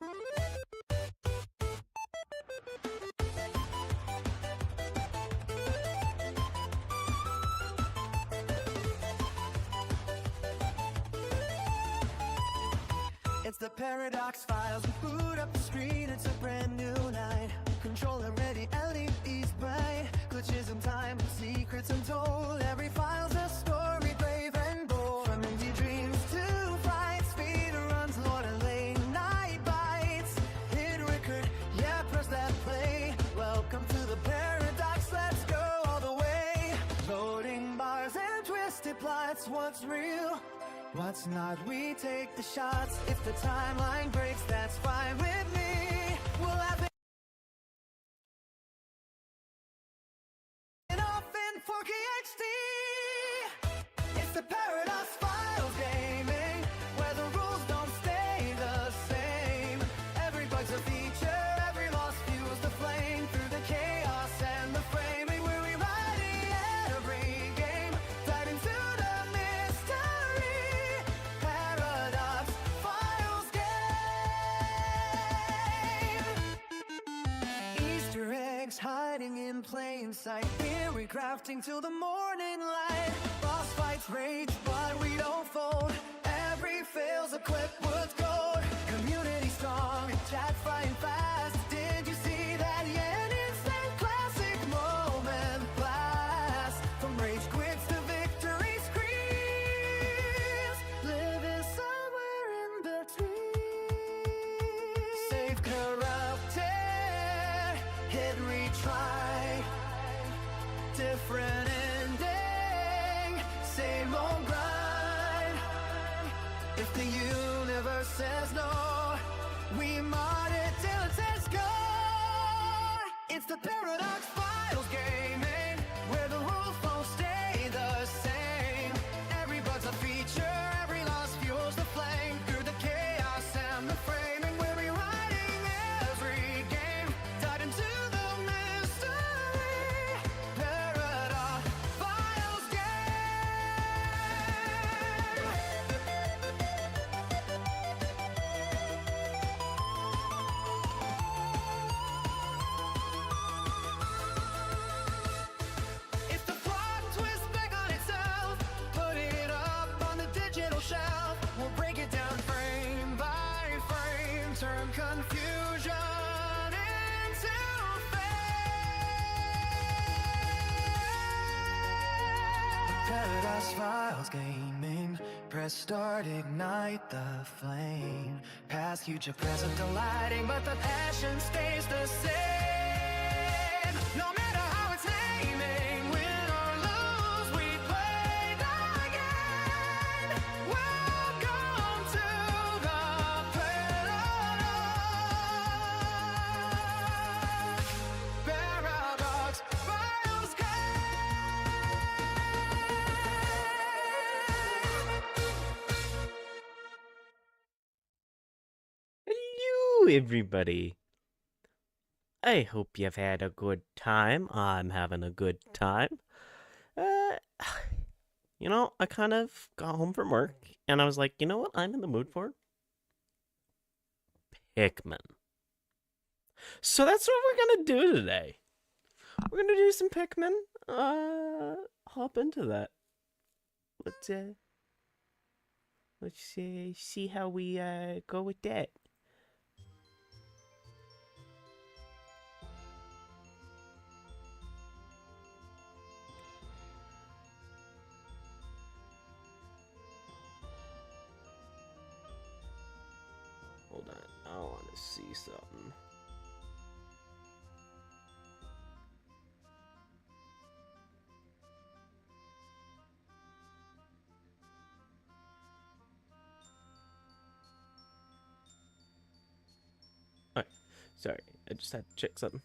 It's the Paradox Files. We boot up the screen, it's a brand new night. Controller ready, LEDs bright. Glitches in time, secrets untold. Every file's a story, brave and bold. From indie dreams to flight, speed runs, Lord and late night bites. Hit record, yeah, press that play. Welcome to the Paradox, let's go all the way. Loading bars and twisted plots, what's real? What's not, we take the shots. If the timeline breaks, that's fine with me. We'll have it off in 4K HD. It's the Paradox Files gaming, where the rules don't stay the same. Every bug's a feature, every loss fuels the flame. Through the chaos and the framing, we're rewriting every game. Dive into the mystery. Paradox Files game. Easter eggs hiding in plain sight. Here we crafting till the morning light. Boss fights rage, but we don't fold. Every fail's a clip with gold. Community strong, chat flying fast. Did you see that? Yeah, an instant classic moment blast. From rage quits to victory screams. Living somewhere in between. Save corrupted, hit retry. Different ending, same old grind. If the universe says no, we mod it till it says go. It's the Paradox Files gaming, where the rules won't stay the same. Every bug's a feature, every loss fuels the flame. Through the chaos and the framing, we're rewriting every game. Dive into the mystery. Paradox Files game. It's the plot twist back on itself. Put it up on the digital shelf. We'll break it down frame by frame. Turn confusion into fame. Paradox Files gaming. Press start, ignite the flame. Past, future, present, delighting, but the passion stays the same. No matter how it's naming, win or lose, we play the game. Welcome to the Paradox Files Hello, everybody. I hope you've had a good time. I'm having a good time. I kind of got home from work, and I was like, you know what I'm in the mood for? Pikmin. So that's what we're gonna do today. We're gonna do some Pikmin. Hop into that. Let's see how we go with that. Hold on, I want to see something. Alright, sorry, I just had to check something.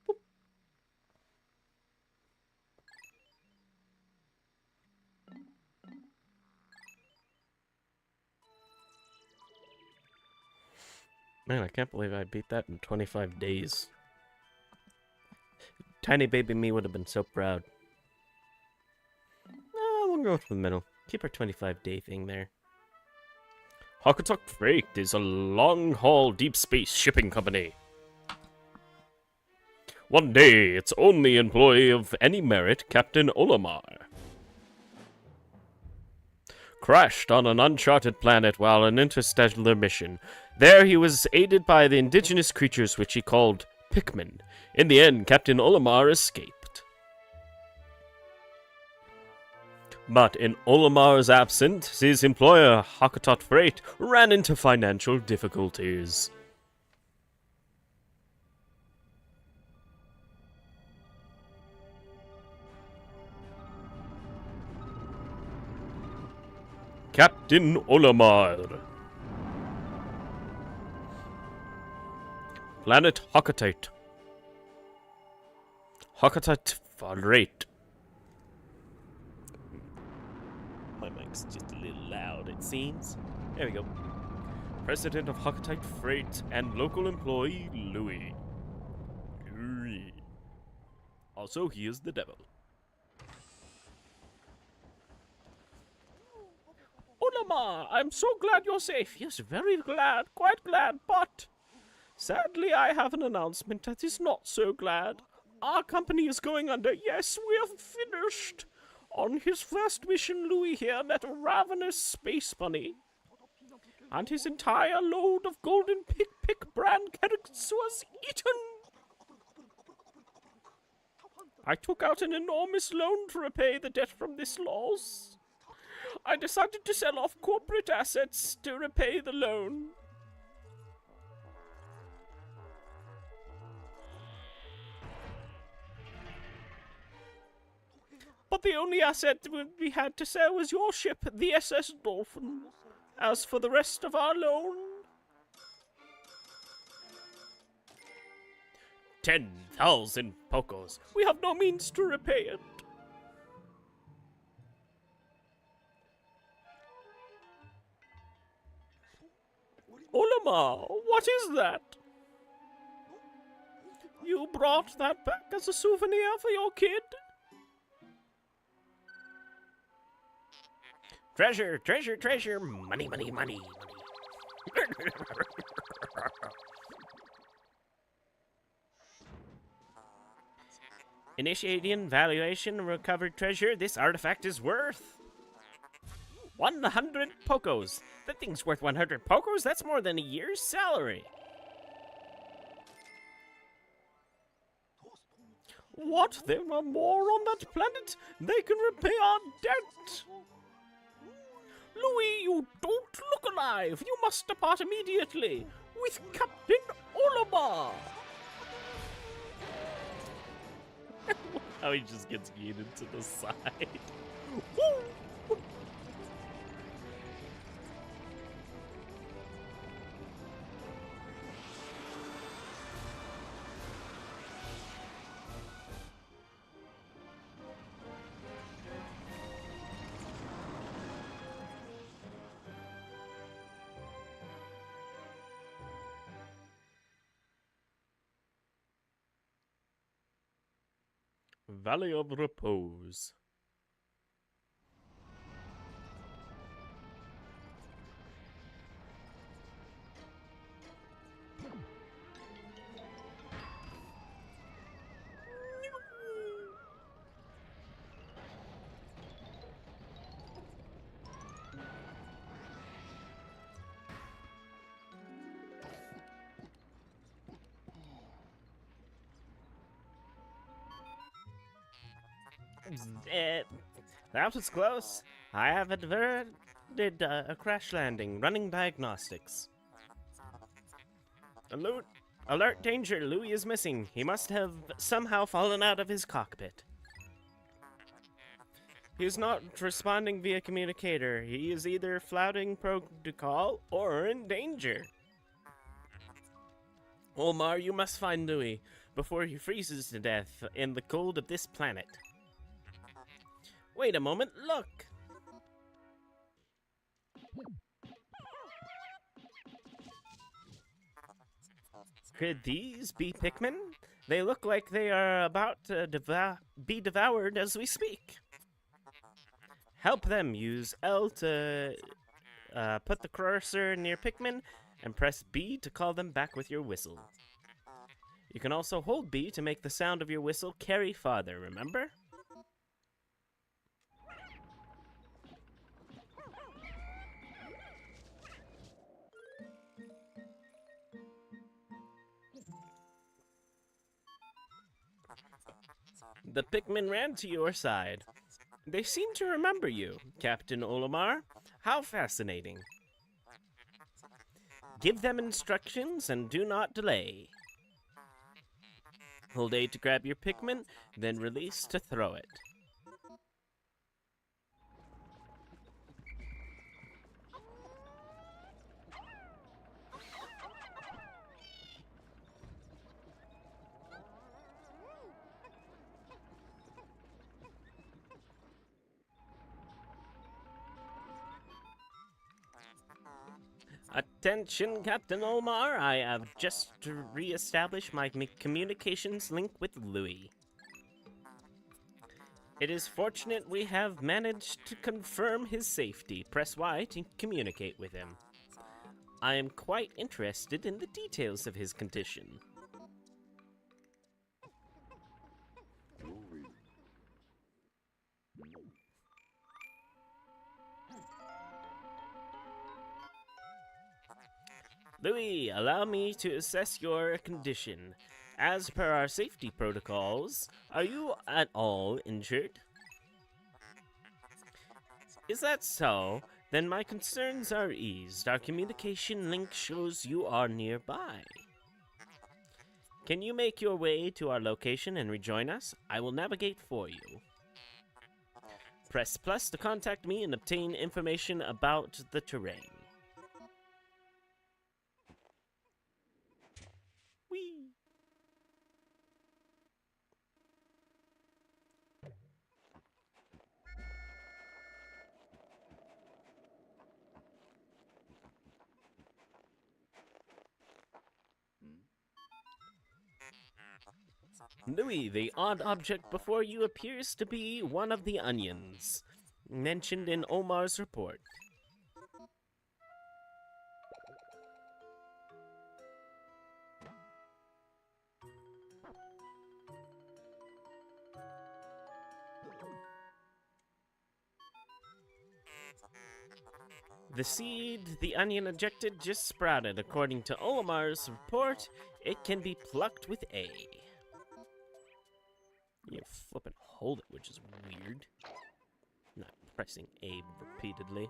Boop. Man, I can't believe I beat that in 25 days. Tiny baby me would have been so proud. We'll go for the middle. Keep our 25-day thing there. Hakatok Freight is a long-haul deep space shipping company. One day, its only employee of any merit, Captain Olimar, crashed on an uncharted planet while on an interstellar mission. There he was aided by the indigenous creatures which he called Pikmin. In the end, Captain Olimar escaped. But in Olimar's absence, his employer, Hakatot Freight, ran into financial difficulties. Captain Olimar. Planet Hakatate. Hakatate Freight. My mic's just a little loud, it seems. There we go. President of Hakatate Freight and local employee Louis. Also, he is the devil. Olimar, I'm so glad you're safe. Yes, very glad, quite glad, but sadly I have an announcement that is not so glad. Our company is going under. Yes, we're finished. On his first mission, Louis here met a ravenous space bunny, and his entire load of golden pick brand carrots was eaten. I took out an enormous loan to repay the debt from this loss. I decided to sell off corporate assets to repay the loan. But the only asset we had to sell was your ship, the SS Dolphin. As for the rest of our loan... 10,000 pokos. We have no means to repay it. Olimar, what is that? You brought that back as a souvenir for your kid? Treasure, treasure, treasure, money, money, money, money. Initiating valuation of recovered treasure. This artifact is worth 100 pokos. That thing's worth 100 pokos? That's more than a year's salary. What? There are more on that planet? They can repay our debt. Louis, you don't look alive. You must depart immediately with Captain Olimar. How he just gets yeeted to the side. Valley of Repose. That was close. I have averted a crash landing, running diagnostics. Alert danger, Louis is missing. He must have somehow fallen out of his cockpit. He's not responding via communicator. He is either flouting protocol or in danger. Olimar, you must find Louis before he freezes to death in the cold of this planet. Wait a moment, look! Could these be Pikmin? They look like they are about to be devoured as we speak. Help them. Use L to put the cursor near Pikmin, and press B to call them back with your whistle. You can also hold B to make the sound of your whistle carry farther, remember? The Pikmin ran to your side. They seem to remember you, Captain Olimar. How fascinating. Give them instructions and do not delay. Hold A to grab your Pikmin, then release to throw it. Attention, Captain Olimar. I have just re-established my communications link with Louis. It is fortunate we have managed to confirm his safety. Press Y to communicate with him. I am quite interested in the details of his condition. Louis, allow me to assess your condition. As per our safety protocols, are you at all injured? Is that so? Then my concerns are eased. Our communication link shows you are nearby. Can you make your way to our location and rejoin us? I will navigate for you. Press plus to contact me and obtain information about the terrain. Louis, the odd object before you appears to be one of the onions mentioned in Omar's report. The seed the onion ejected just sprouted. According to Olamar's report, it can be plucked with A. You flip and hold it, which is weird. Not pressing A repeatedly.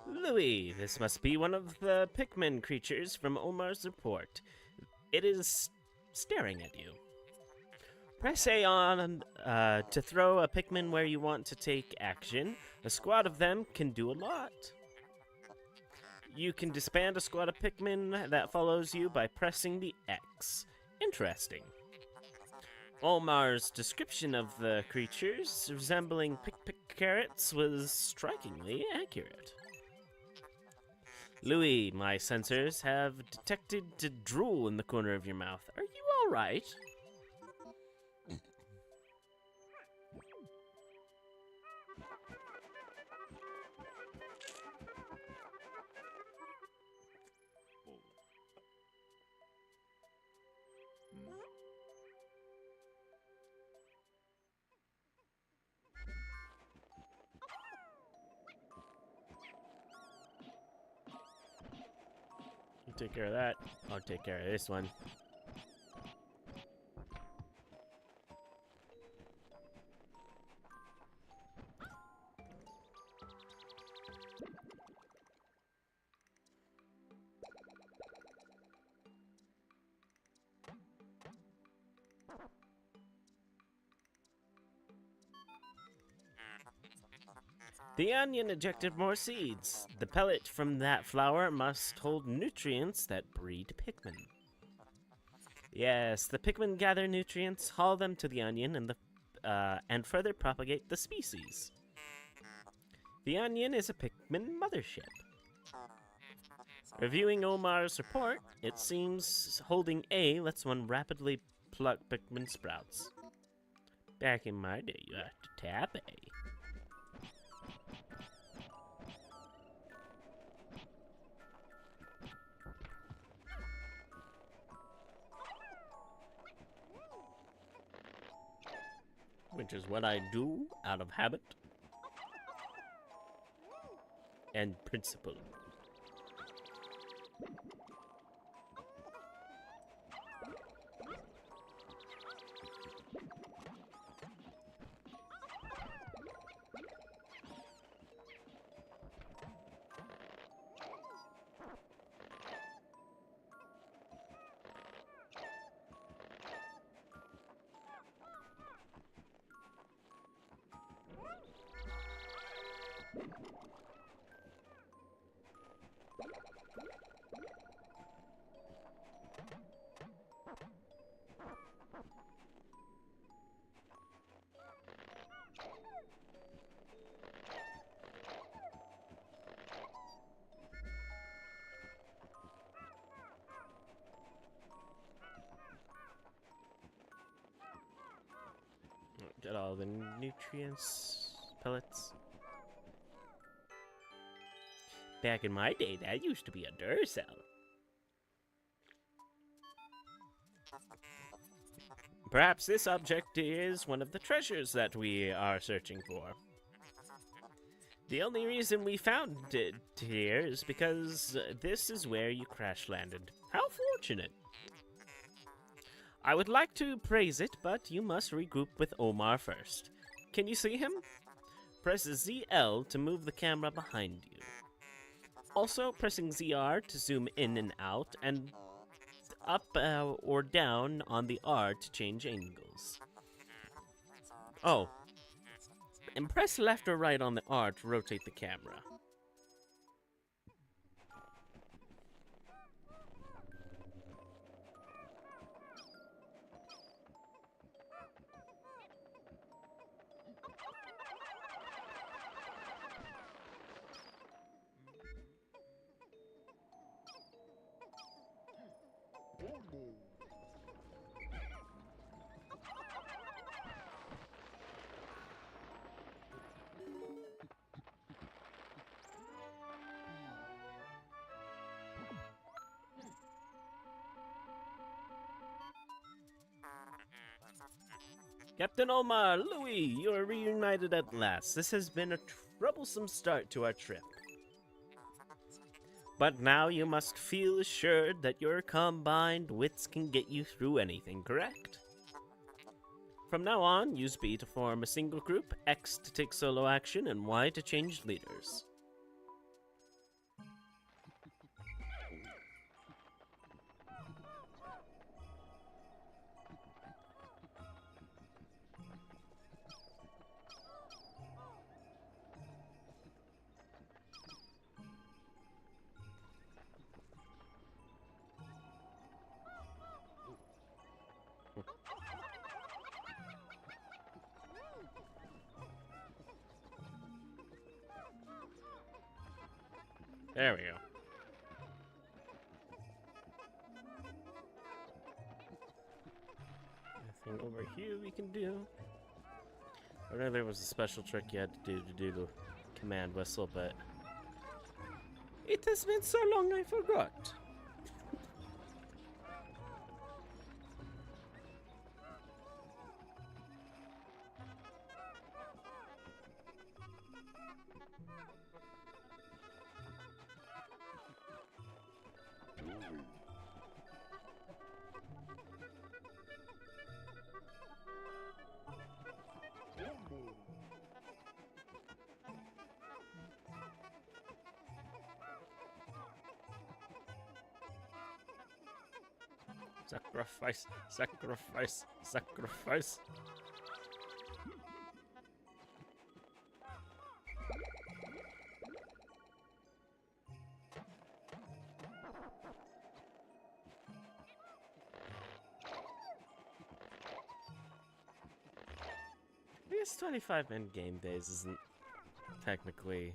Louis, this must be one of the Pikmin creatures from Omar's report. It is staring at you. Press A on to throw a Pikmin where you want to take action. A squad of them can do a lot. You can disband a squad of Pikmin that follows you by pressing the X. Interesting. Omar's description of the creatures resembling pick carrots was strikingly accurate. Louis, my sensors have detected drool in the corner of your mouth. Are you all right? Take care of that. I'll take care of this one. The onion ejected more seeds. The pellet from that flower must hold nutrients that breed Pikmin. Yes, the Pikmin gather nutrients, haul them to the onion, and further propagate the species. The onion is a Pikmin mothership. Reviewing Omar's report, it seems holding A lets one rapidly pluck Pikmin sprouts. Back in my day, you had to tap A. Which is what I do out of habit and principle. Get all the nutrients, pellets. Back in my day, that used to be a Duracell. Perhaps this object is one of the treasures that we are searching for. The only reason we found it here is because this is where you crash landed. How fortunate! I would like to praise it, but you must regroup with Omar first. Can you see him? Press ZL to move the camera behind you. Also, pressing ZR to zoom in and out, and up or down on the R to change angles. Oh, and press left or right on the R to rotate the camera. Captain Omar, Louis, you are reunited at last. This has been a troublesome start to our trip. But now you must feel assured that your combined wits can get you through anything, correct? From now on, use B to form a single group, X to take solo action, and Y to change leaders. There we go. Anything over here we can do? I know there was a special trick you had to do the command whistle, but it has been so long I forgot. Sacrifice, sacrifice, sacrifice. I guess 25 end game days isn't technically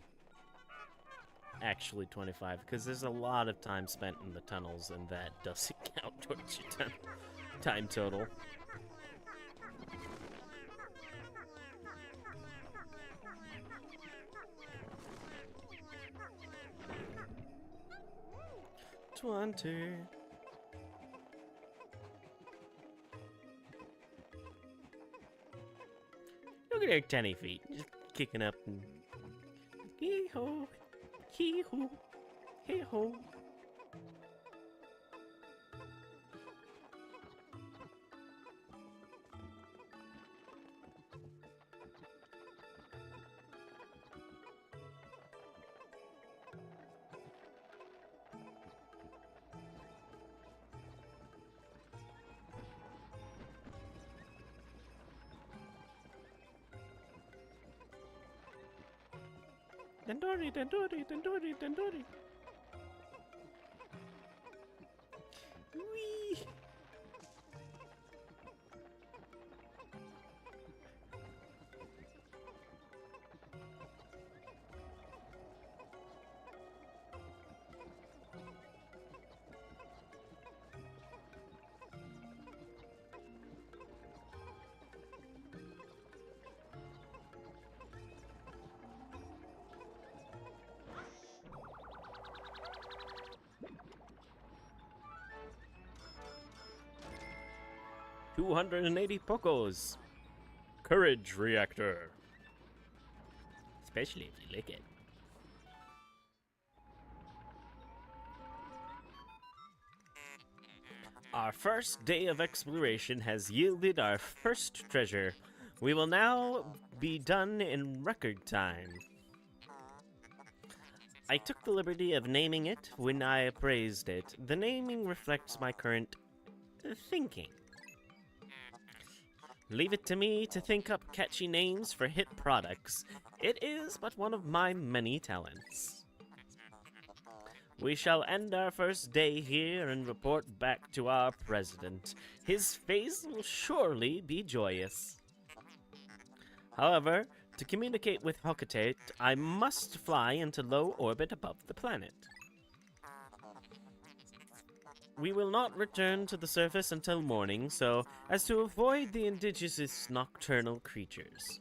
actually 25, because there's a lot of time spent in the tunnels, and that doesn't count towards your time total. Look at her tiny feet, just kicking up and hee-ho, hee-ho, hee-ho. Dandori, dandori, dandori, dandori. Whee! $280 Pocos. Courage Reactor. Especially if you lick it. Our first day of exploration has yielded our first treasure. We will now be done in record time. I took the liberty of naming it when I appraised it. The naming reflects my current thinking. Leave it to me to think up catchy names for hit products. It is but one of my many talents. We shall end our first day here and report back to our president. His face will surely be joyous. However, to communicate with Hecate, I must fly into low orbit above the planet. We will not return to the surface until morning, so as to avoid the indigenous nocturnal creatures.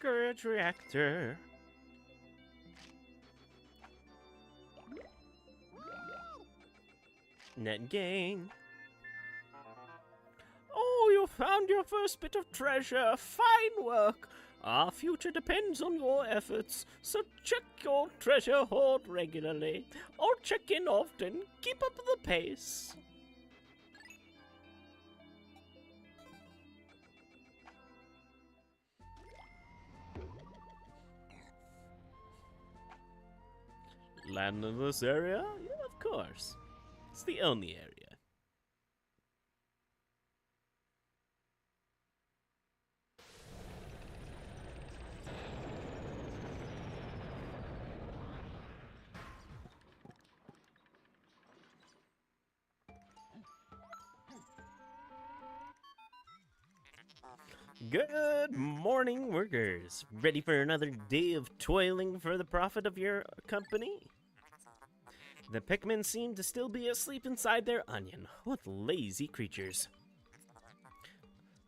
Courage Reactor. Net gain. Oh, you found your first bit of treasure. Fine work. Our future depends on your efforts, so check your treasure hoard regularly. Or check in often. Keep up the pace. Land in this area? Yeah, of course. It's the only area. Good morning, workers. Ready for another day of toiling for the profit of your company? The Pikmin seem to still be asleep inside their onion. What lazy creatures.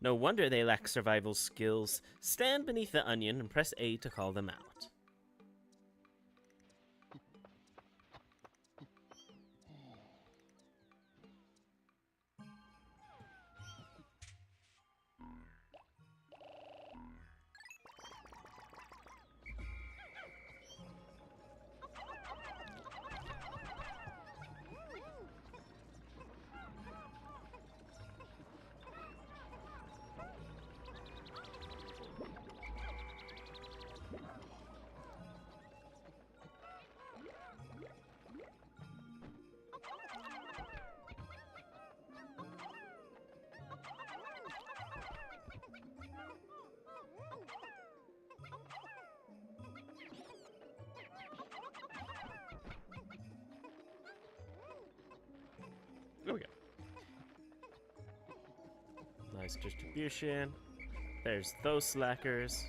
No wonder they lack survival skills. Stand beneath the onion and press A to call them out. There we go. Nice distribution. There's those slackers.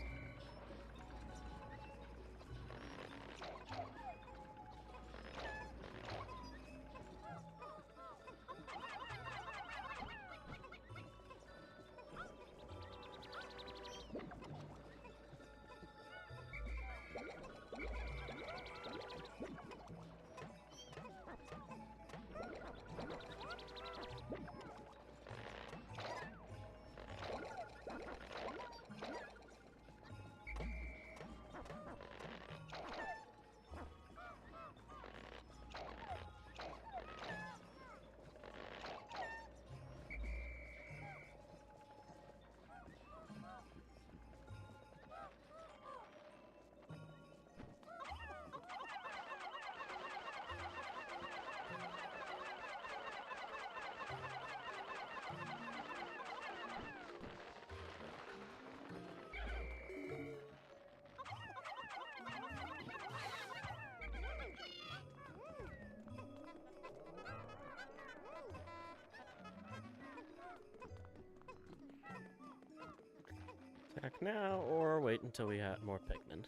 Attack now, or wait until we have more Pikmin.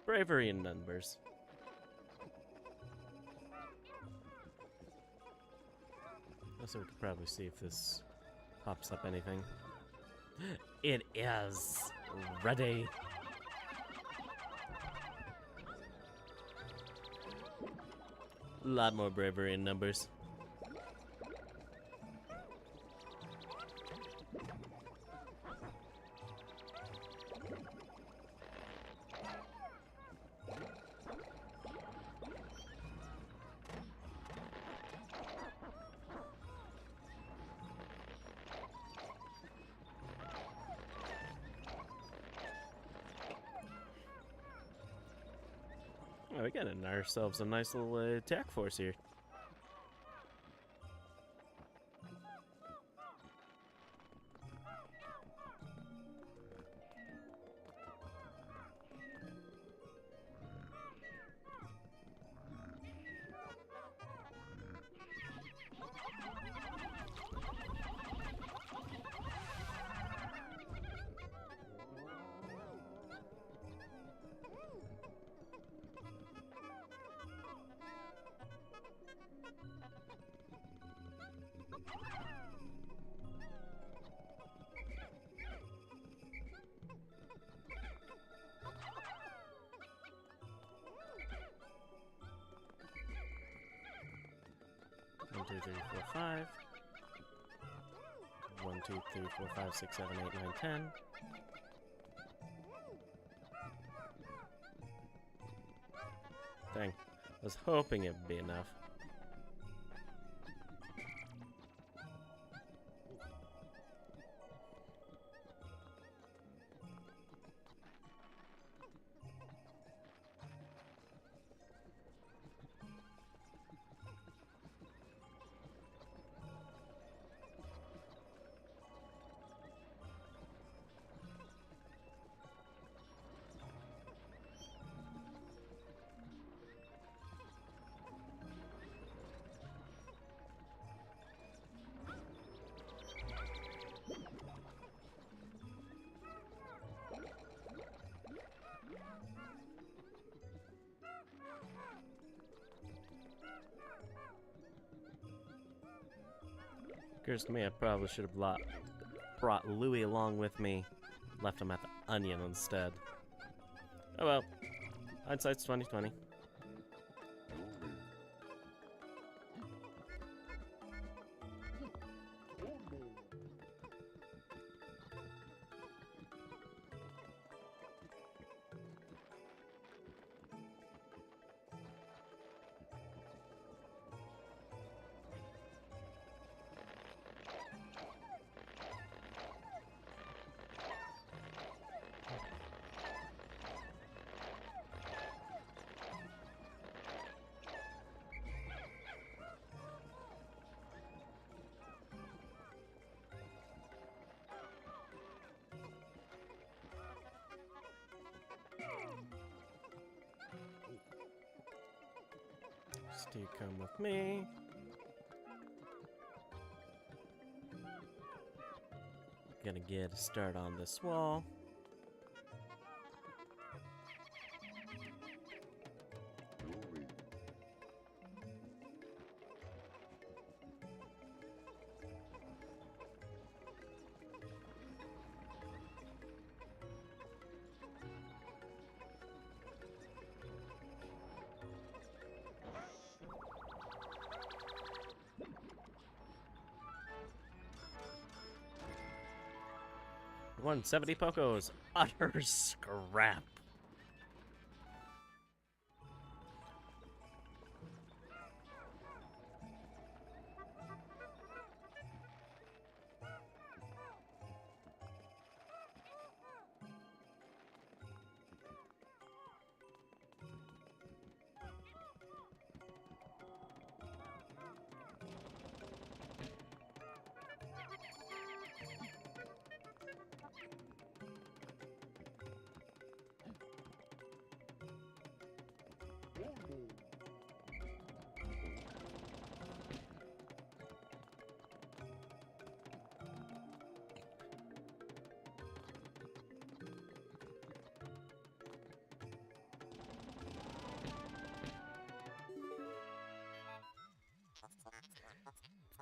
Bravery in numbers. Also, we could probably see if this pops up anything. It is ready. A lot more bravery in numbers. Oh, we got ourselves a nice little attack force here. One, two, three, four, five. 1, 2, 3, 4, 5, 6, 7, 8, 9, 10. Dang. I was hoping it'd be enough. Occurs to me I probably should have brought Louie along with me. Left him at the Onion instead. Oh well. Hindsight's 20/20. Do you come with me? Gonna get a start on this wall. One 70 Pokos. Utter scrap.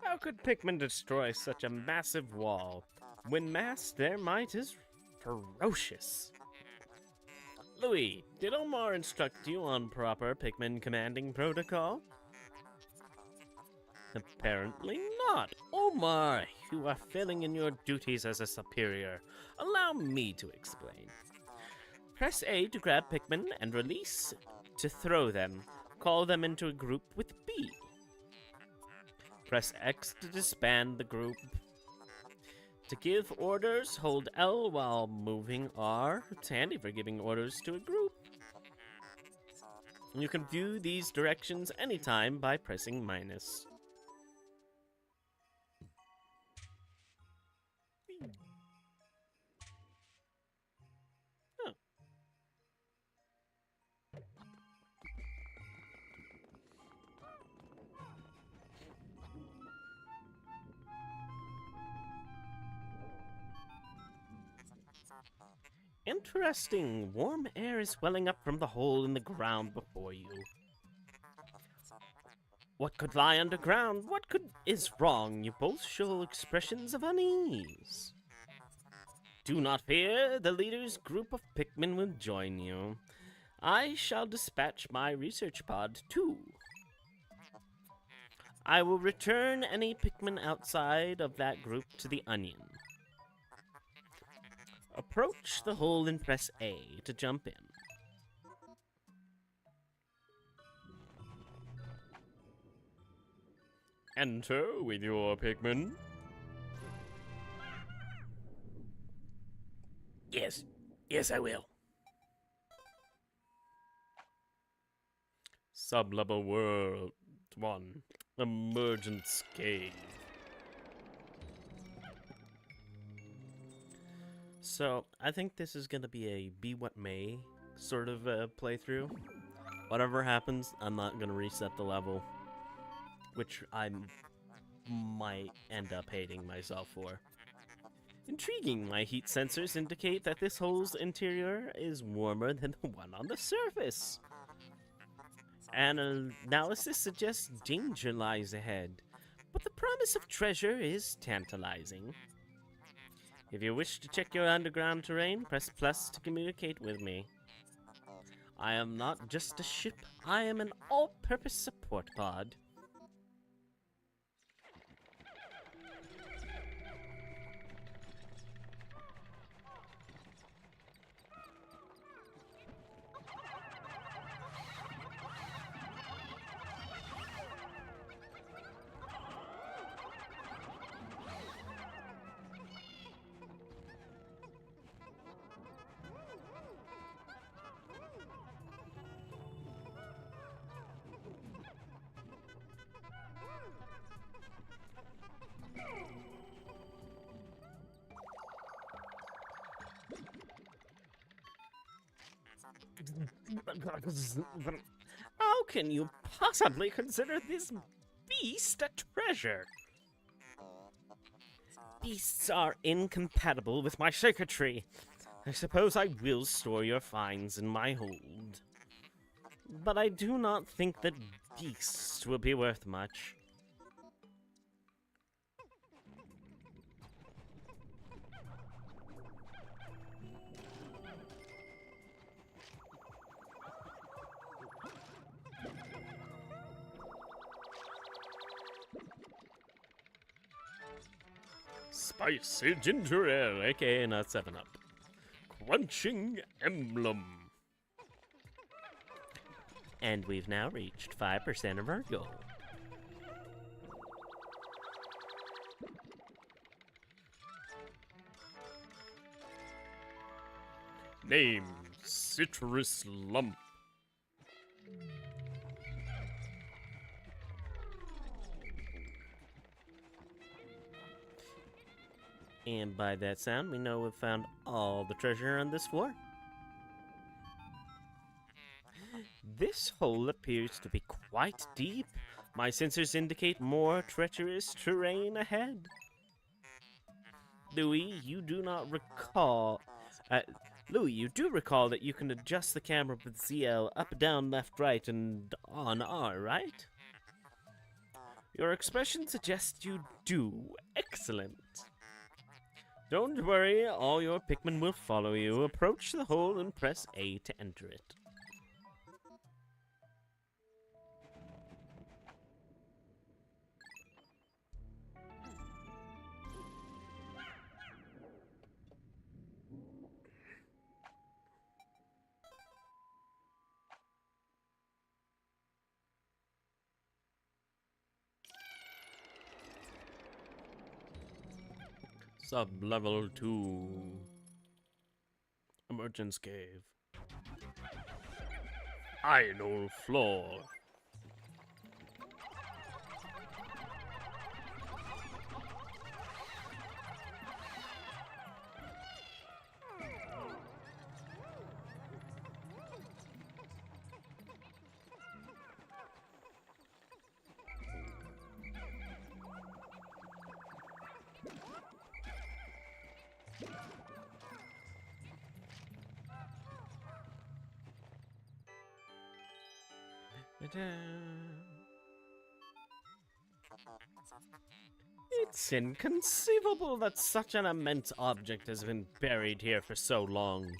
How could Pikmin destroy such a massive wall? When massed, their might is ferocious. Louis, did Omar instruct you on proper Pikmin commanding protocol? Apparently not. Omar, you are failing in your duties as a superior. Allow me to explain. Press A to grab Pikmin and release to throw them. Call them into a group with B. Press X to disband the group. To give orders, hold L while moving R. It's handy for giving orders to a group. You can view these directions anytime by pressing minus. Oh. Interesting. Warm air is welling up from the hole in the ground before you. What could lie underground? What is wrong? You both show expressions of unease. Do not fear. The leader's group of Pikmin will join you. I shall dispatch my research pod too. I will return any Pikmin outside of that group to the onion. Approach the hole and press A to jump in. Enter with your Pikmin. Yes, I will. Sublevel World 1. Emergence Cave. So, I think this is going to be a be what may sort of playthrough. Whatever happens, I'm not going to reset the level, which I might end up hating myself for. Intriguing, my heat sensors indicate that this hole's interior is warmer than the one on the surface. An analysis suggests danger lies ahead, but the promise of treasure is tantalizing. If you wish to check your underground terrain, press plus to communicate with me. I am not just a ship, I am an all-purpose support pod. can you possibly consider this beast a treasure? Beasts are incompatible with my circuitry. I suppose I will store your finds in my hold. But I do not think that beasts will be worth much. Spicy ginger ale, aka not 7-Up. Crunching emblem. And we've now reached 5% of our goal. Name, Citrus Lump. And by that sound, we know we've found all the treasure on this floor. This hole appears to be quite deep. My sensors indicate more treacherous terrain ahead. Louis, you do recall that you can adjust the camera with ZL up, down, left, right, and on R, right? Your expression suggests you do. Excellent. Don't worry, all your Pikmin will follow you. Approach the hole and press A to enter it. Sub-level 2. Emergence cave. Idle floor. It's inconceivable that such an immense object has been buried here for so long.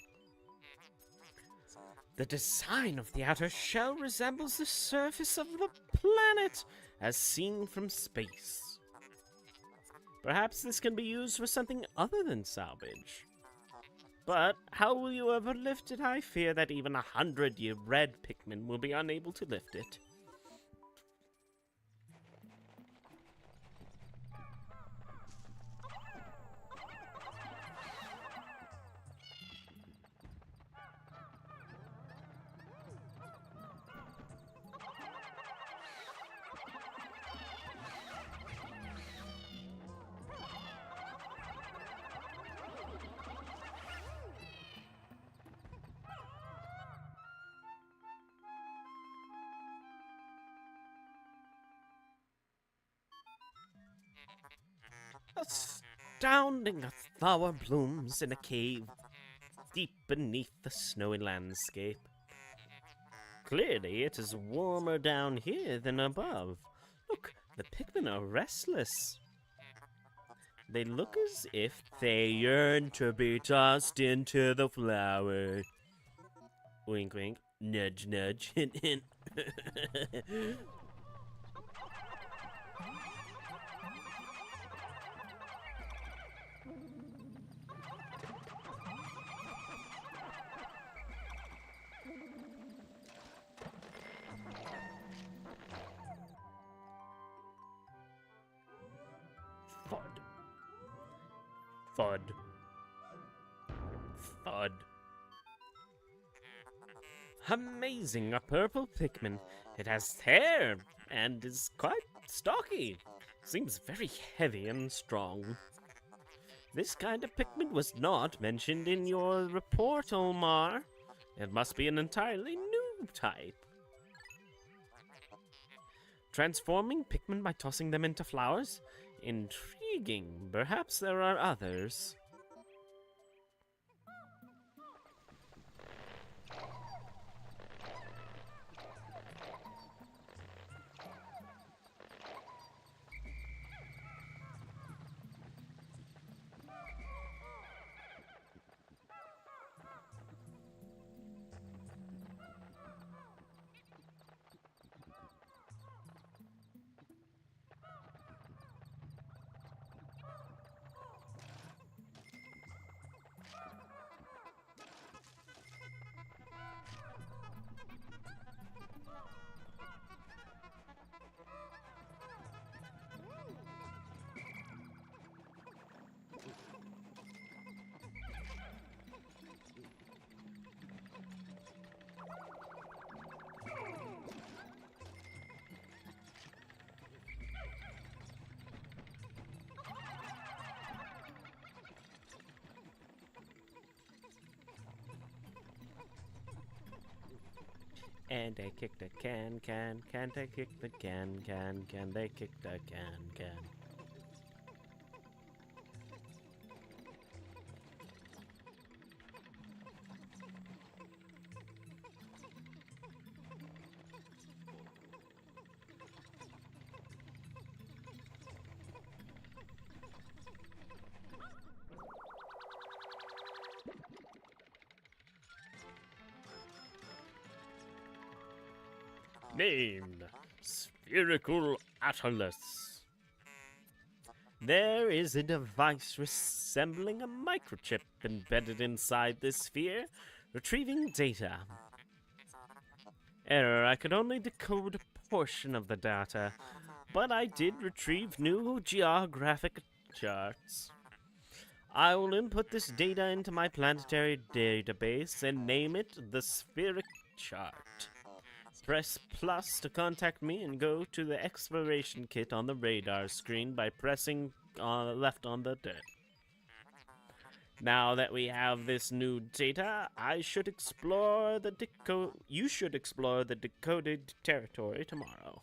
The design of the outer shell resembles the surface of the planet as seen from space. Perhaps this can be used for something other than salvage. But how will you ever lift it? I fear that even 100-year red Pikmin will be unable to lift it. Astounding, a flower blooms in a cave deep beneath the snowy landscape. Clearly, it is warmer down here than above. Look, the Pikmin are restless. They look as if they yearn to be tossed into the flower. Wink, wink. Nudge, nudge. Hint, hint. Thud. Thud. Thud. Amazing, a purple Pikmin. It has hair and is quite stocky. Seems very heavy and strong. This kind of Pikmin was not mentioned in your report, Olmar. It must be an entirely new type. Transforming Pikmin by tossing them into flowers? Intriguing. Perhaps there are others. And they kick the can, they kick the can, they kick the can. Named Spherical Atlas. There is a device resembling a microchip embedded inside this sphere, retrieving data. Error, I could only decode a portion of the data, but I did retrieve new geographic charts. I will input this data into my planetary database and name it the Spheric Chart. Press plus to contact me and go to the exploration kit on the radar screen by pressing left on the dirt. Now that we have this new data, you should explore the decoded territory tomorrow.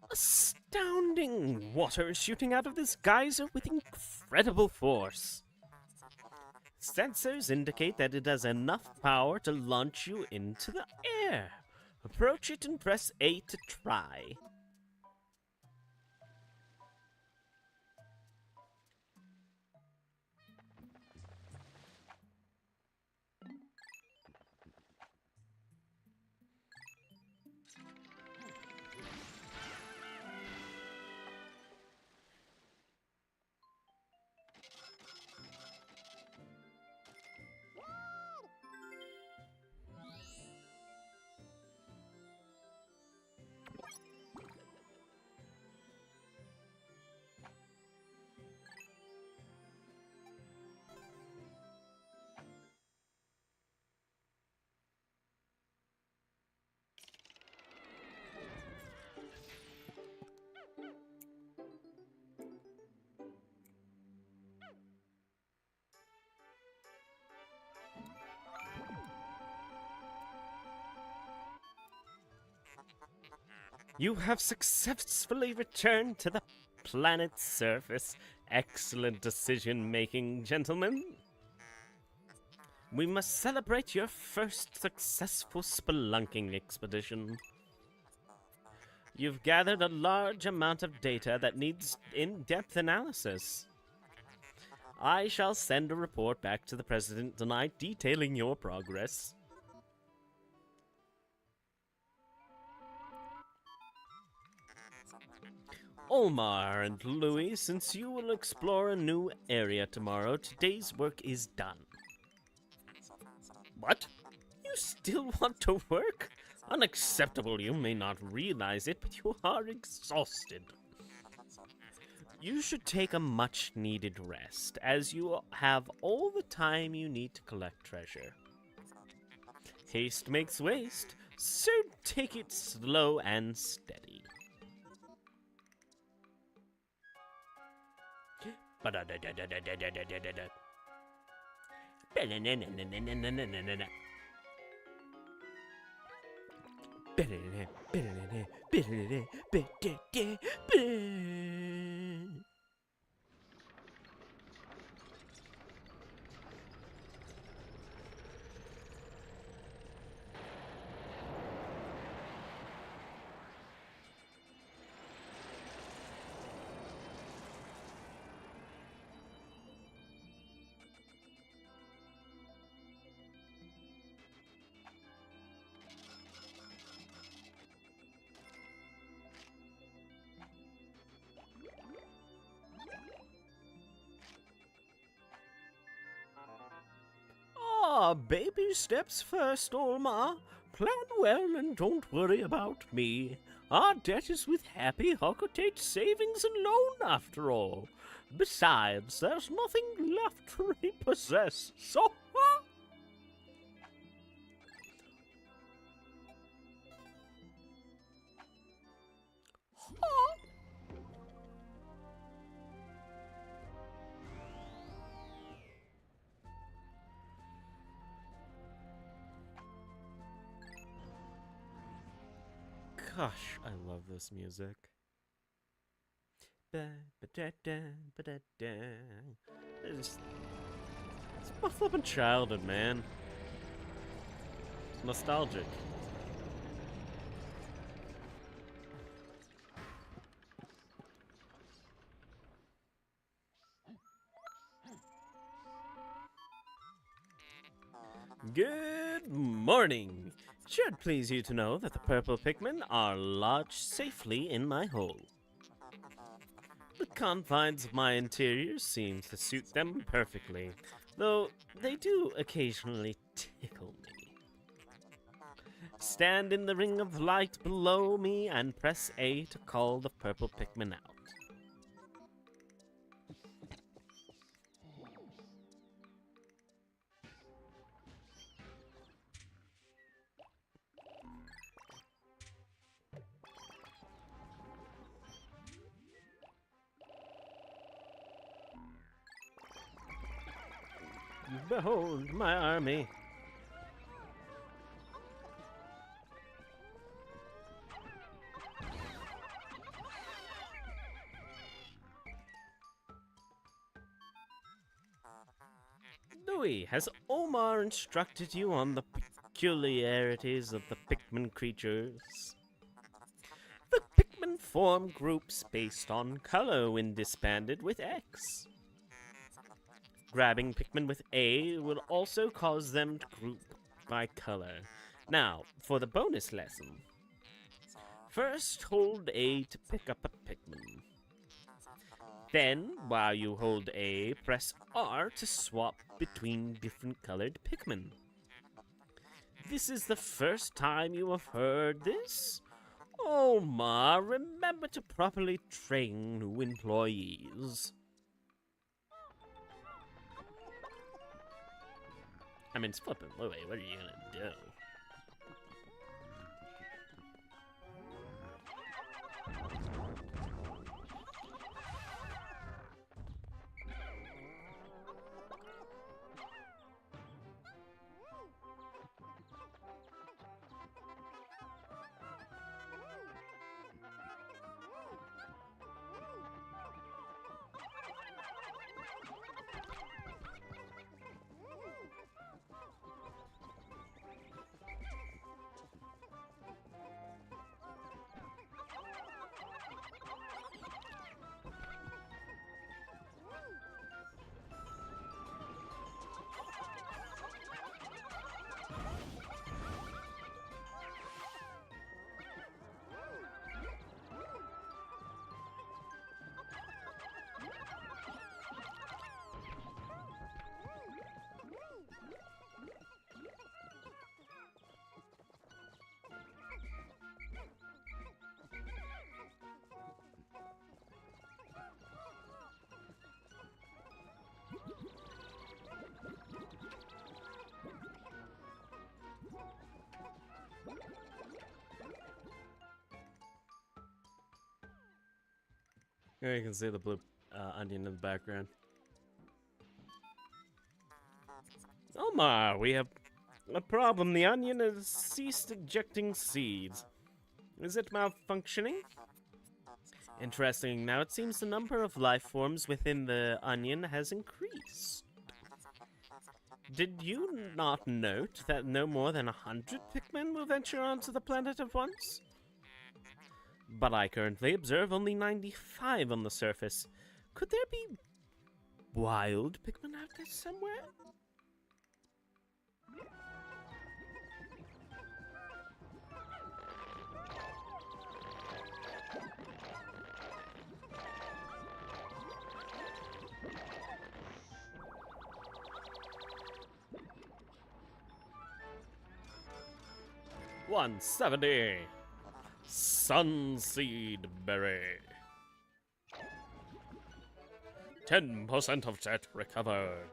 Astounding! Water is shooting out of this geyser with incredible force. Sensors indicate that it has enough power to launch you into the air. Approach it and press A to try. You have successfully returned to the planet's surface. Excellent decision-making, gentlemen. We must celebrate your first successful spelunking expedition. You've gathered a large amount of data that needs in-depth analysis. I shall send a report back to the President tonight detailing your progress. Omar and Louis, since you will explore a new area tomorrow, today's work is done. What? You still want to work? Unacceptable. You may not realize it, but you are exhausted. You should take a much-needed rest, as you have all the time you need to collect treasure. Haste makes waste, so take it slow and steady. Baby steps first, Olma. Plan well and don't worry about me. Our debt is with Happy Hockotate Savings and Loan, after all. Besides, there's nothing left to repossess, so... Gosh, I love this music. It's my flippin' childhood, man. It's nostalgic. Good morning. Should please you to know that the purple Pikmin are lodged safely in my hole. The confines of my interior seem to suit them perfectly, though they do occasionally tickle me. Stand in the ring of light below me and press A to call the purple Pikmin out. Behold my army. Louis, has Omar instructed you on the peculiarities of the Pikmin creatures? The Pikmin form groups based on color when disbanded with X. Grabbing Pikmin with A will also cause them to group by color. Now, for the bonus lesson. First, hold A to pick up a Pikmin. Then, while you hold A, press R to swap between different colored Pikmin. This is the first time you have heard this? Oh, Ma, remember to properly train new employees. I mean, it's flipping Louis. What are you gonna do? Here you can see the blue onion in the background. Omar, we have a problem. The onion has ceased ejecting seeds. Is it malfunctioning? Interesting. Now it seems the number of life forms within the onion has increased. Did you not note that no more than 100 Pikmin will venture onto the planet at once? But I currently observe only 95 on the surface. Could there be wild Pikmin out there somewhere? $170. Sunseed berry. 10% of jet recovered.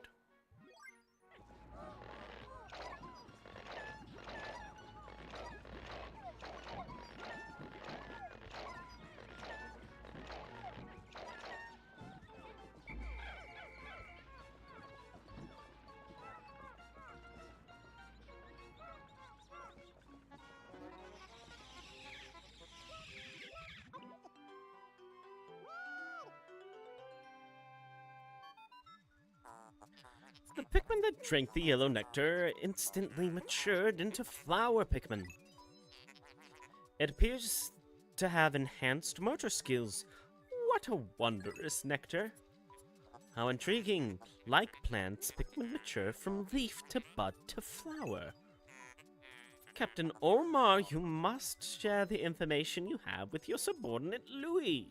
The Pikmin that drank the yellow nectar instantly matured into flower Pikmin. It appears to have enhanced motor skills. What a wondrous nectar! How intriguing! Like plants, Pikmin mature from leaf to bud to flower. Captain Ormar, you must share the information you have with your subordinate Louis.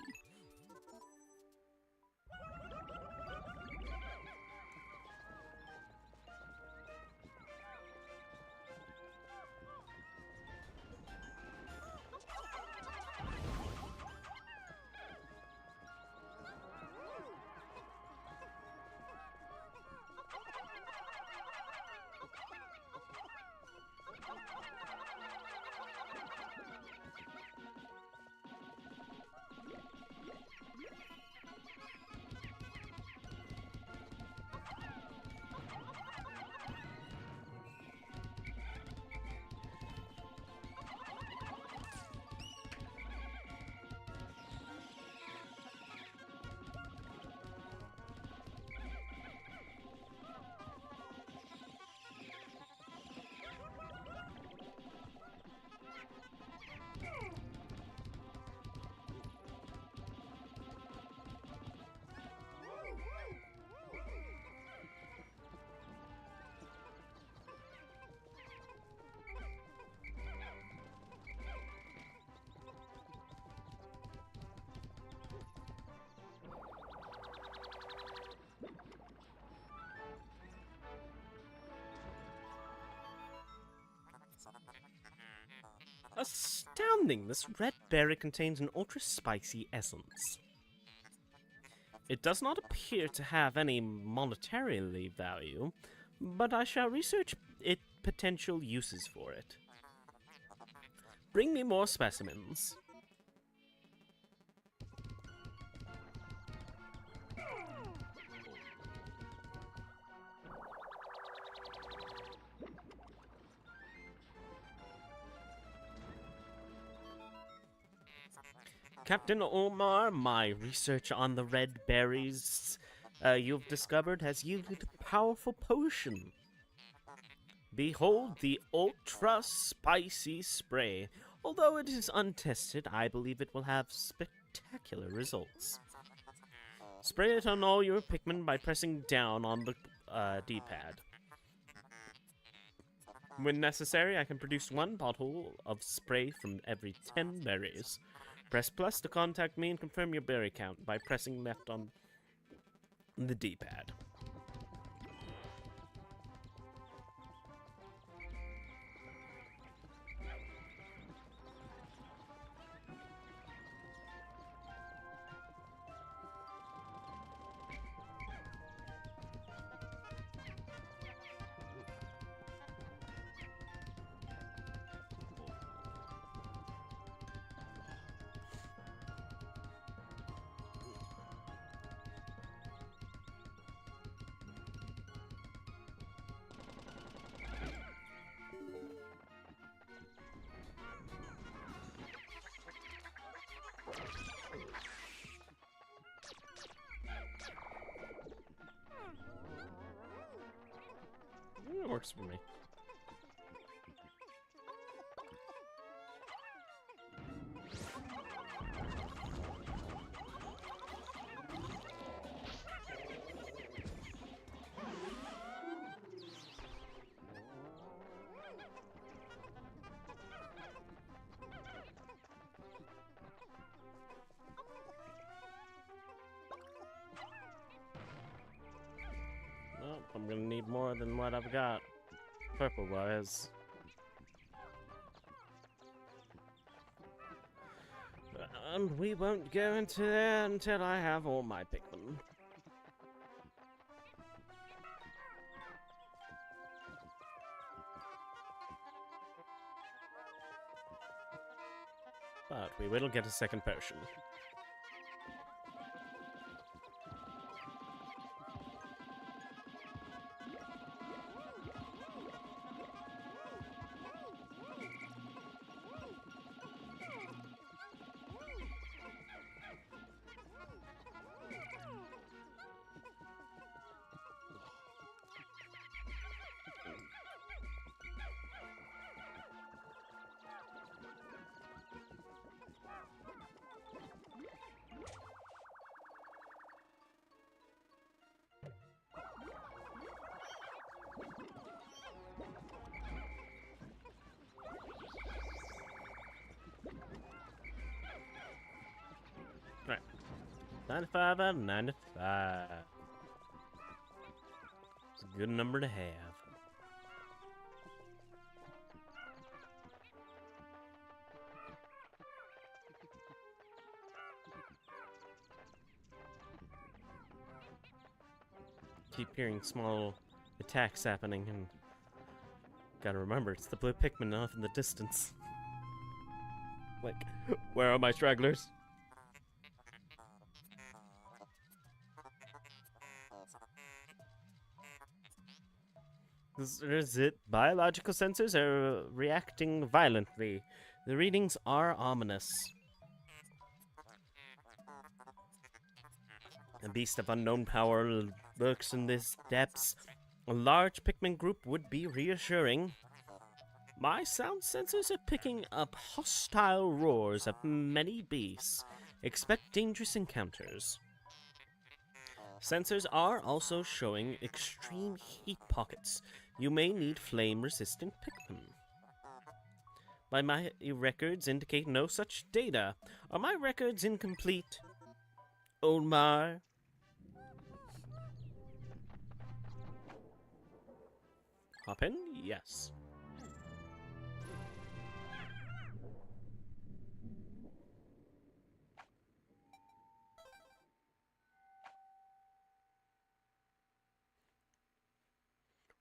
Astounding! This red berry contains an ultra-spicy essence. It does not appear to have any monetary value, but I shall research its potential uses for it. Bring me more specimens. Captain Omar, my research on the red berries you've discovered has yielded a powerful potion. Behold the ultra spicy spray. Although it is untested, I believe it will have spectacular results. Spray it on all your Pikmin by pressing down on the D-pad. When necessary, I can produce 1 bottle of spray from every 10 berries. Press plus to contact me and confirm your berry count by pressing left on the D-pad. It works for me. Well, I'm gonna need more than what I've got, purple-wise. And we won't go into there until I have all my Pikmin. But we will get a second potion. Right. 95 out of 95. It's a good number to have. Keep hearing small attacks happening, and gotta remember, it's the blue Pikmin off in the distance. Like, where are my stragglers? Is it biological sensors are reacting violently? The readings are ominous. A beast of unknown power lurks in these depths. A large Pikmin group would be reassuring. My sound sensors are picking up hostile roars of many beasts. Expect dangerous encounters. Sensors are also showing extreme heat pockets. You may need flame-resistant Pikmin. My records indicate no such data. Are my records incomplete? Oldmar? Hop in? Yes.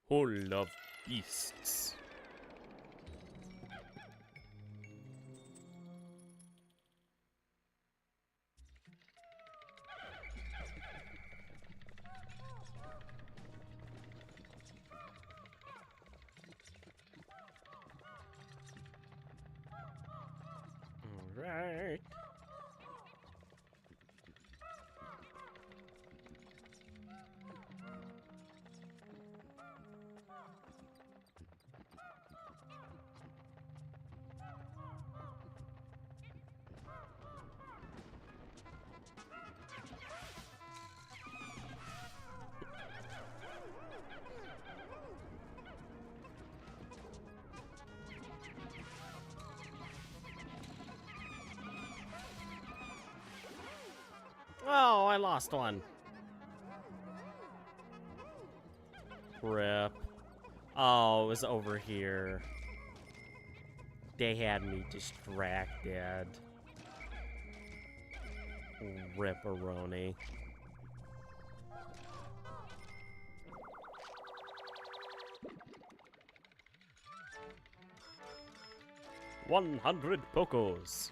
Hall of Beasts. All right. Oh, I lost one. Rip. Oh, it was over here. They had me distracted. Ripperoni. $100 Pokos.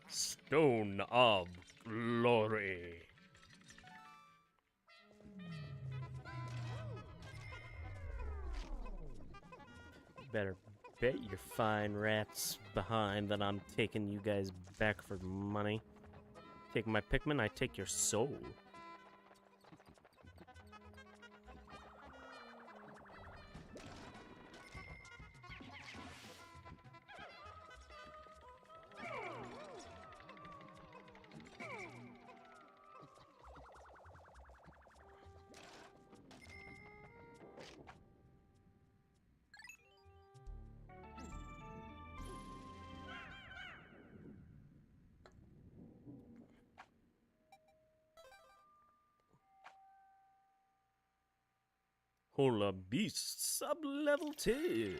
Stone of Glory. Better bet your fine rats behind that I'm taking you guys back for money. Take my Pikmin, I take your soul. Hola Beast sub-level 2.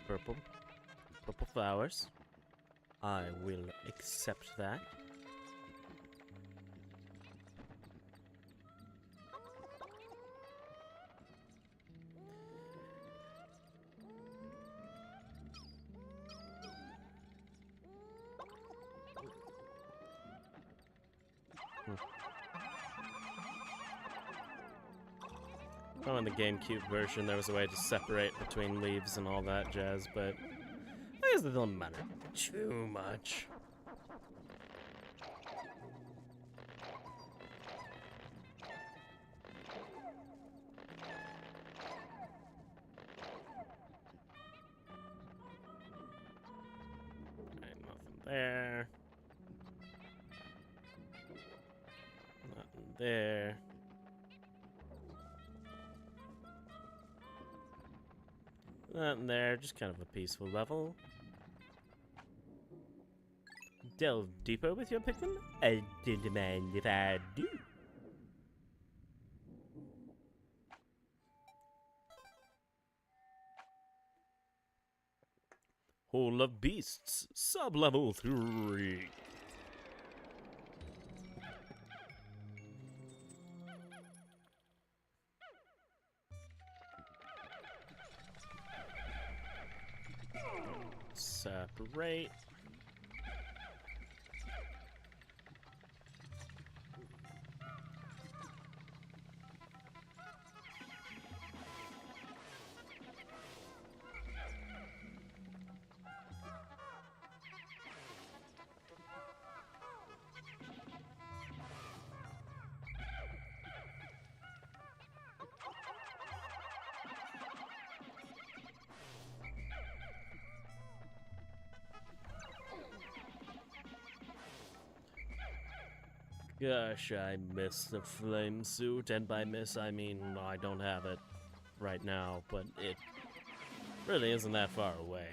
Purple. Purple flowers. I will accept that. Oh, in the GameCube version, there was a way to separate between leaves and all that jazz, but I guess it doesn't matter too much. Alright, nothing there. Nothing there. Nothing there, just kind of a peaceful level. Delve deeper with your Pikmin? I don't mind if I do. Hall of Beasts, sub-level 3. Separate. Gosh, I miss the flame suit, and by miss I mean I don't have it right now, but it really isn't that far away.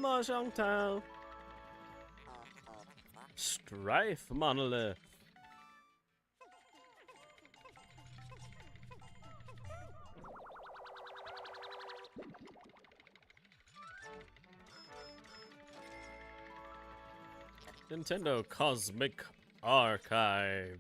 Mahjong Town. Strife Monolith. Nintendo Cosmic Archive.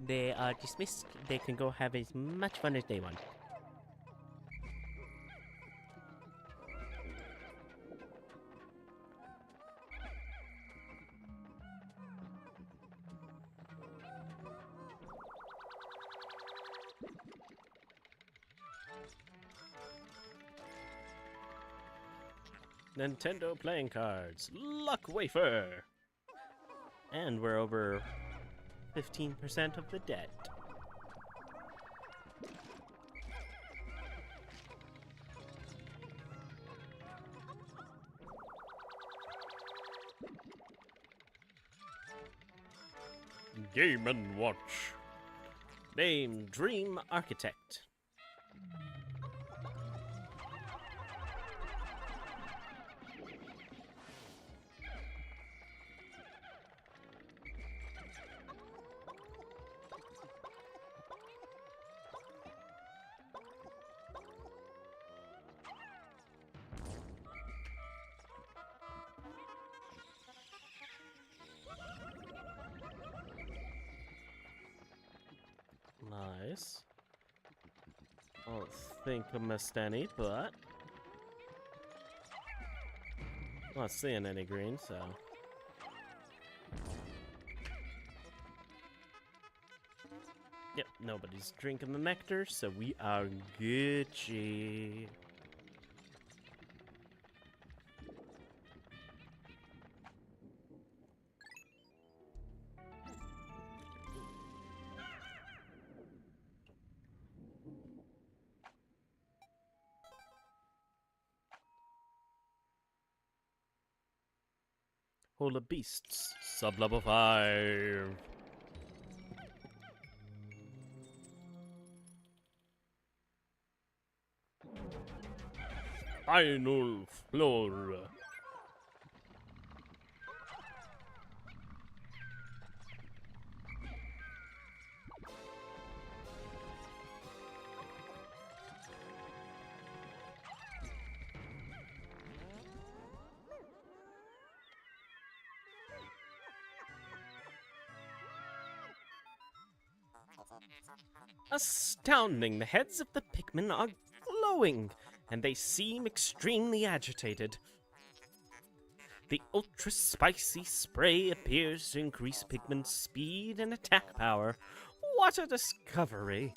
They are dismissed. They can go have as much fun as they want. Nintendo playing cards. Luck Wafer. And we're over 15% of the debt. Game & Watch. Name Dream Architect. Nice. I don't think I missed any, but not seeing any green, so yep, nobody's drinking the nectar, so we are Gucci. Hall of Beasts, sub-level 5. Final floor. Astounding! The heads of the Pikmin are glowing, and they seem extremely agitated. The ultra-spicy spray appears to increase Pikmin's speed and attack power. What a discovery!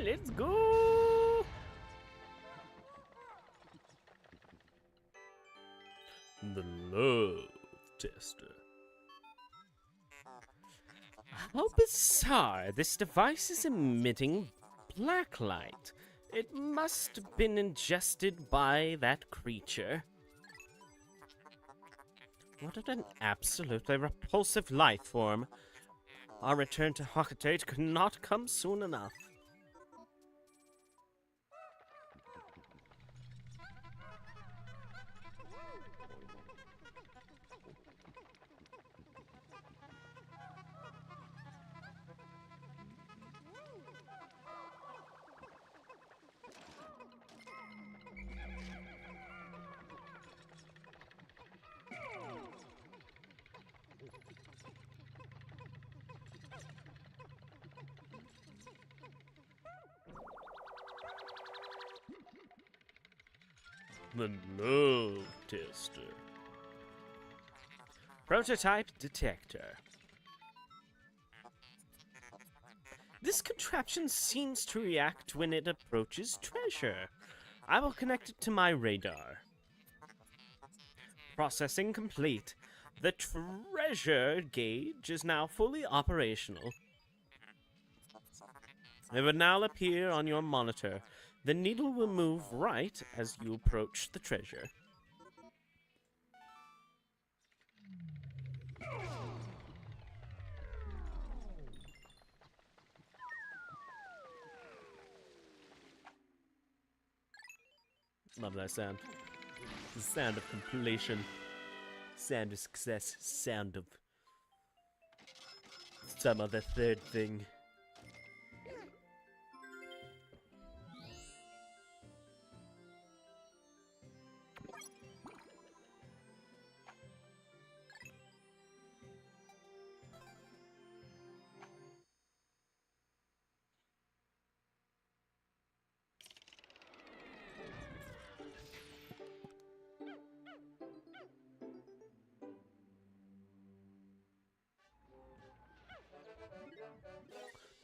Let's go! The love tester. How bizarre! This device is emitting black light. It must have been ingested by that creature. What an absolutely repulsive life form. Our return to Hockatate could not come soon enough. The love tester. Prototype detector. This contraption seems to react when it approaches treasure. I will connect it to my radar. Processing complete. The treasure gauge is now fully operational. It will now appear on your monitor. The needle will move right as you approach the treasure. Love that sound. The sound of completion. Sound of success. Sound of some other third thing.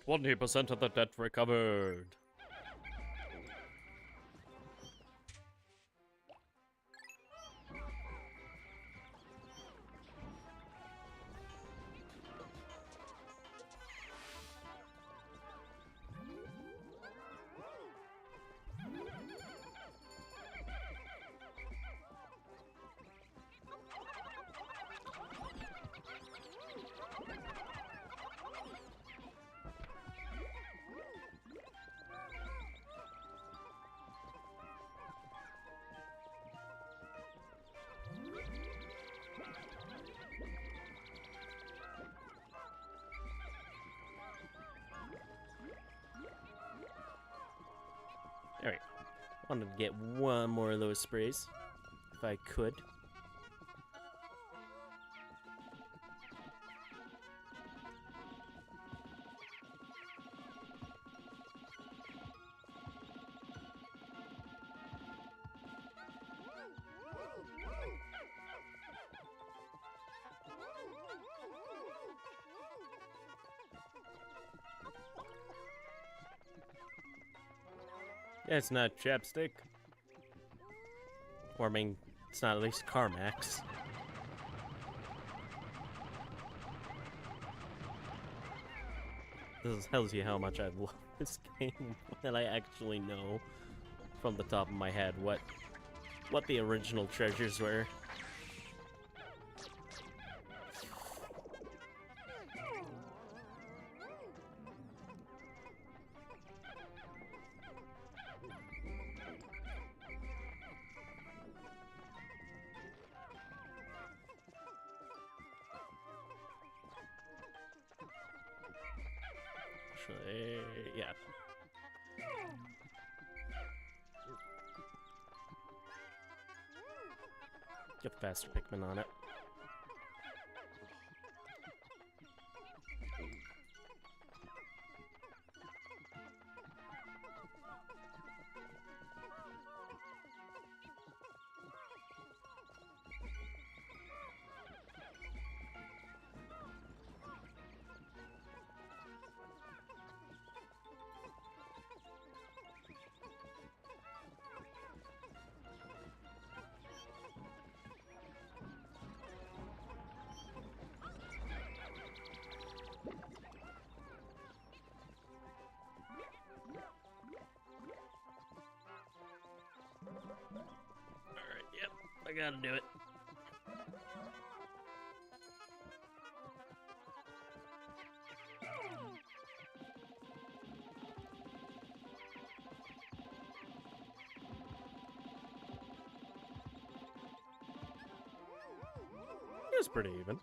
%, of the debt recovered. Alright. Wanted to get one more of those sprays. If I could. Yeah, it's not chapstick. Or, I mean, it's not at least Carmax. This tells you how much I love this game, that I actually know from the top of my head what the original treasures were. Actually, yeah. Get the faster Pikmin on it. Alright, yep, I gotta do it. It was pretty even.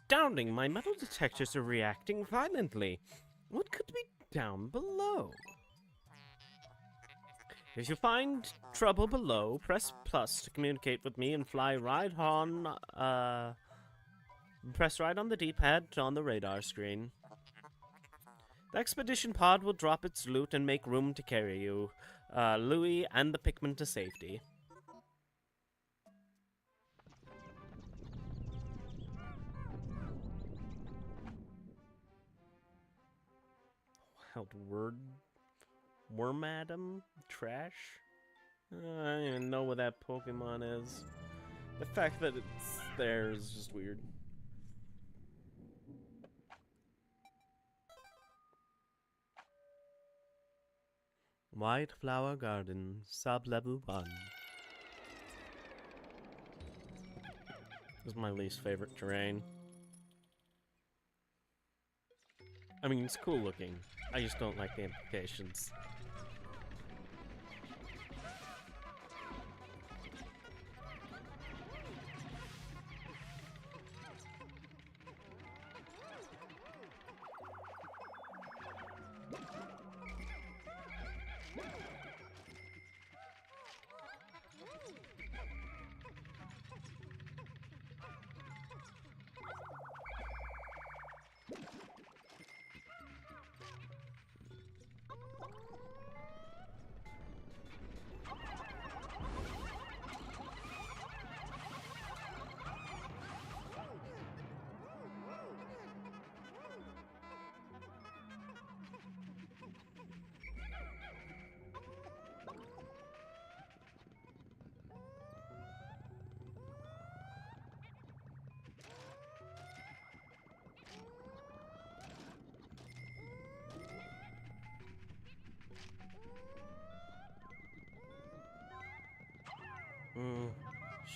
astounding! My metal detectors are reacting violently. What could be down below? If you find trouble below, press plus to communicate with me and fly right on, press right on the D-pad on the radar screen. The expedition pod will drop its loot and make room to carry you, Louis, and the Pikmin to safety. Wild Wormadam? Trash? I don't even know what that Pokemon is. The fact that it's there is just weird. White Flower Garden, sub-level 1. This is my least favorite terrain. I mean, it's cool looking. I just don't like the implications.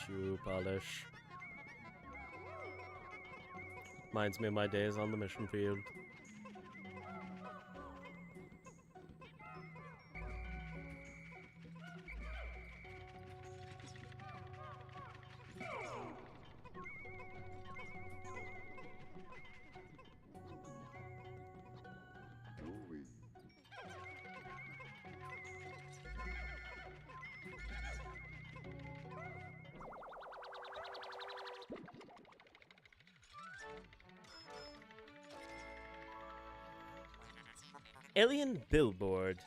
Shoe polish. Reminds me of my days on the mission field. Alien Billboard.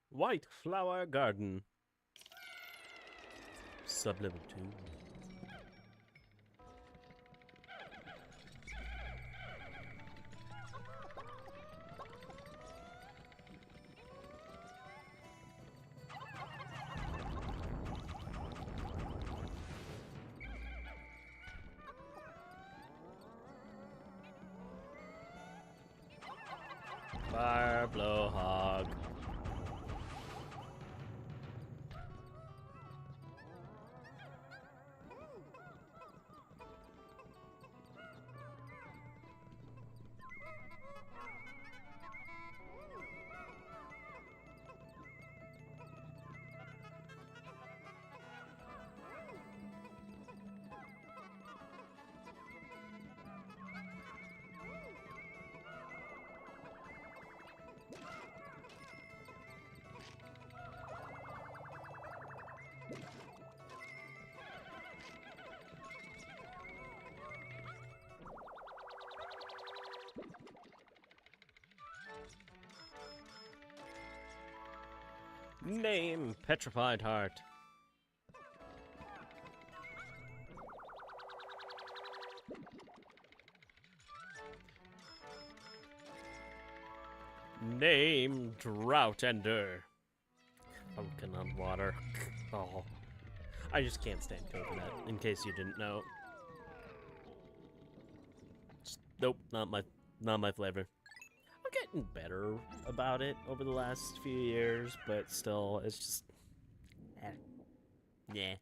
White Flower Garden. Sub-level 2. Fire Blowhog. Name Petrified Heart. Name Drought Ender. Pumpkin on water. Oh. I just can't stand coconut, in case you didn't know. Nope, not my flavor. I'm getting better about it over the last few years, but still, it's just... yeah.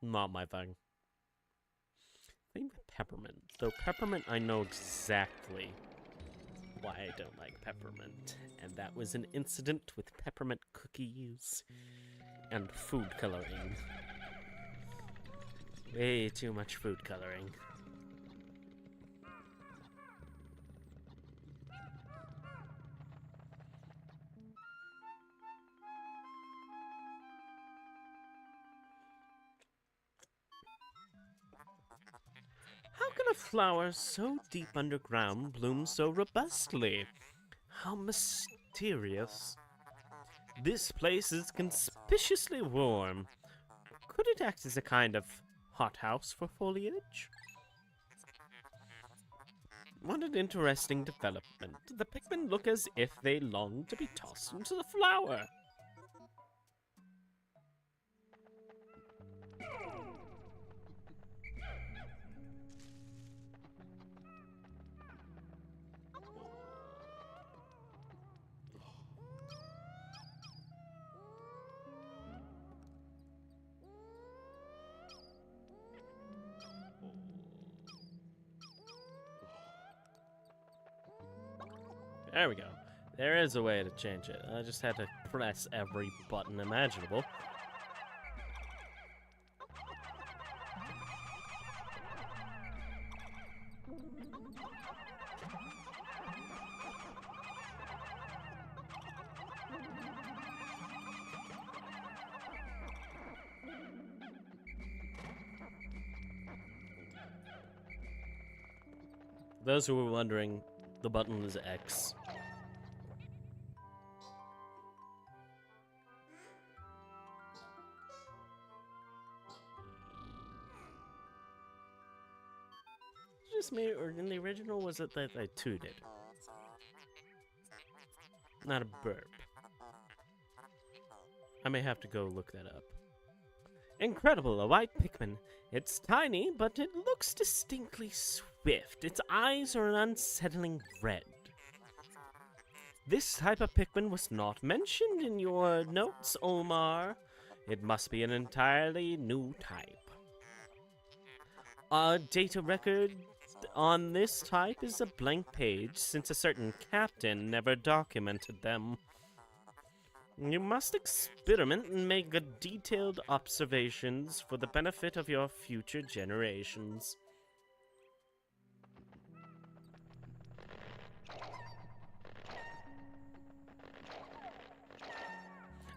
Not my thing. Same with peppermint. Though peppermint, I know exactly why I don't like peppermint. And that was an incident with peppermint cookies and food coloring. Way too much food coloring. How can a flower so deep underground bloom so robustly? How mysterious. This place is conspicuously warm. Could it act as a kind of hothouse for foliage? What an interesting development. The Pikmin look as if they long to be tossed into the flower. There we go. There is a way to change it. I just had to press every button imaginable. Those who were wondering, the button is X. Just me, or in the original, was it that I tooted? Not a burp. I may have to go look that up. Incredible, a white Pikmin. It's tiny, but it looks distinctly swift. Its eyes are an unsettling red. This type of Pikmin was not mentioned in your notes, Omar. It must be an entirely new type. Our data record on this type is a blank page, since a certain captain never documented them. You must experiment and make detailed observations for the benefit of your future generations.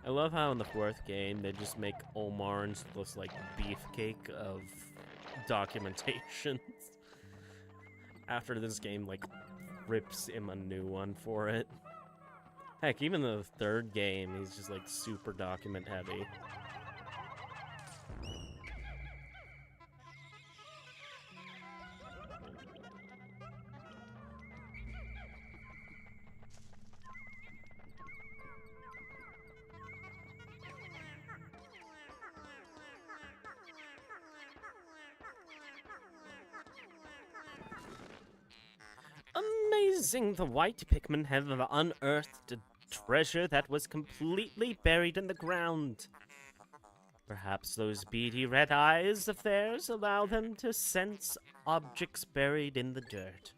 I love how in the fourth game they just make Omar into this like beefcake of documentations. After this game like rips him a new one for it. Heck, even the third game, he's just like super document heavy. Amazing! The white Pikmin have unearthed a treasure that was completely buried in the ground. Perhaps those beady red eyes of theirs allow them to sense objects buried in the dirt.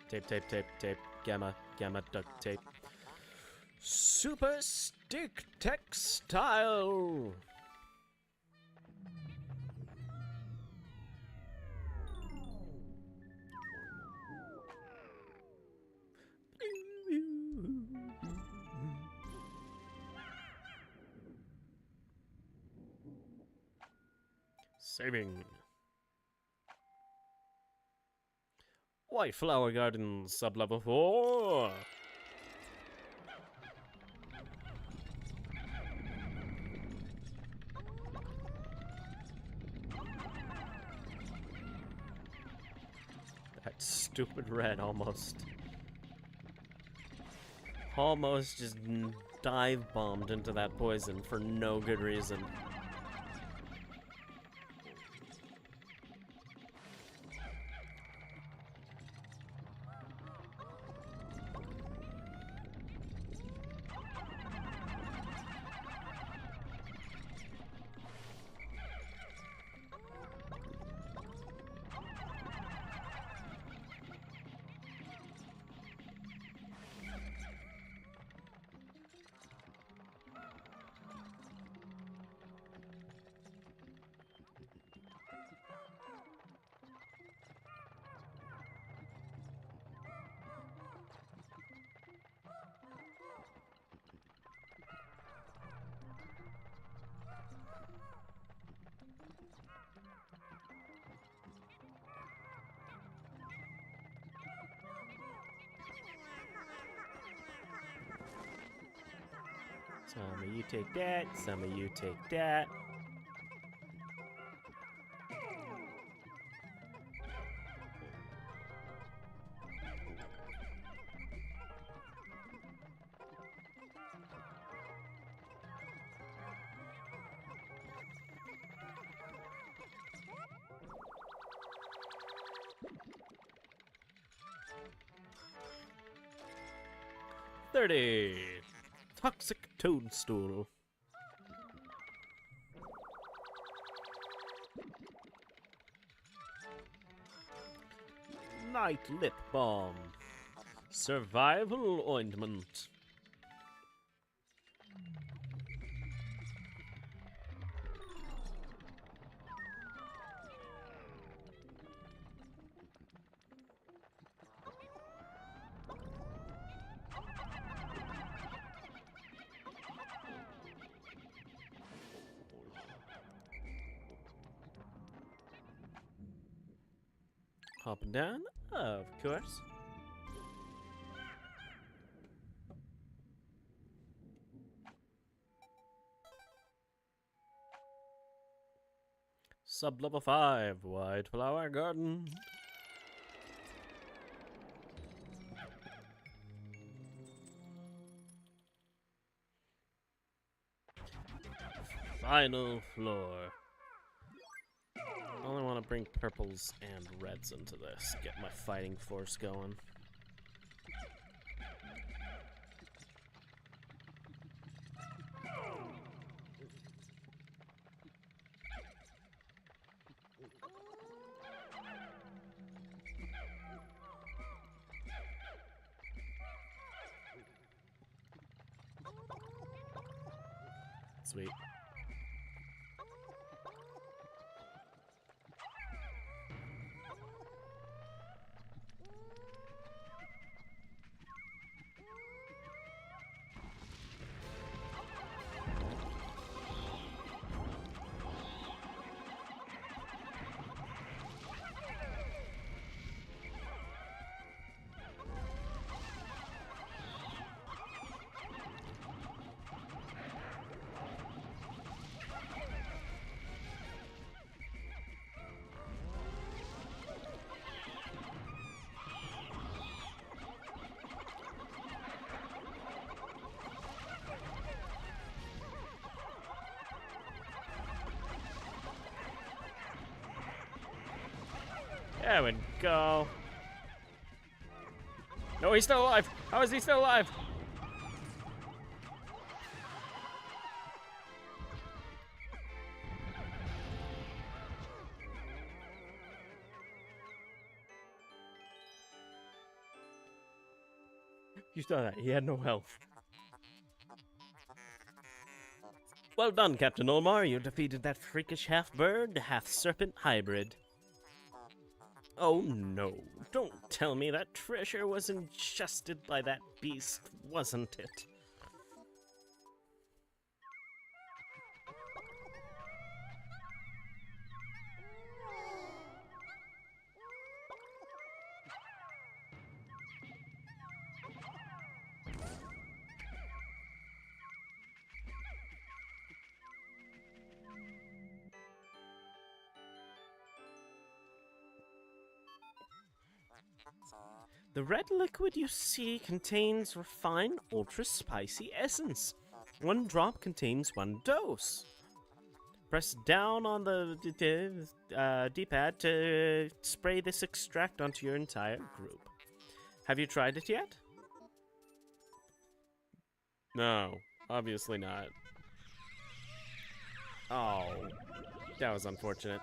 Tape, tape, tape, tape, gamma, gamma, duct tape. Super Stick Textile! Saving. White Flower Garden, sub-level 4. That stupid red almost just dive bombed into that poison for no good reason. Some of you take that, some of you take that. $30. Toxic Toadstool. Night Lip Balm. Survival Ointment. Up and down, of course. Sub-level 5, White Flower Garden. Final floor. I only want to bring purples and reds into this. Get my fighting force going. Sweet. There we go. No, he's still alive. How is he still alive? You saw that. He had no health. Well done, Captain Olmar. You defeated that freakish half-bird, half-serpent hybrid. Oh no, don't tell me that treasure was ingested by that beast, wasn't it? The red liquid you see contains refined ultra-spicy essence. 1 drop contains 1 dose. Press down on the D-pad to spray this extract onto your entire group. Have you tried it yet? No, obviously not. Oh, that was unfortunate.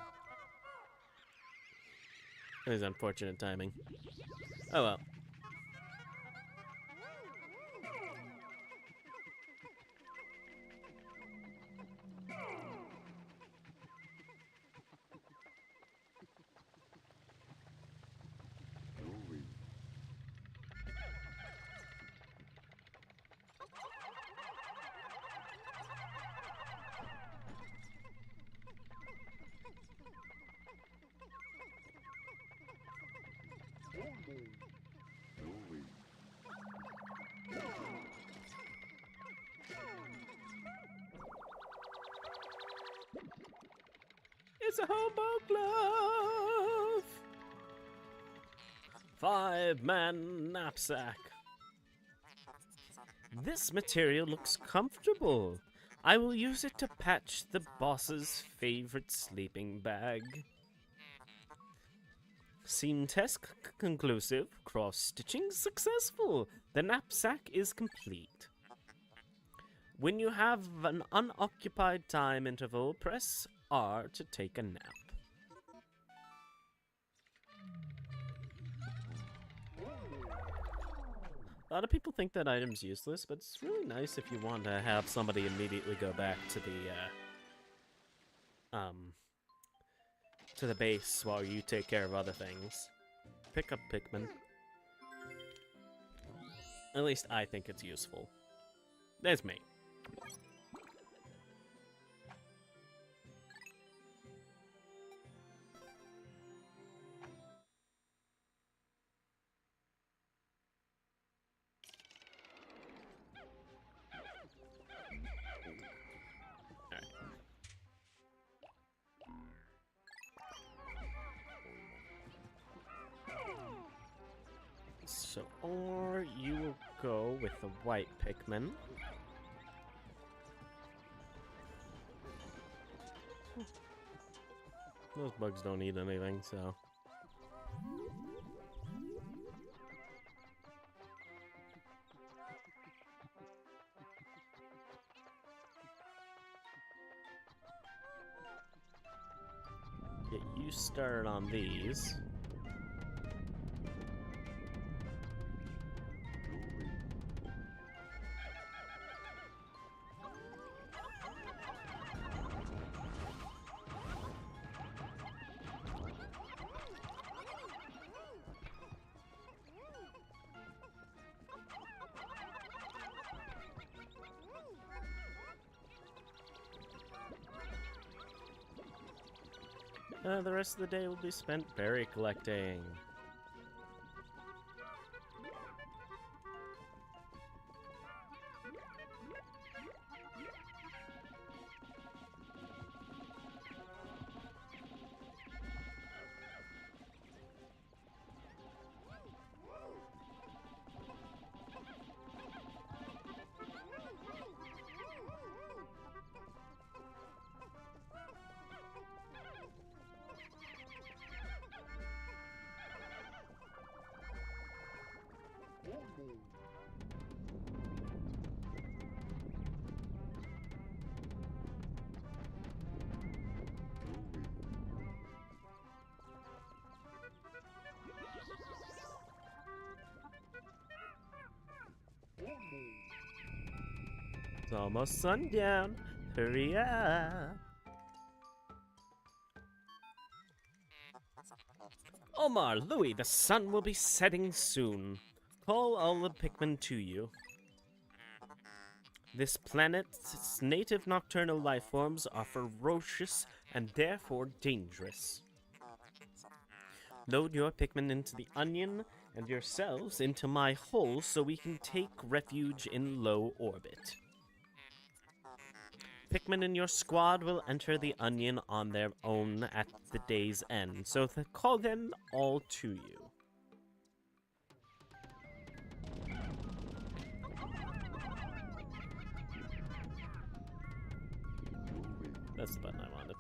It was unfortunate timing. Oh well. It's a hobo glove! 5-man knapsack. This material looks comfortable. I will use it to patch the boss's favorite sleeping bag. Seam test conclusive. Cross-stitching successful. The knapsack is complete. When you have an unoccupied time interval, press R to take a nap. A lot of people think that item's useless, but it's really nice if you want to have somebody immediately go back to the base while you take care of other things. Pick up Pikmin. At least I think it's useful. That's me. So, or you will go with the white Pikmin. Those bugs don't eat anything, so... Get you started on these. The rest of the day will be spent berry collecting. It's almost sundown. Hurry up. Omar, Louis, the sun will be setting soon. Call all the Pikmin to you. This planet's native nocturnal life forms are ferocious and therefore dangerous. Load your Pikmin into the onion and yourselves into my hole so we can take refuge in low orbit. Pikmin in your squad will enter the onion on their own at the day's end, so call them all to you. That's the button I wanted.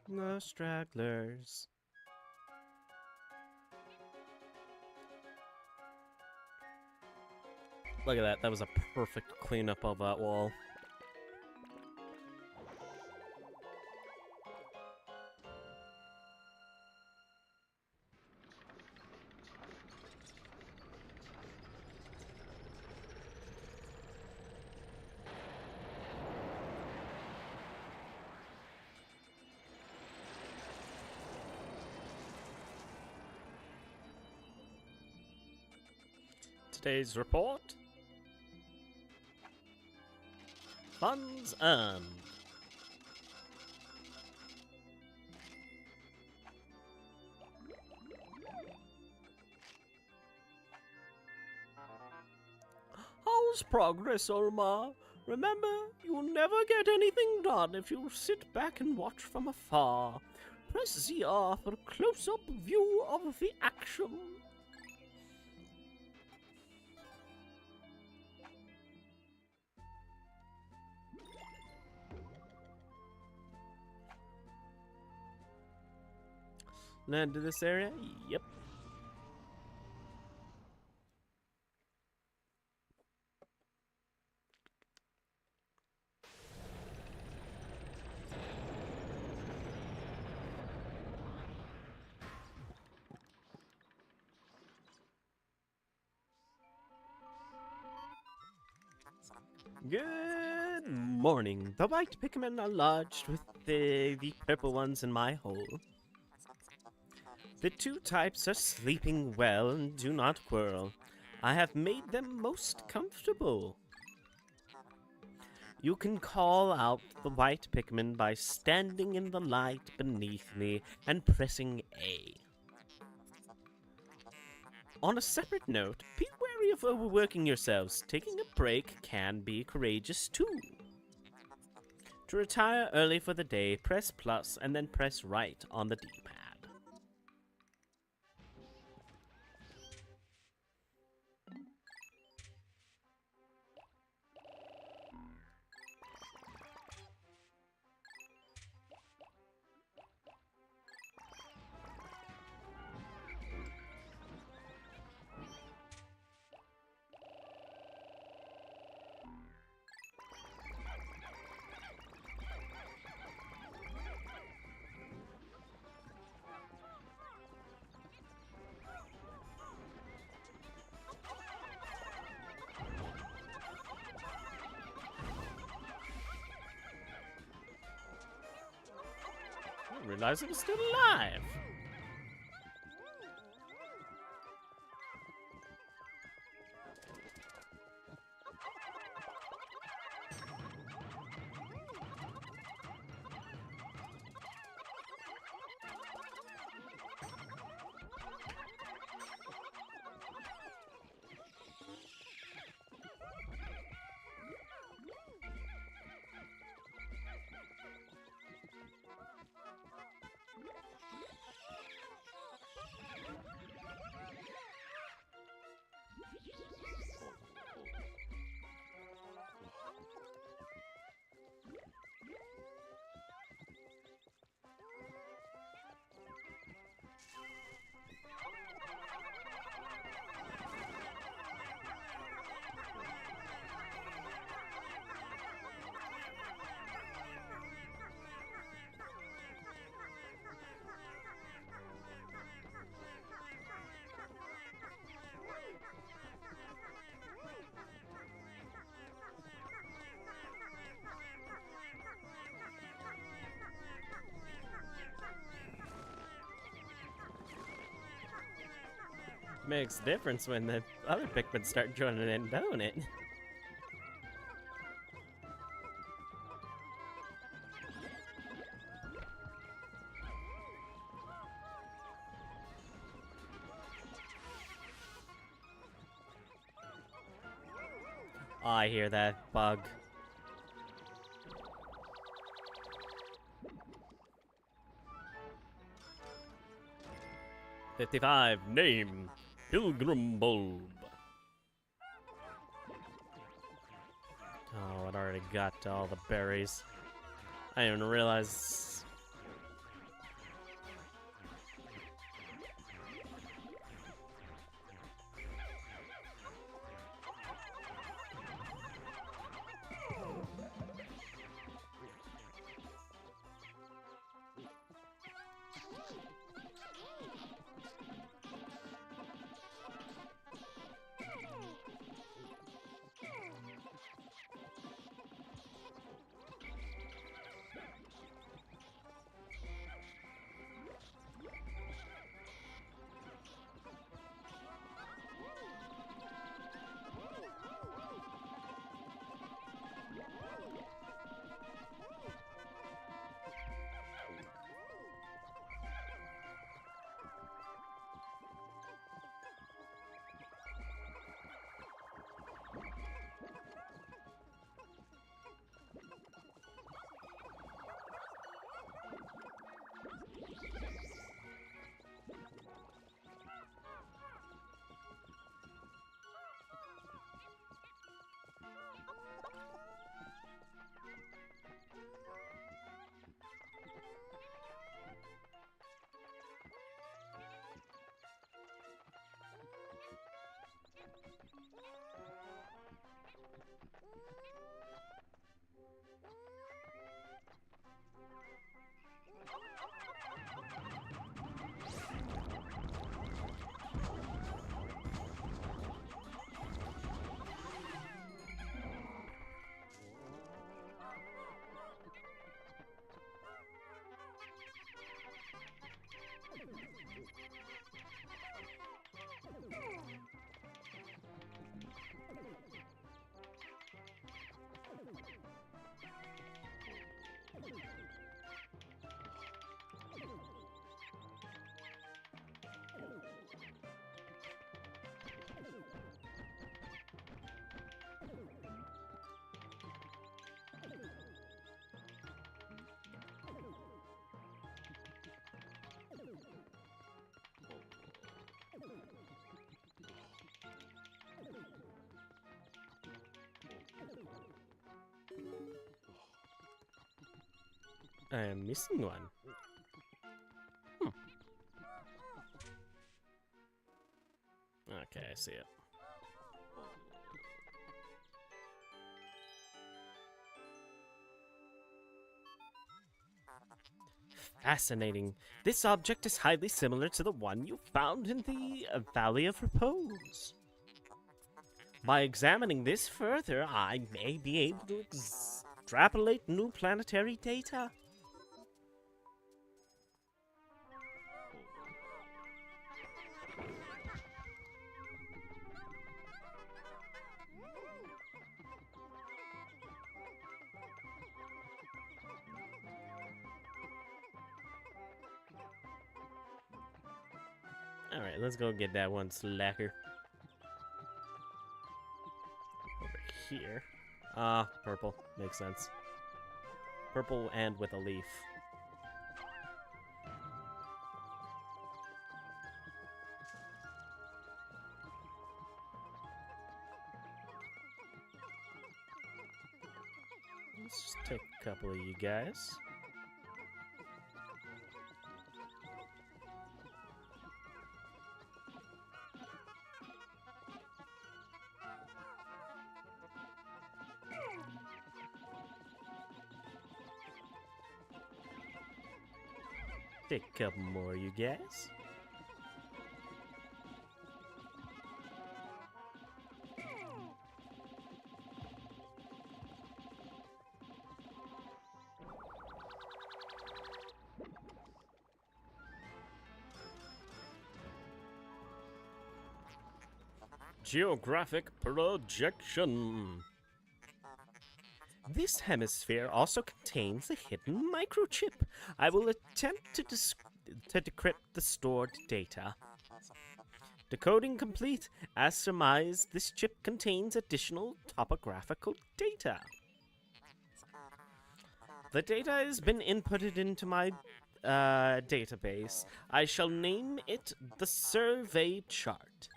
No stragglers. Look at that. That was a perfect cleanup of that wall. Today's report. Funds earned. How's progress, Olmar? Remember, you'll never get anything done if you sit back and watch from afar. Press ZR for a close-up view of the action. Land to this area? Yep. Good morning. The white Pikmin are lodged with the purple ones in my hole. The two types are sleeping well and do not quarrel. I have made them most comfortable. You can call out the white Pikmin by standing in the light beneath me and pressing A. On a separate note, be wary of overworking yourselves. Taking a break can be courageous too. To retire early for the day, press plus and then press right on the D-pad. I didn't realize it was still alive. Makes a difference when the other Pikmin start joining in, don't it? Oh, I hear that bug. "55, name, Pilgrim Bulb." Oh, it already got to all the berries. I didn't even realize. I am missing one. Okay, I see it. Fascinating. This object is highly similar to the one you found in the Valley of Repose. By examining this further, I may be able to extrapolate new planetary data. Alright, let's go get that one slacker. Over here. Ah, purple. Makes sense. Purple and with a leaf. Let's just take a couple of you guys. Take a couple more, you guys. Geographic projection. This hemisphere also contains a hidden microchip. I will attempt to decrypt the stored data. Decoding complete. As surmised, this chip contains additional topographical data. The data has been inputted into my database. I shall name it the survey chart.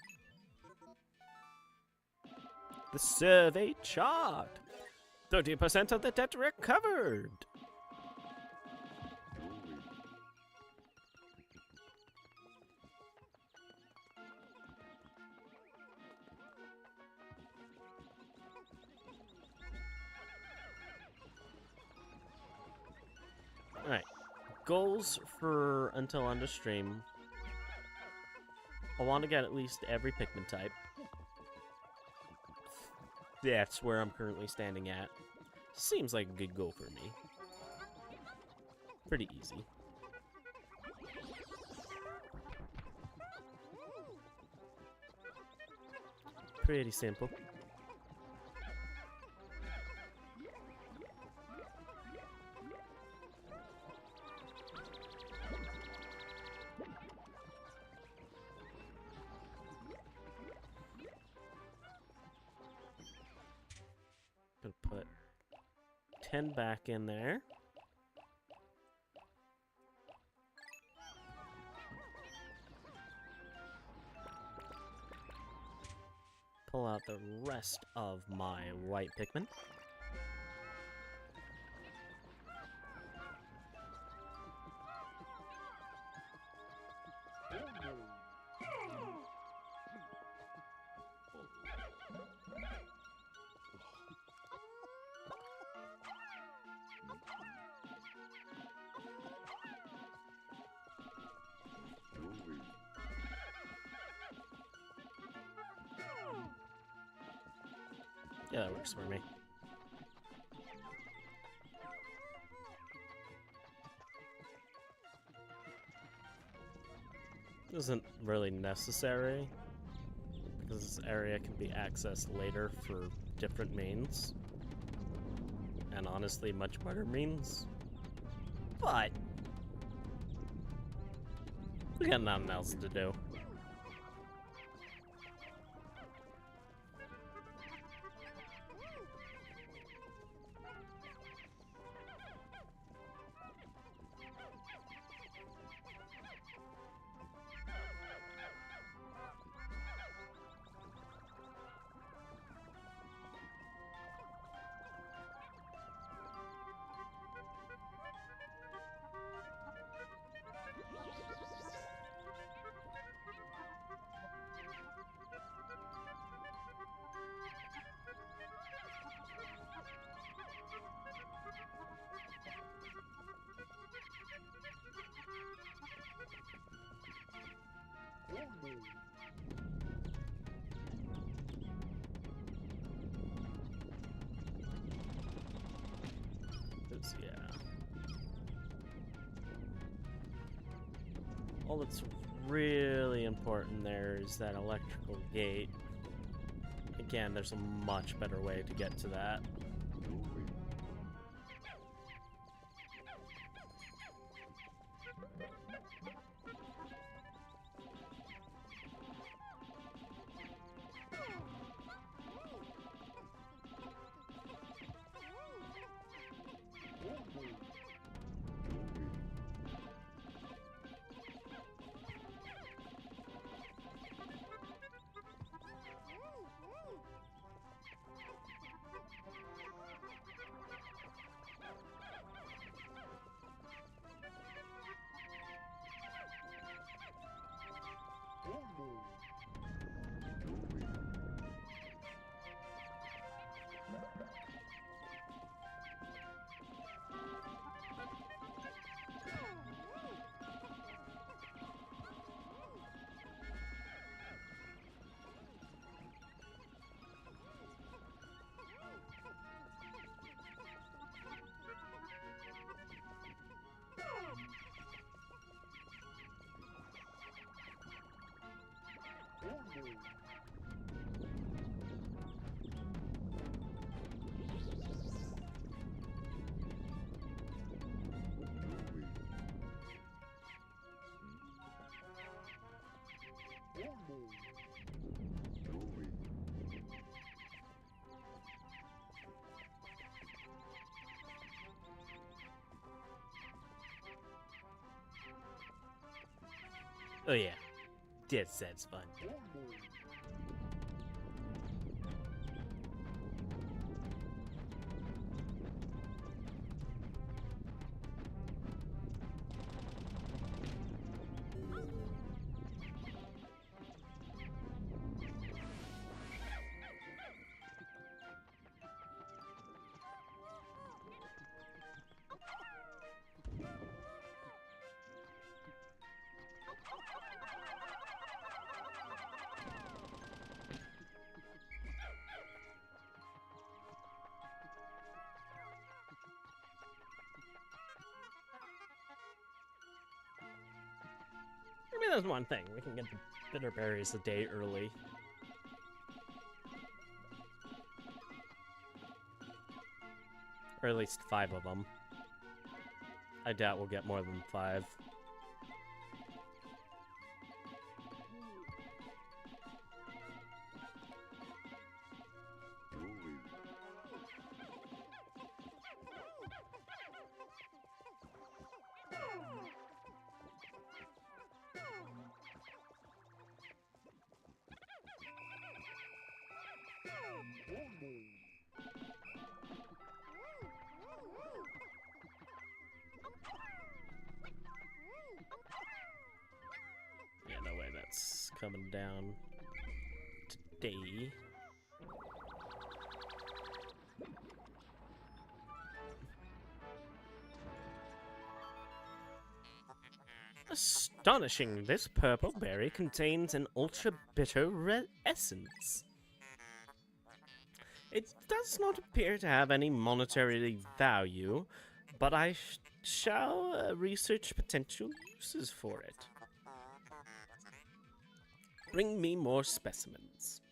The survey chart. 30% of the data recovered. Alright. Goals for until end of stream. I want to get at least every Pikmin type. That's where I'm currently standing at. Seems like a good goal for me. Pretty easy. Pretty simple. Gonna put 10 back in there. Pull out the rest of my white Pikmin. Yeah, that works for me. Isn't really necessary, because this area can be accessed later for different means. And honestly, much better means. But we got nothing else to do. Yeah. All that's really important there is that electrical gate. Again, there's a much better way to get to that. Oh yeah. Yes, that's fun. Maybe there's one thing. We can get the bitter berries a day early. Or at least 5 of them. I doubt we'll get more than 5. Yeah, no way that's coming down today. Astonishing, this purple berry contains an ultra-bitter essence. It does not appear to have any monetary value, but I shall research potential uses for it. Bring me more specimens.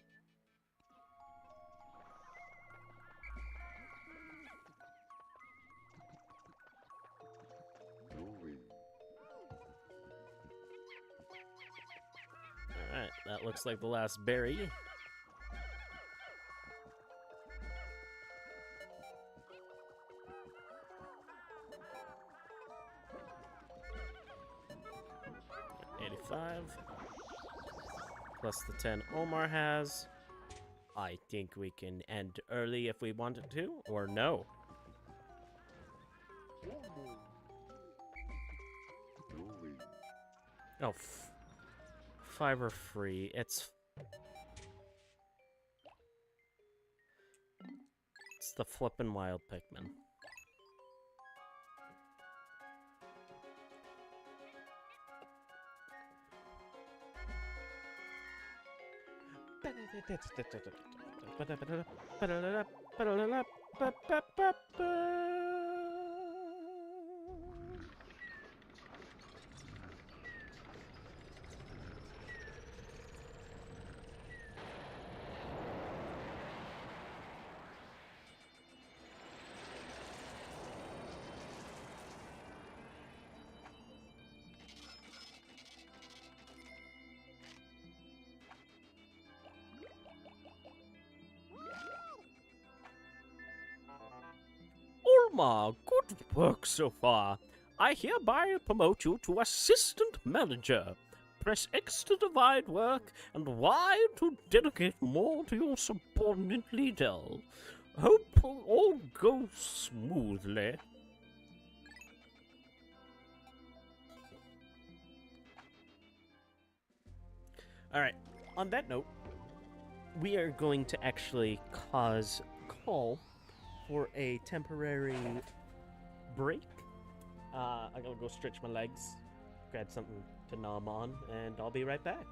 Alright, that looks like the last berry. Plus the 10 Omar has. I think we can end early if we wanted to, or no. Oh, 5 are free. It's the flippin' wild Pikmin. Ulma, good work so far. I hereby promote you to assistant manager. Press X to divide work and Y to dedicate more to your subordinate leader. Hope all goes smoothly. Alright, on that note, we are going to actually call for a temporary break. I'm gonna go stretch my legs, grab something to nom on, and I'll be right back.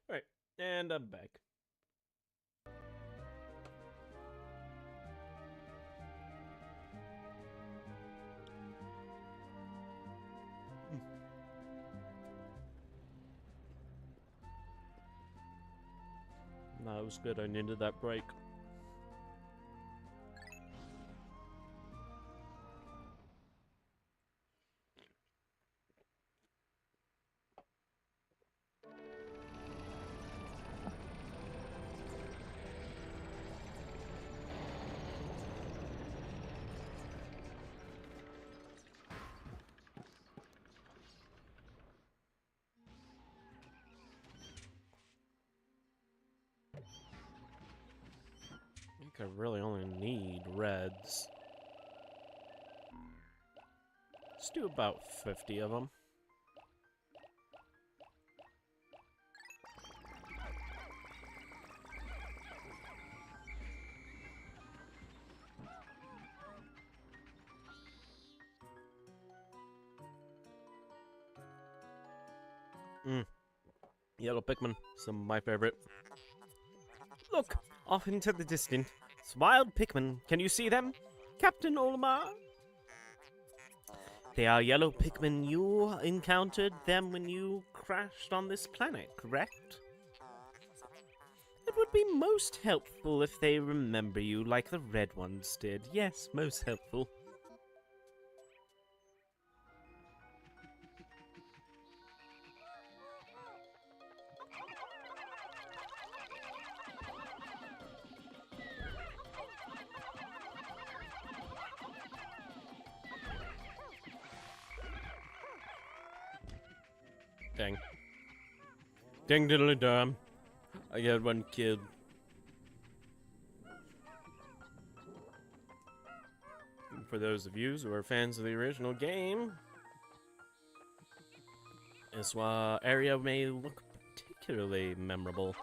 Right, and I'm back. No, it was good. I needed that break. I think I really only need reds. Let's do about 50 of them. Yellow Pikmin, some of my favorite. Look, off into the distance. It's wild Pikmin. Can you see them? Captain Olimar? They are yellow Pikmin. You encountered them when you crashed on this planet, correct? It would be most helpful if they remember you like the red ones did. Yes, most helpful. Dang. Ding diddly darn. I got one killed. And for those of you who are fans of the original game, this area may look particularly memorable.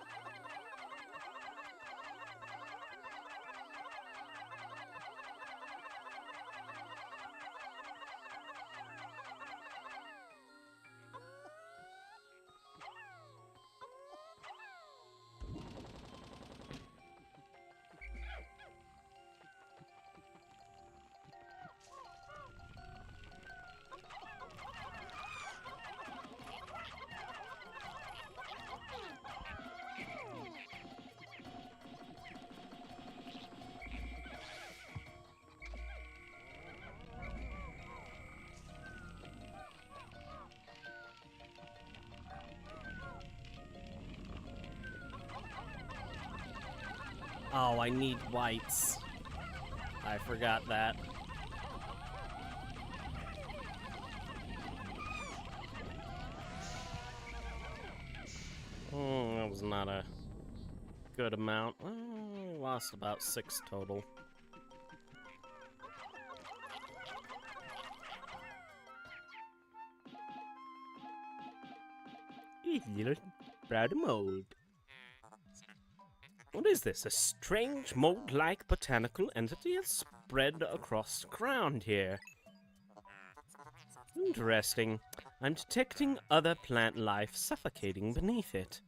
Oh, I need whites. I forgot that. That was not a good amount. We lost about 6 total. Little proud mold. What is this? A strange mold-like botanical entity has spread across the ground here. Interesting. I'm detecting other plant life suffocating beneath it.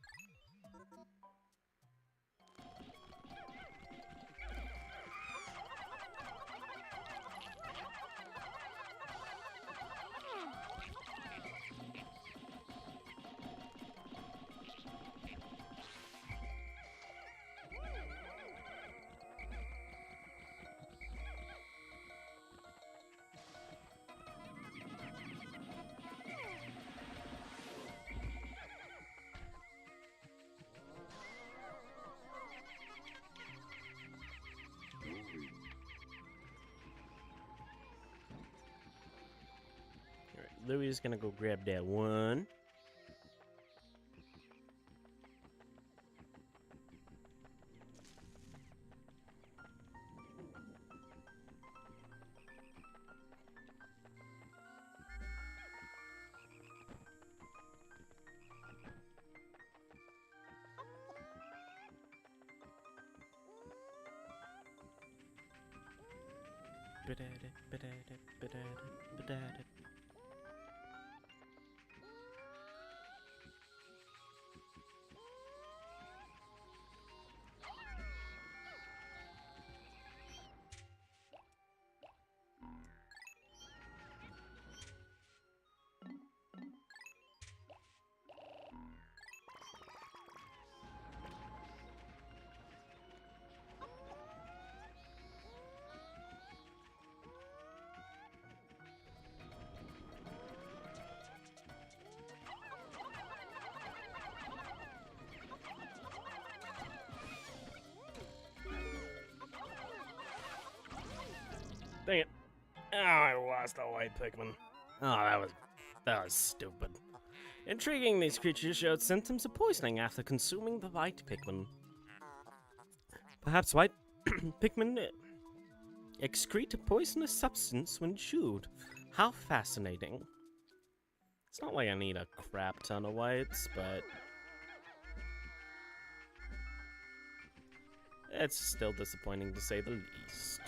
Louis is gonna go grab that one. Oh, it was the white Pikmin. Oh, that was stupid. Intriguing, these creatures showed symptoms of poisoning after consuming the white Pikmin. Perhaps white Pikmin excrete a poisonous substance when chewed. How fascinating. It's not like I need a crap ton of whites, but it's still disappointing to say the least.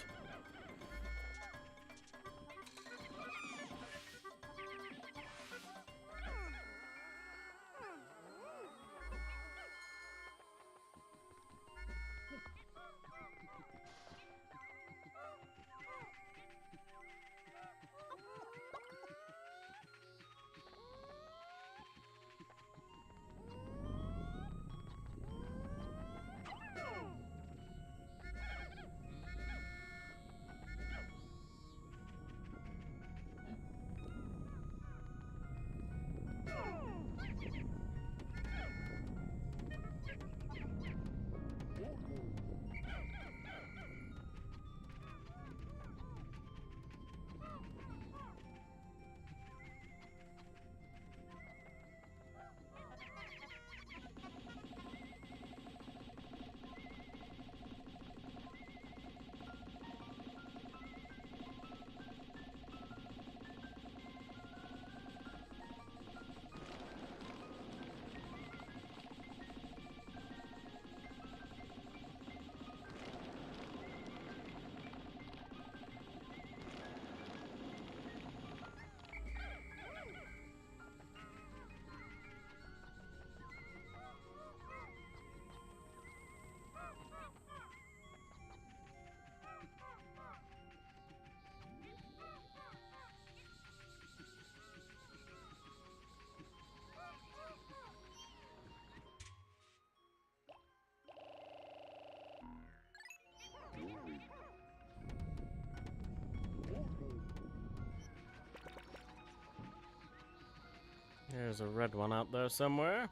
There's a red one out there somewhere.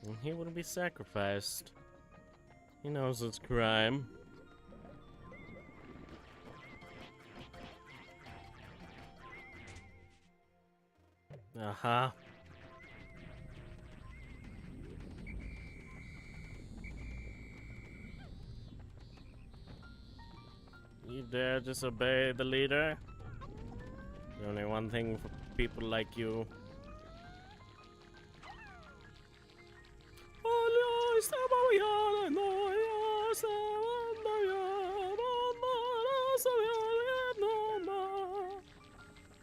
And he will be sacrificed. He knows it's crime. Uh-huh. You dare disobey the leader? There's only one thing for people like you.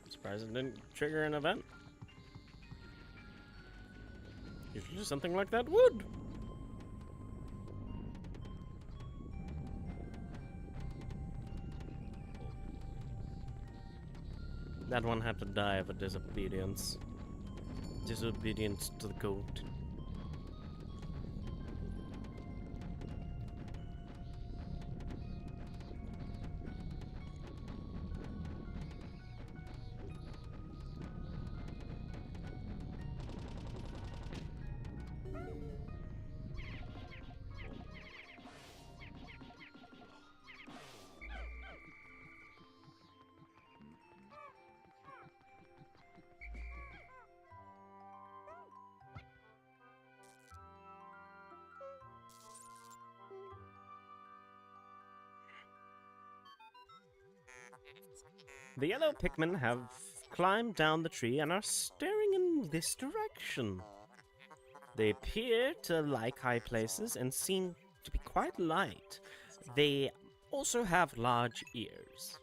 Surprised it didn't trigger an event. Usually something like that would. That one had to die of a disobedience. Disobedience to the code. The yellow Pikmin have climbed down the tree and are staring in this direction. They appear to like high places and seem to be quite light. They also have large ears.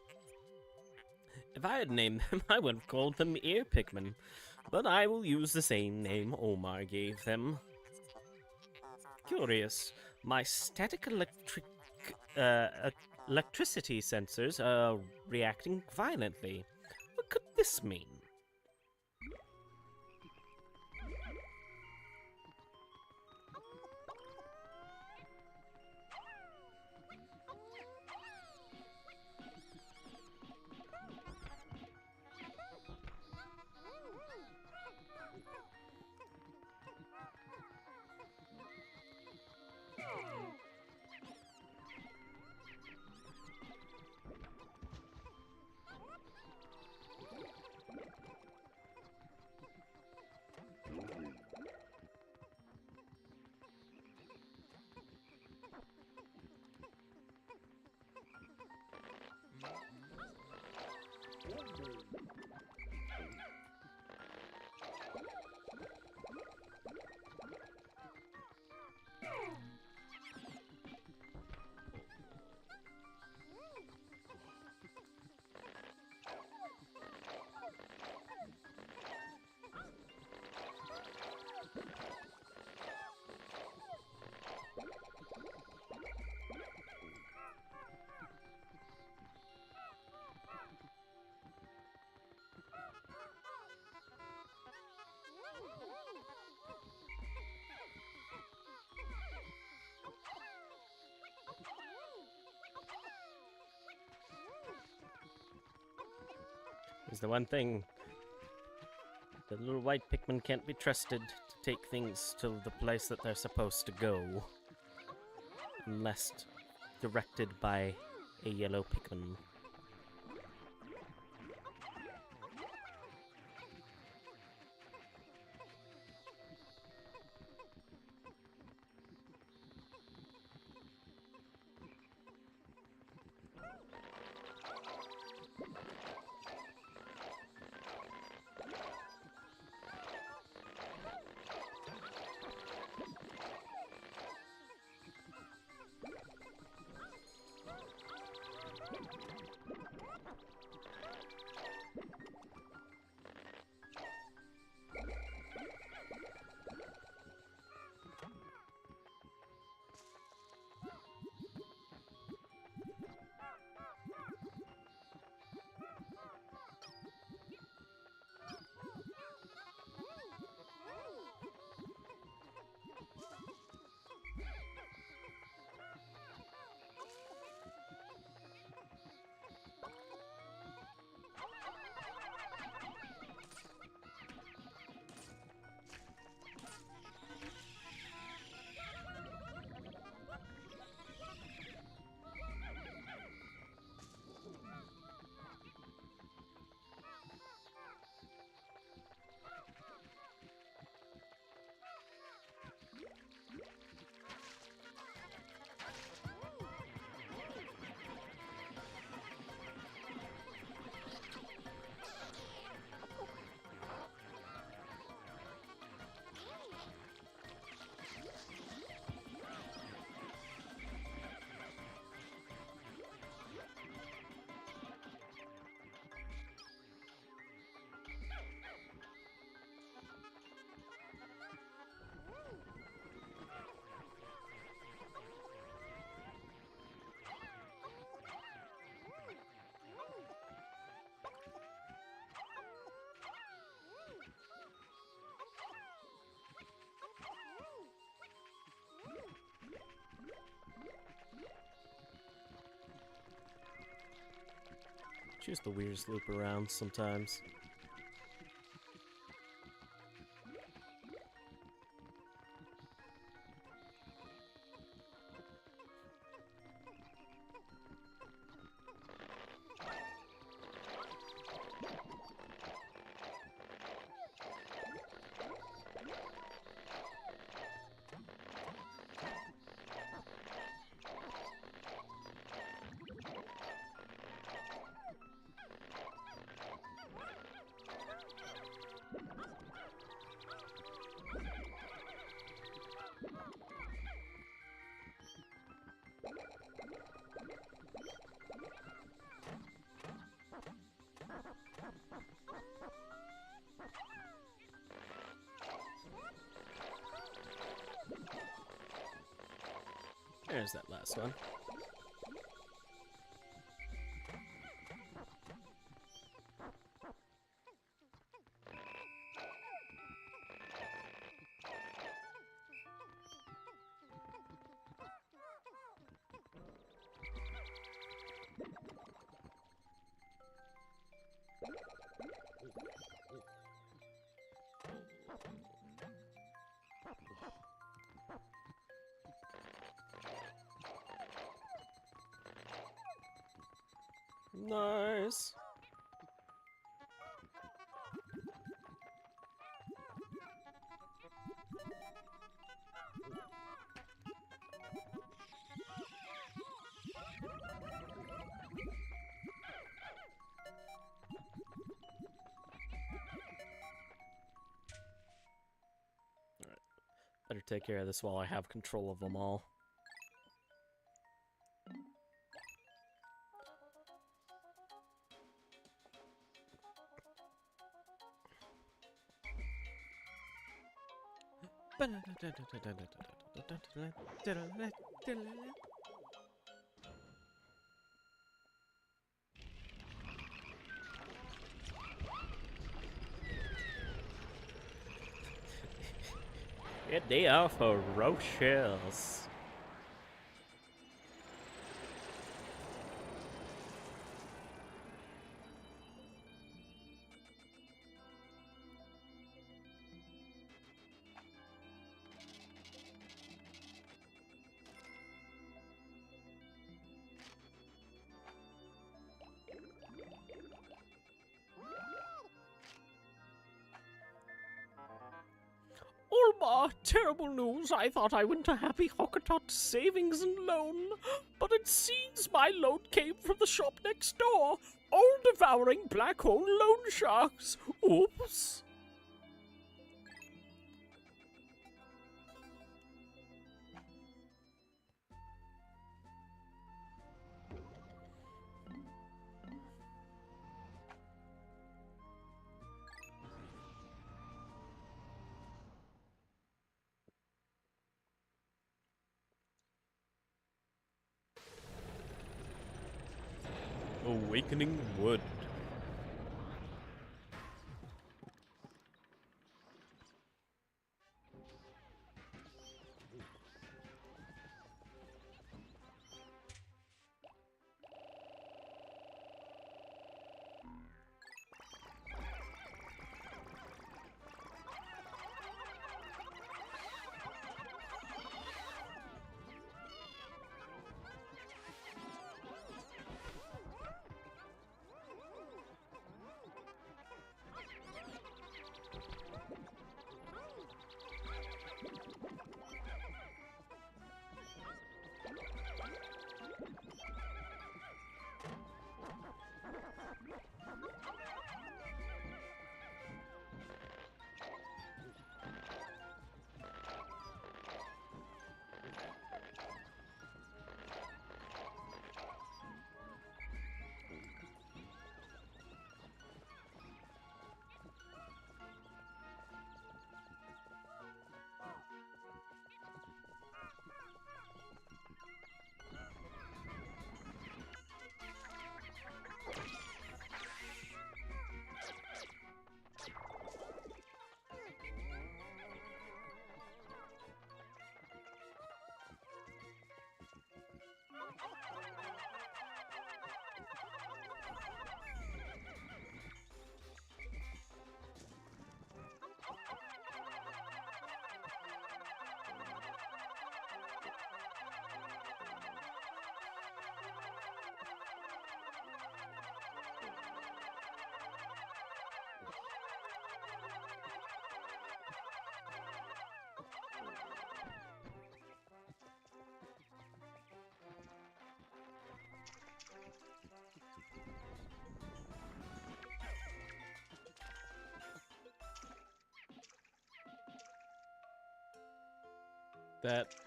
If I had named them, I would have called them Ear Pikmin, but I will use the same name Omar gave them. Curious, my static electricity sensors are reacting violently. What could this mean? Is the one thing. The little white Pikmin can't be trusted to take things to the place that they're supposed to go. Unless directed by a yellow Pikmin. Choose the weirdest loop around sometimes. There's that last one. Nice. Alright. Better take care of this while I have control of them all. Yeah, they are ferocious. Elma, terrible news. I thought I went to Happy Hockatot Savings and Loan, but it seems my loan came from the shop next door. All-devouring black hole loan sharks. Oops. Awakening Wood.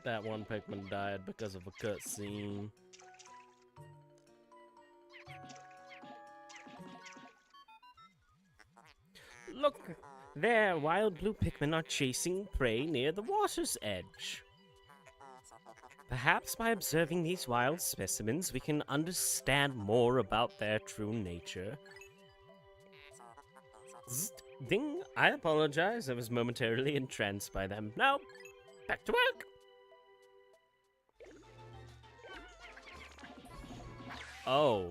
That one Pikmin died because of a cutscene. Look, there, wild blue Pikmin are chasing prey near the water's edge. Perhaps by observing these wild specimens, we can understand more about their true nature. Ding, I apologize. I was momentarily entranced by them. Now, back to work. Oh,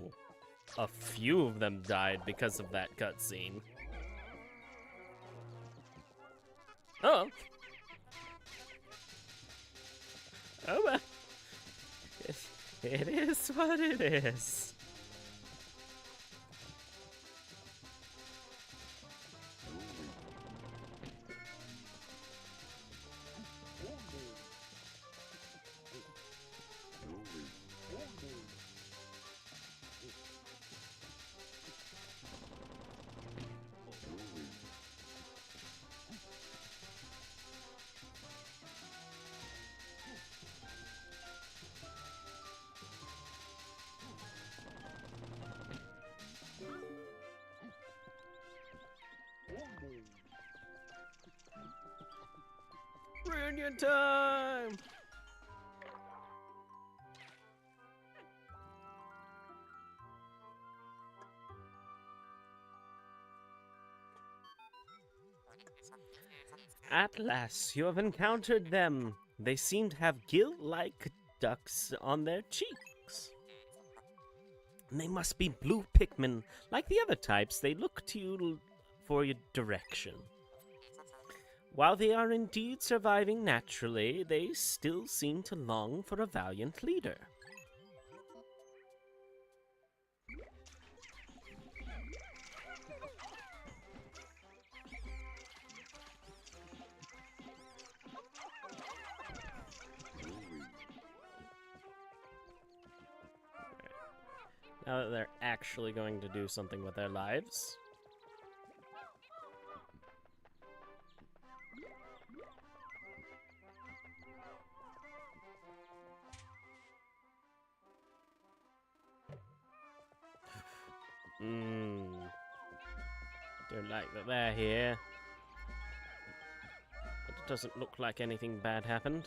a few of them died because of that cutscene. Oh. Oh well. It is what it is. Reunion time! At last, you have encountered them. They seem to have gill-like ducts on their cheeks. They must be blue Pikmin. Like the other types, they look to you for your direction. While they are indeed surviving naturally, they still seem to long for a valiant leader. Now that they're actually going to do something with their lives. Don't like that they're here. But it doesn't look like anything bad happened.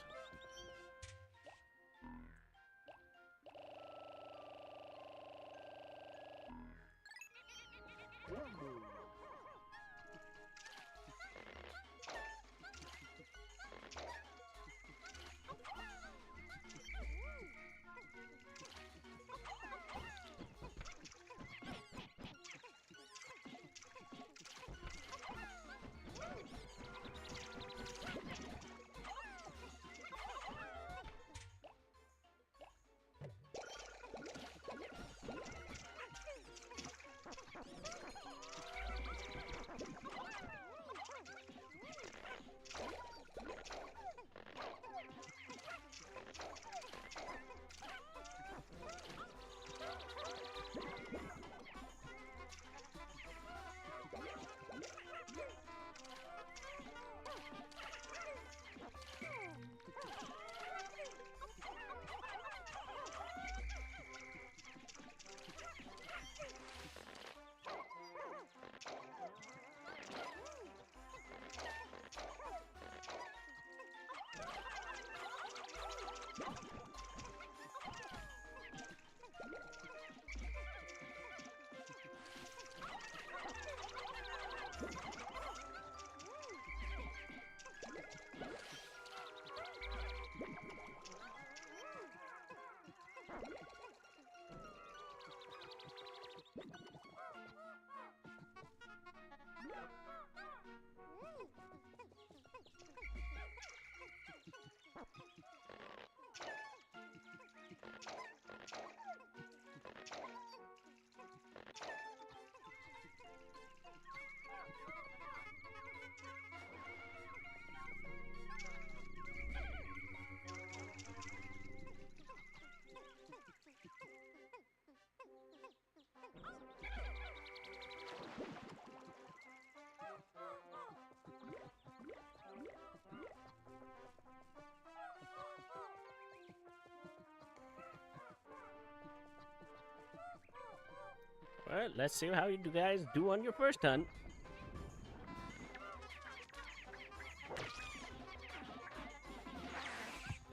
Well, let's see how you guys do on your first hunt.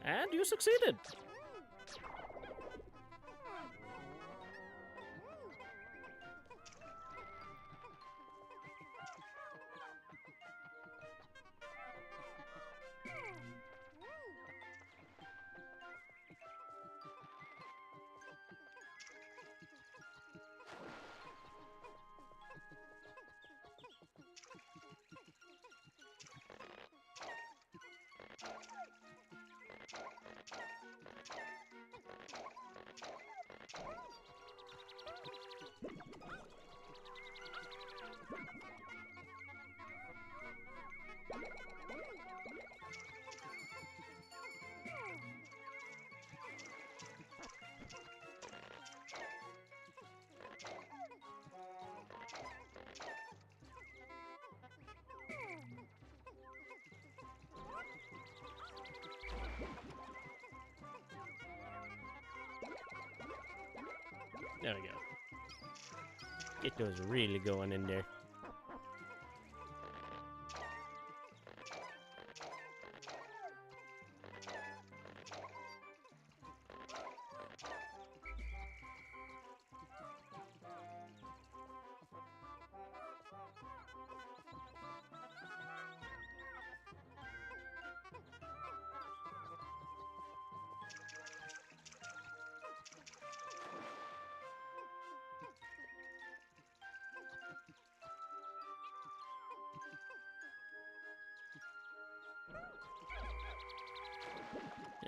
And you succeeded. There we go. Get those really going in there.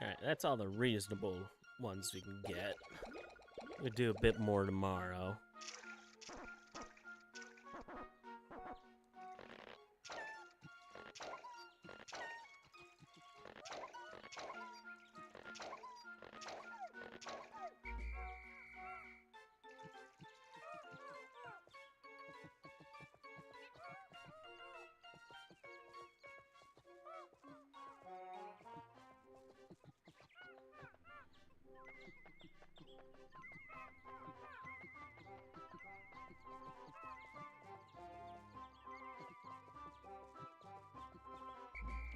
Alright, that's all the reasonable ones we can get. We'll do a bit more tomorrow.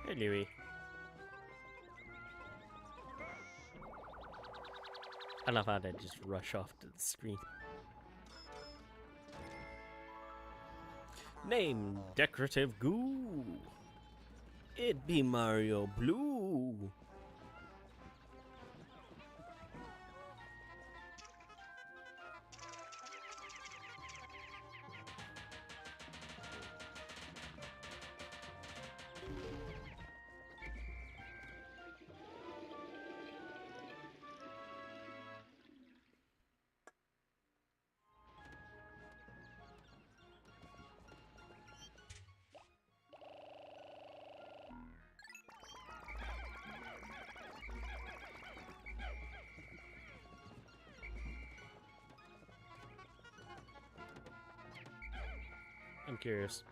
Hey, Louie. I love how they just rush off to the screen. Name decorative goo. It be Mario Blue. I'm curious.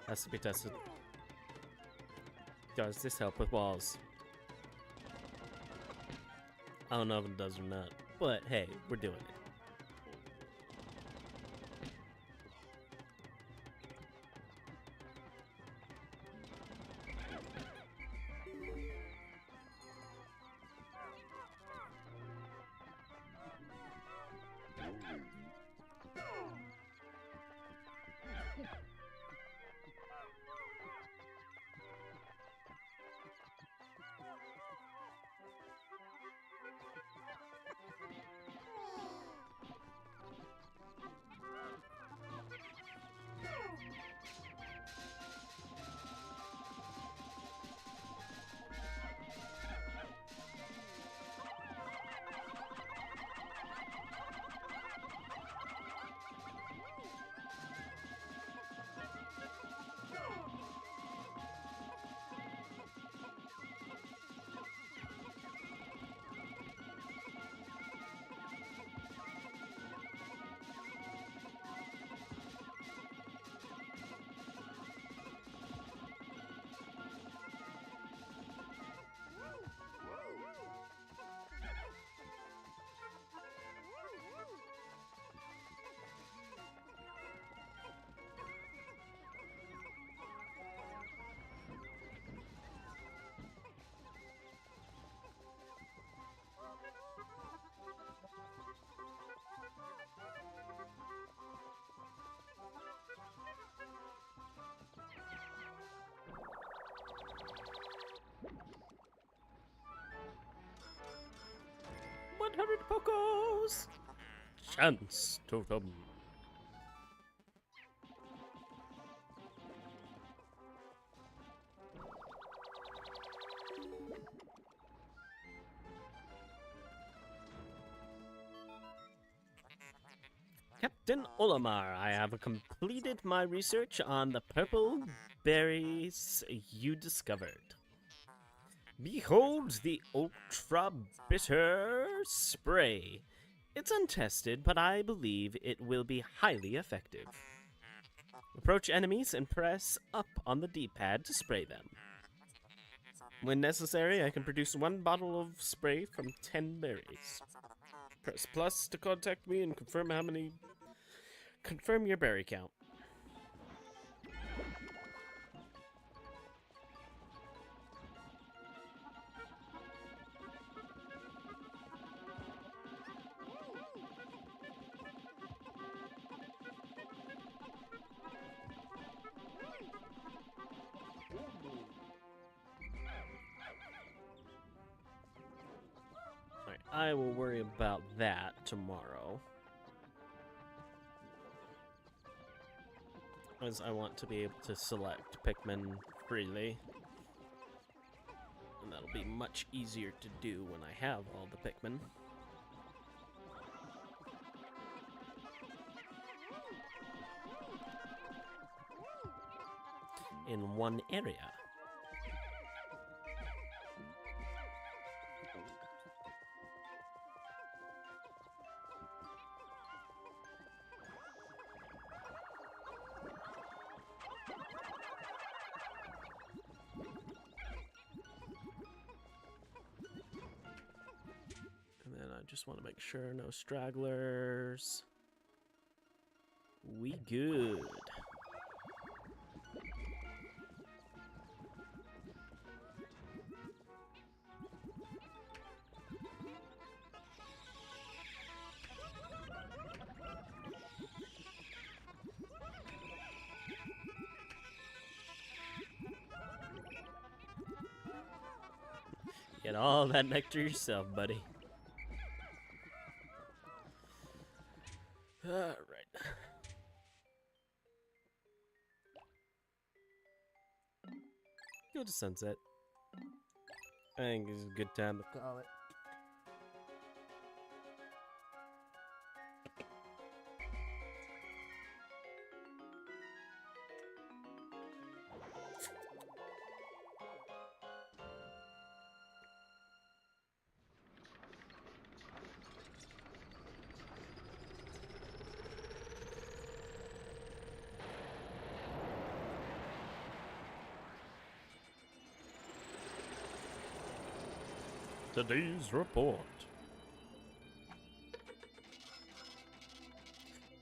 Has to be tested. Does this help with walls? I don't know if it does or not, but hey, we're doing it. $100 Pokos! Chance totem. Captain Olimar, I have completed my research on the purple berries you discovered. Behold the Ultra Bitter Spray. It's untested, but I believe it will be highly effective. Approach enemies and press up on the D-pad to spray them. When necessary, I can produce 1 bottle of spray from 10 berries. Press plus to contact me and confirm your berry count. Alright, I will worry about that tomorrow. As I want to be able to select Pikmin freely. And that'll be much easier to do when I have all the Pikmin. In one area. Just want to make sure no stragglers. We good. Get all that nectar yourself, buddy. Alright. Go to sunset. I think it's a good time to call it. Today's report.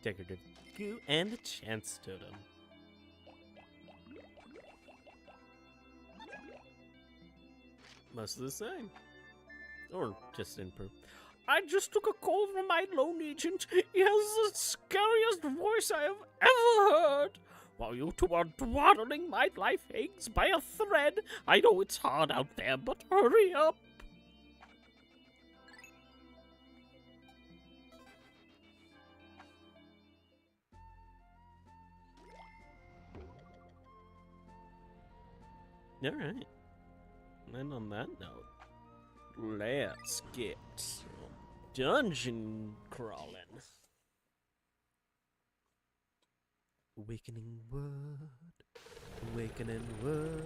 Decorative goo and the chance totem. Most of the same. Or just improved. I just took a call from my loan agent. He has the scariest voice I have ever heard. While you two are dawdling my life hangs by a thread. I know it's hard out there, but hurry up. Alright. And on that note, let's get some dungeon crawling. Awakening word. Awakening word.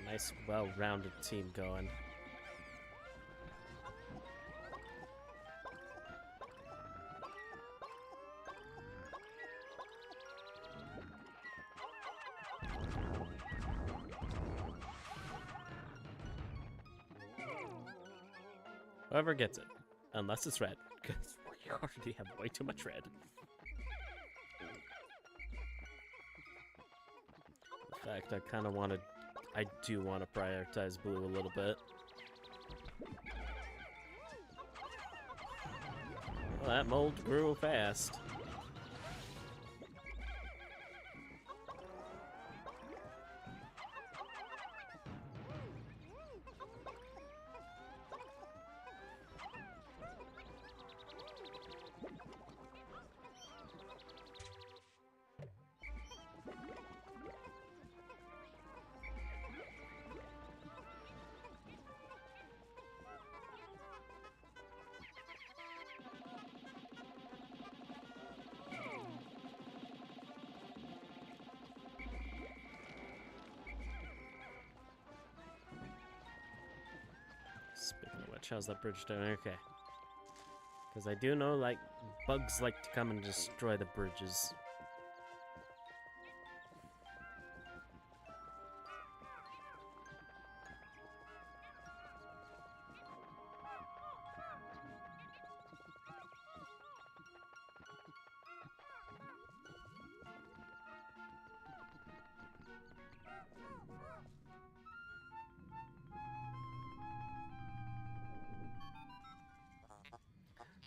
Nice, well-rounded team going. Whoever gets it, unless it's red, because we already have way too much red. In fact, I do want to prioritize blue a little bit. Well, that mold grew fast. Speaking of which, how's that bridge doing? Okay. Because I do know, like, bugs like to come and destroy the bridges.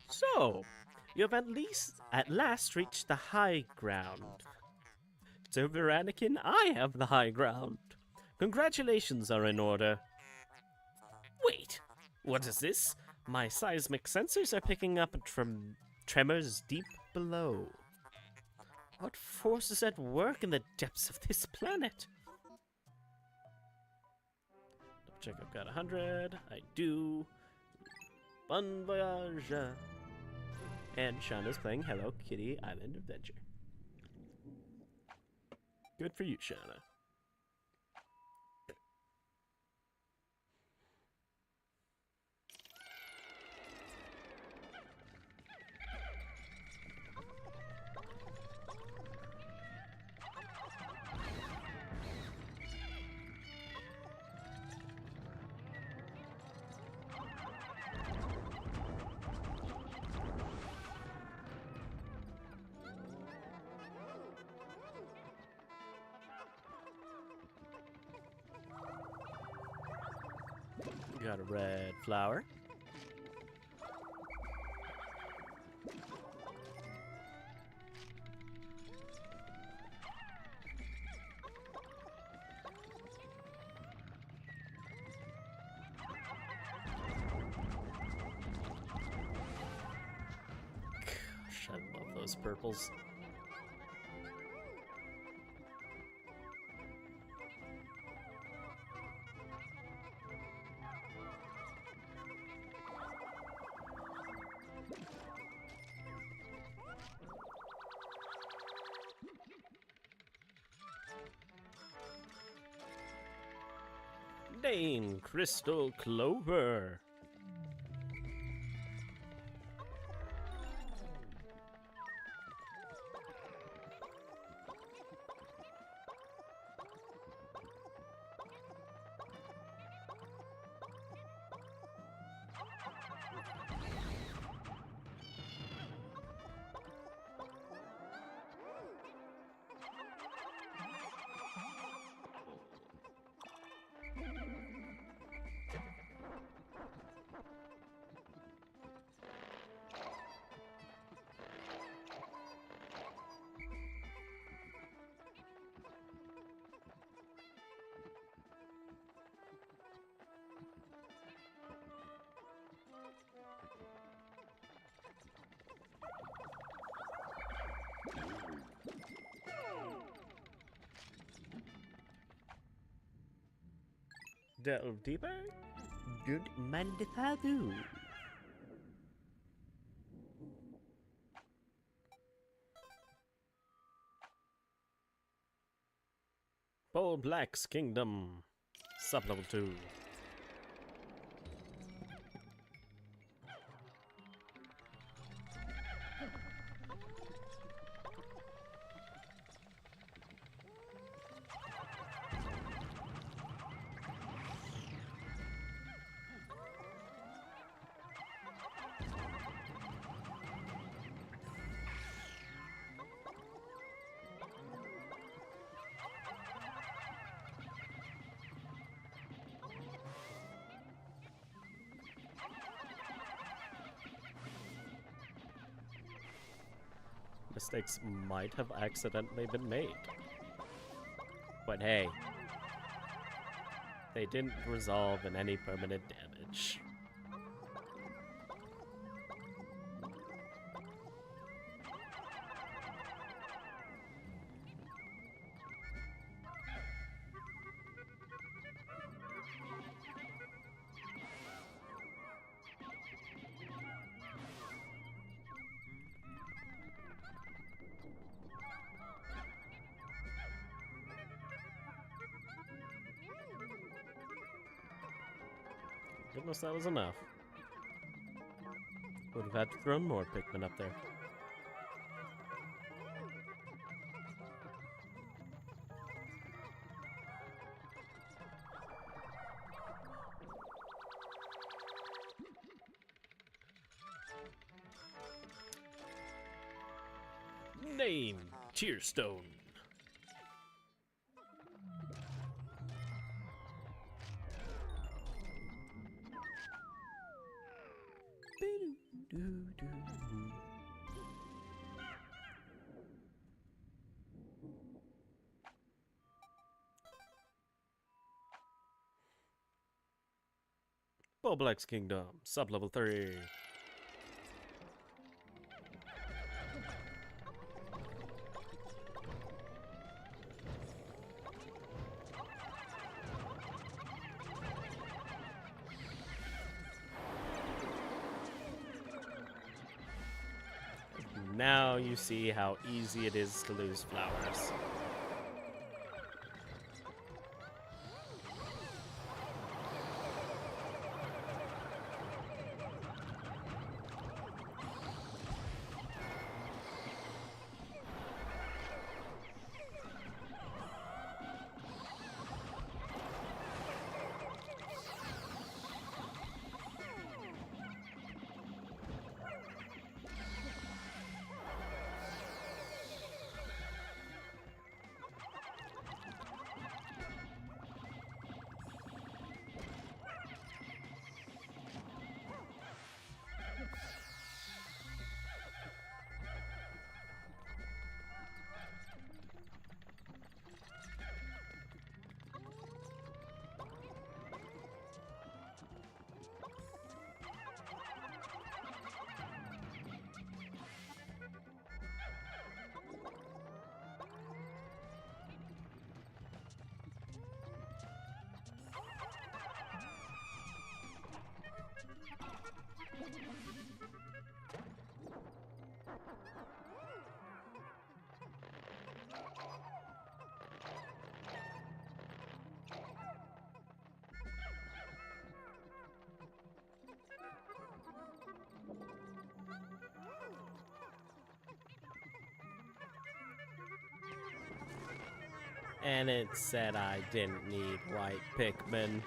So, you have at last reached the high ground. So, Anakin, I have the high ground. Congratulations are in order. Wait, what is this? My seismic sensors are picking up tremors deep below. What force is at work in the depths of this planet? Double check I've got 100. I do. Bon voyage. And Shauna's playing Hello Kitty Island Adventure. Good for you, Shauna. Got a red flower. Gosh, I love those purples. Name Crystal Clover. Delve deeper? Good mandifadu. Bull Black's Kingdom. Sublevel 2. Mistakes might have accidentally been made. But hey, they didn't resolve in any permanent damage. Goodness, that was enough. Would have had to throw more Pikmin up there. Name Tearstone. Bulblax Kingdom, sublevel 3. Now you see how easy it is to lose flowers. And it said I didn't need white Pikmin.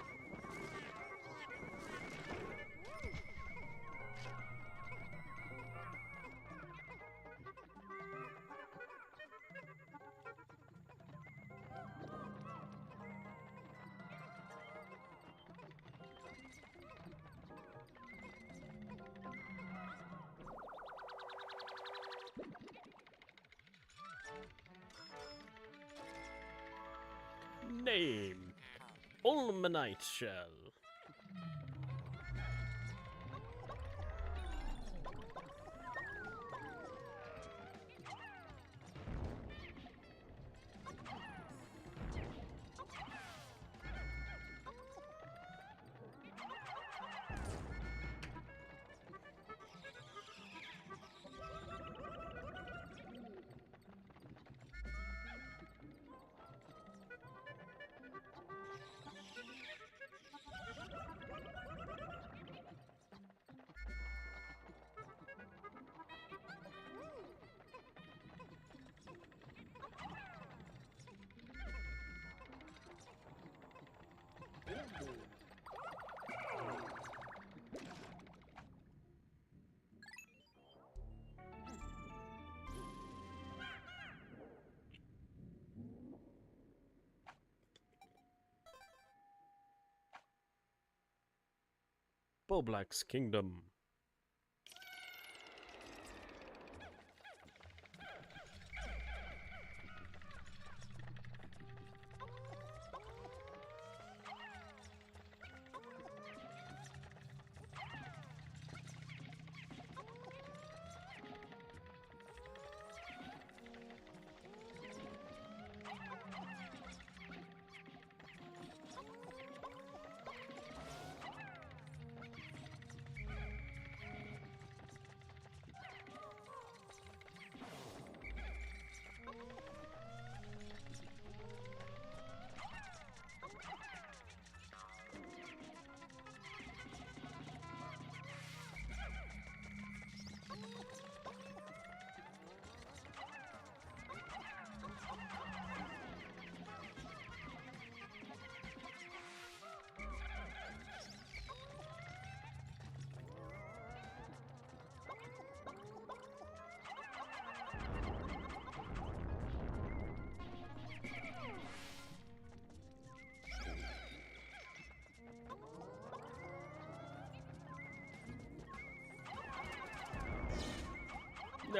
Name: Ulmanite Shell. Bulblax Kingdom.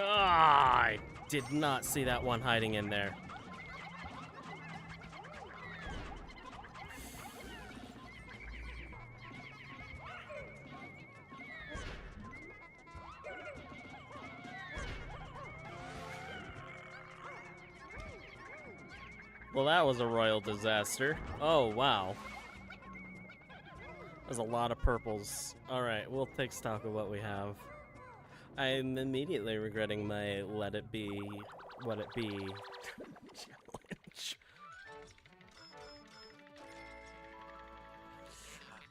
Ah, I did not see that one hiding in there. Well, that was a royal disaster. Oh, wow. There's a lot of purples. Alright, we'll take stock of what we have. I'm immediately regretting my let it be what it be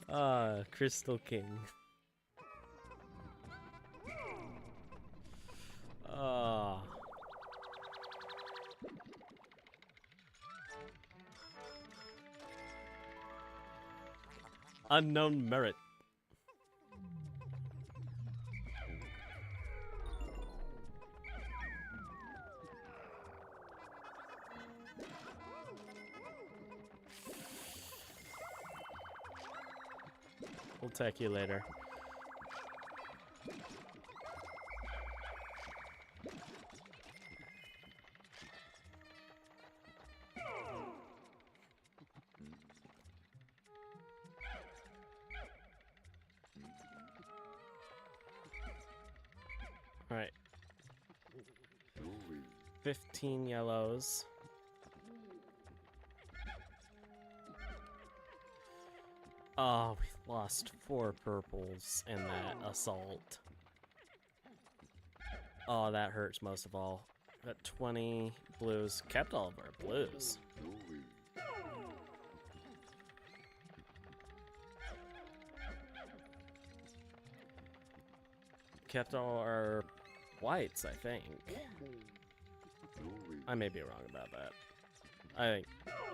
challenge. Crystal King. Unknown merit. We'll tech you later. All right. 15 yellows. Oh, we lost 4 purples in that assault. Oh, that hurts most of all. Got 20 blues. Kept all of our blues. Kept all our whites, I think. I may be wrong about that. I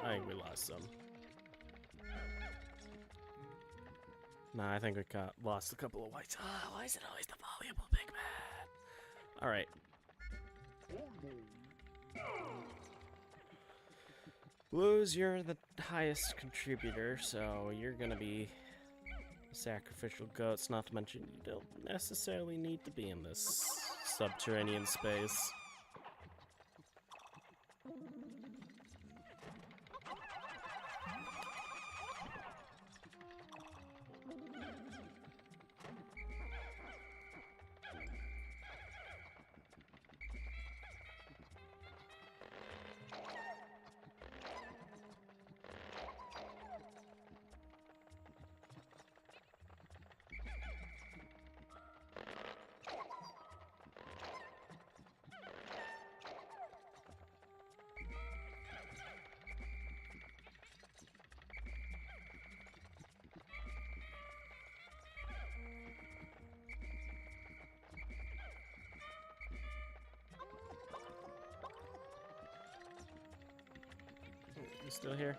think we lost some. Nah, I think we lost a couple of whites. Ah, why is it always the valuable big man? Alright. Blues, you're the highest contributor, so you're gonna be sacrificial goats, not to mention you don't necessarily need to be in this subterranean space. You still here?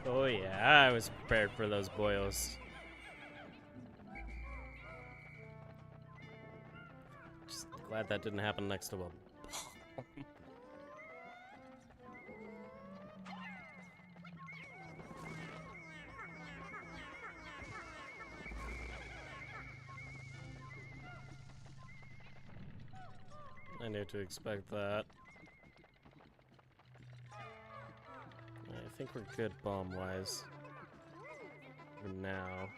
Oh yeah, I was prepared for those boils. Just glad that didn't happen next to a bomb. I knew to expect that. I think we're good bomb-wise. For now.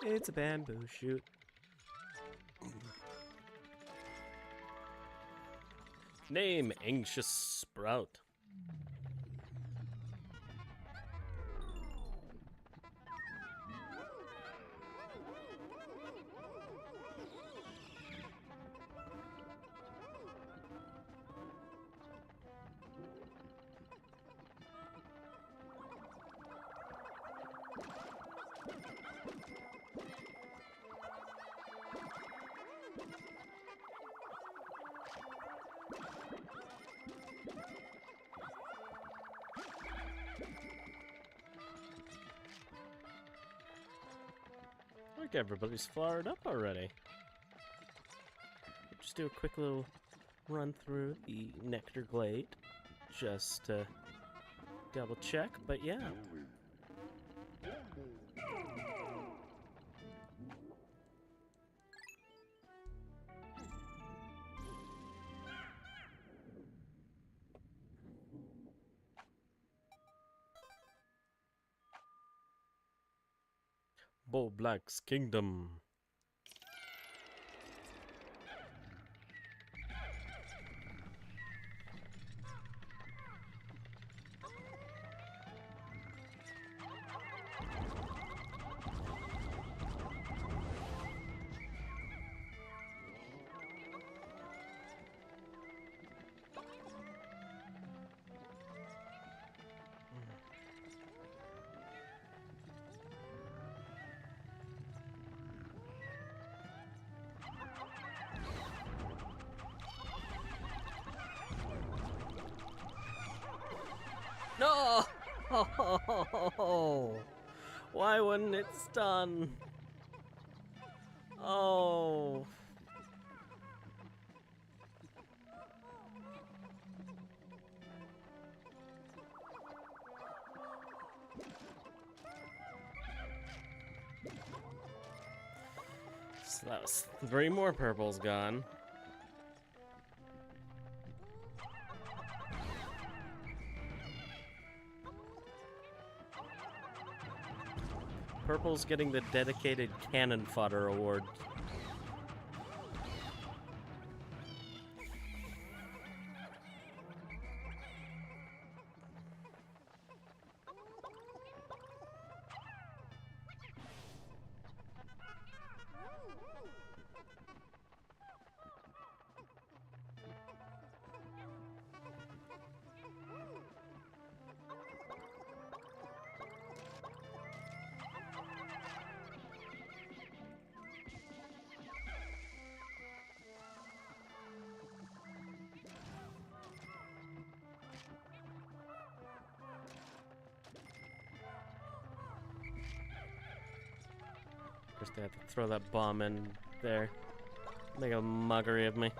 It's a bamboo shoot. Name Anxious Sprout. Look, everybody's flowered up already. Just do a quick little run through the Nectar Glade, just to double check, but yeah. Bo Black's Kingdom. No! Oh, why wouldn't it stun? Oh. So that was 3 more purples gone. Purple's getting the dedicated cannon fodder award. First they have to throw that bomb in there. Make a muggery of me.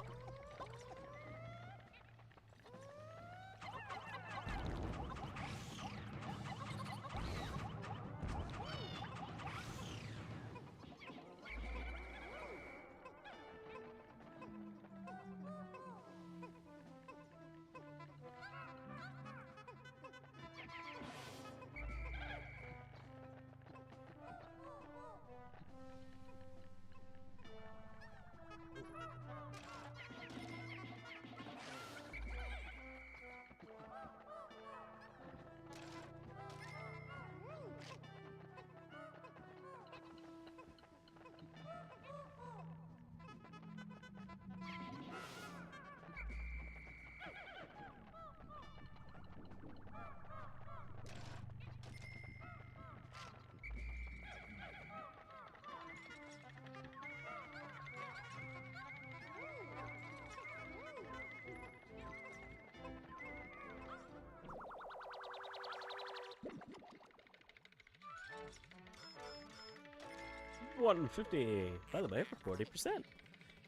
$150, by the way, for 40%.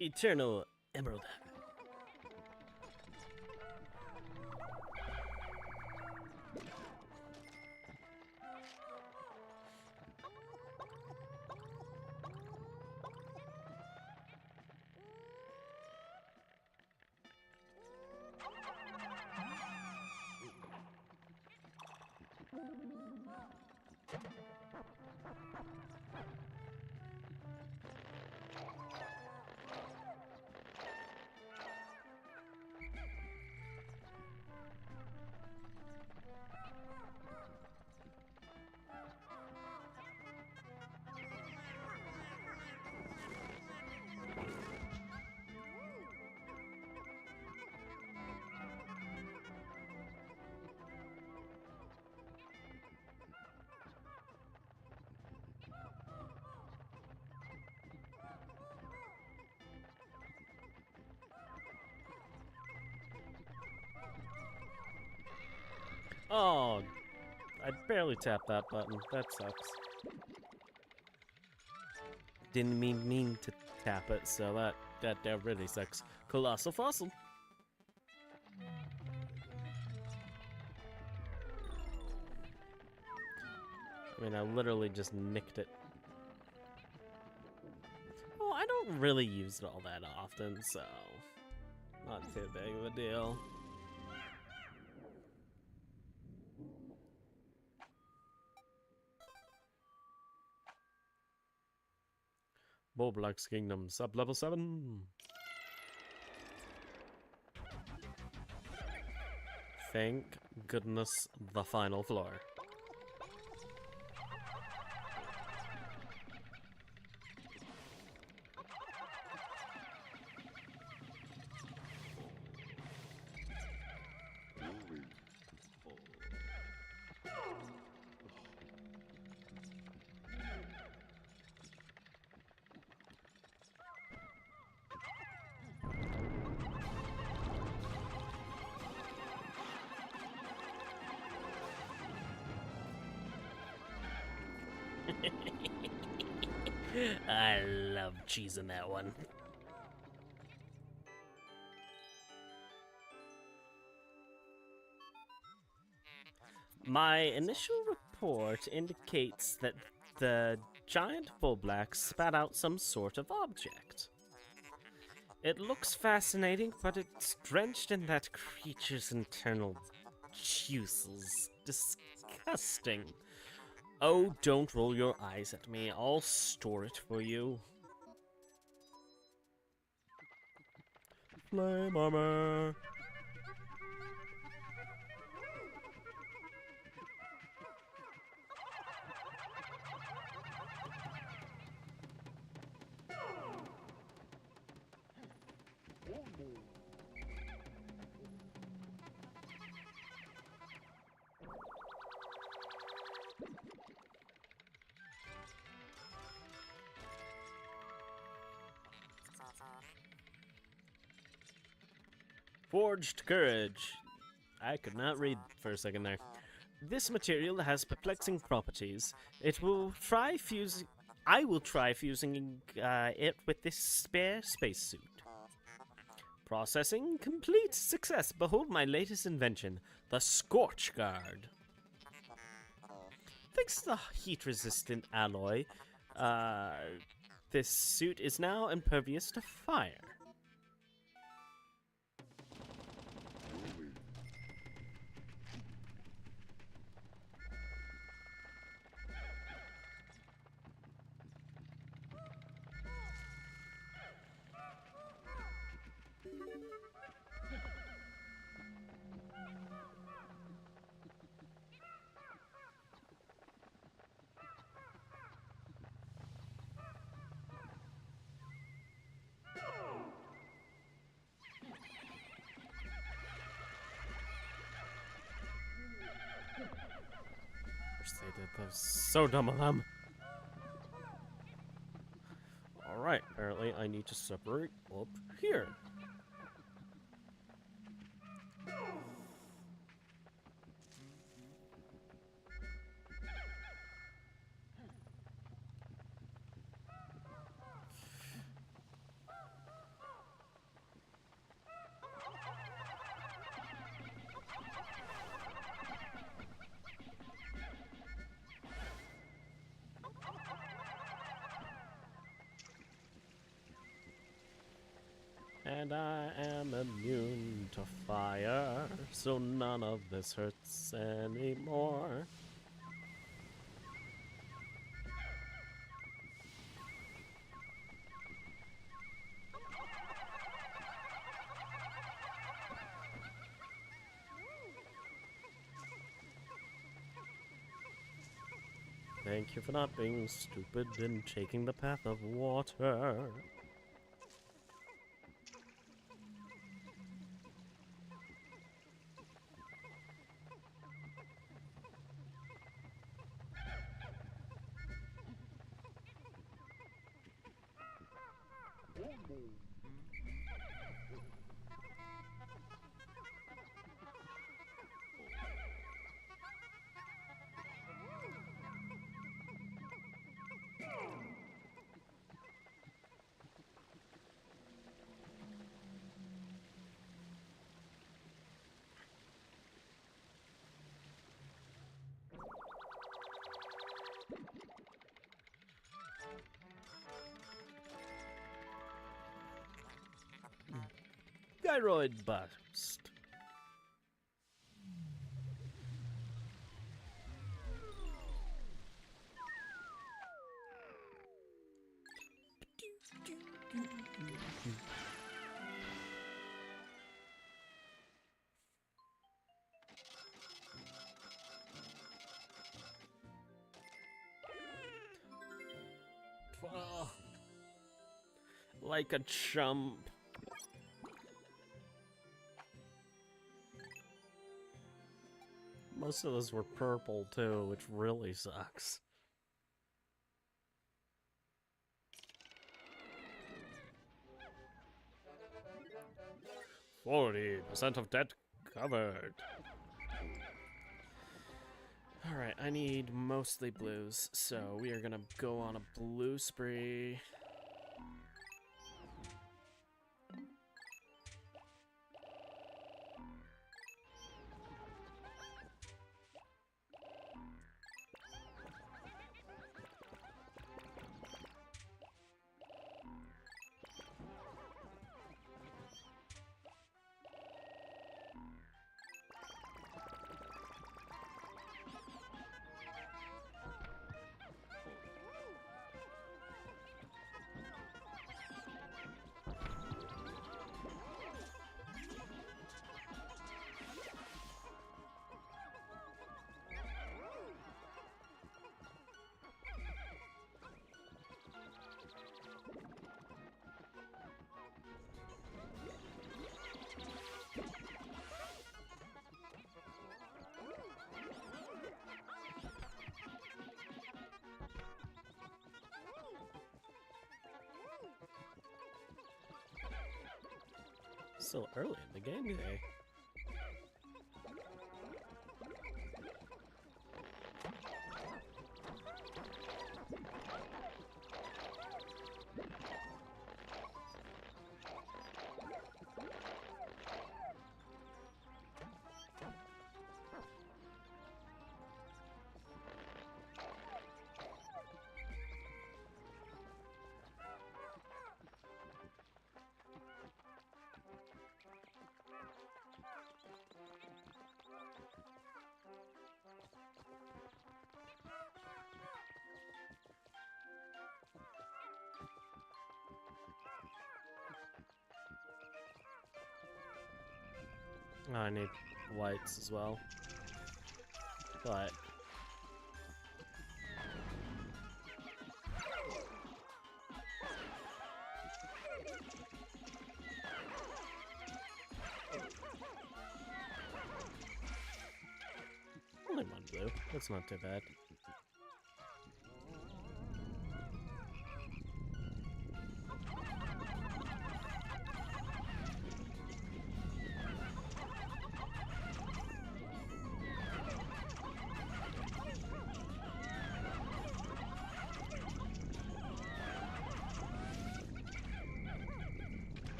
Eternal Emerald. Oh, I barely tapped that button. That sucks. Didn't mean to tap it, so that really sucks. Colossal Fossil. I mean, I literally just nicked it. Oh, I don't really use it all that often, so not too big of a deal. Bulblax Kingdom, sub level 7. Thank goodness, the final floor. I love cheesing that one. My initial report indicates that the giant Bulblax spat out some sort of object. It looks fascinating, but it's drenched in that creature's internal juices. Disgusting. Oh, don't roll your eyes at me. I'll store it for you. Flame armor. Forged Courage. I could not read for a second there. This material has perplexing properties. I will try fusing it with this spare spacesuit. Processing complete success. Behold my latest invention, the Scorch Guard. Thanks to the heat-resistant alloy, this suit is now impervious to fire. They did. That was so dumb of them. Alright, apparently I need to separate up here. And I am immune to fire, so none of this hurts anymore. Thank you for not being stupid and taking the path of water. Gyroid burst. Ugh. Like a chump. Most of those were purple too, which really sucks. 40% of debt covered. Alright, I need mostly blues, so we are gonna go on a blue spree. Still early in the game today. Oh, I need whites as well. But only one blue. That's not too bad.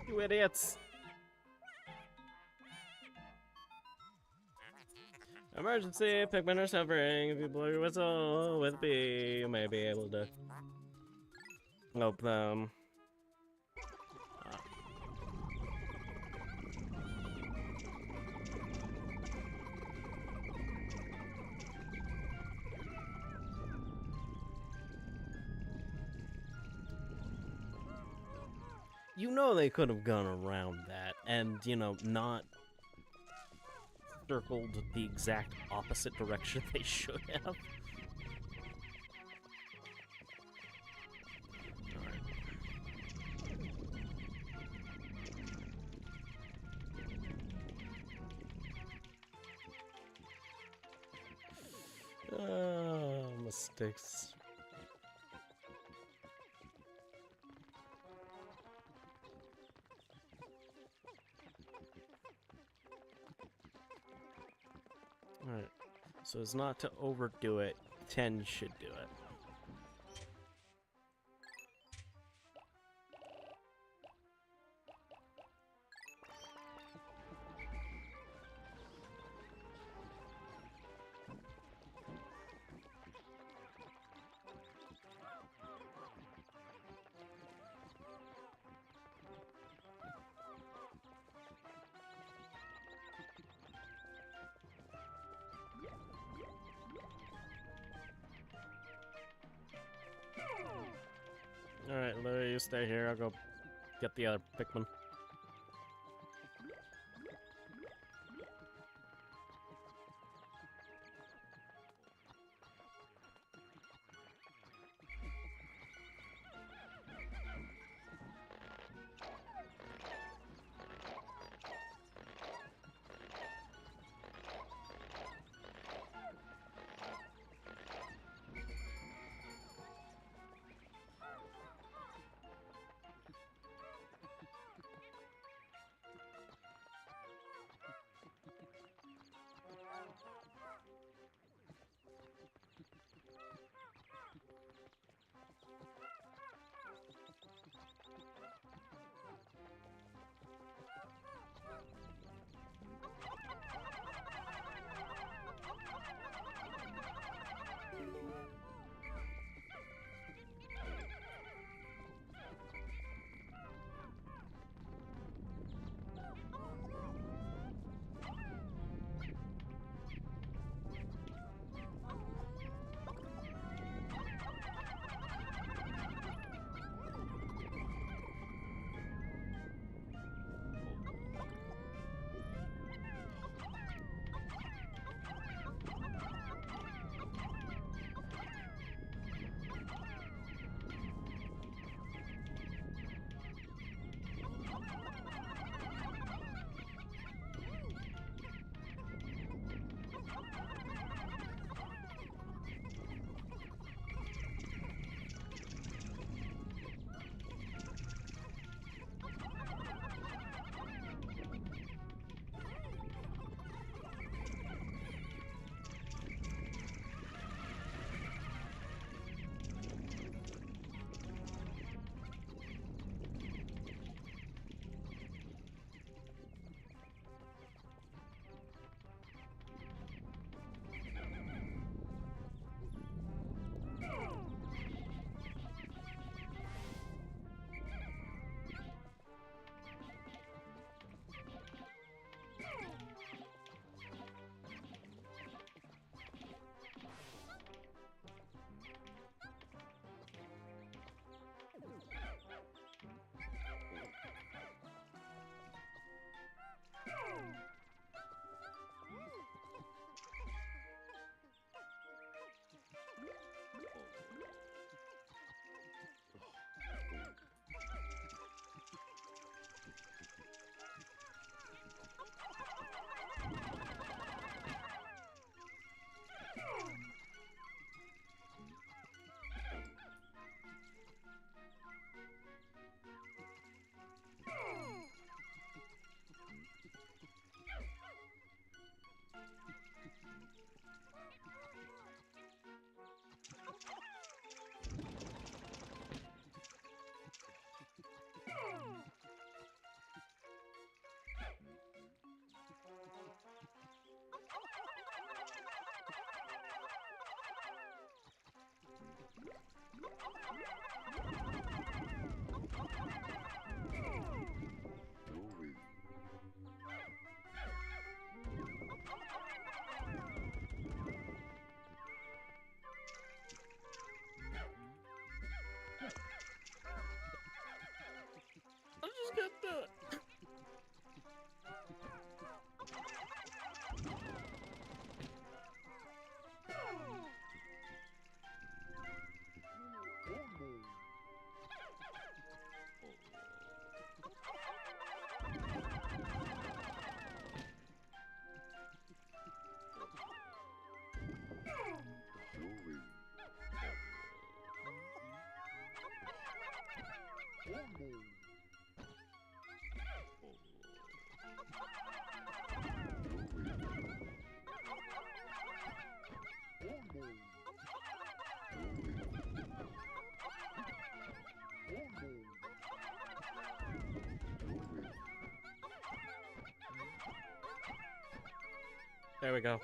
You idiots! Emergency! Pikmin are suffering. If you blow your whistle with B, you may be able to help them. You know they could have gone around that and, you know, not circled the exact opposite direction they should have. Alright. Mistakes. Alright, so as not to overdo it, 10 should do it. stay here. I'll go get the other Pikmin. I'm just gonna do it. There we go.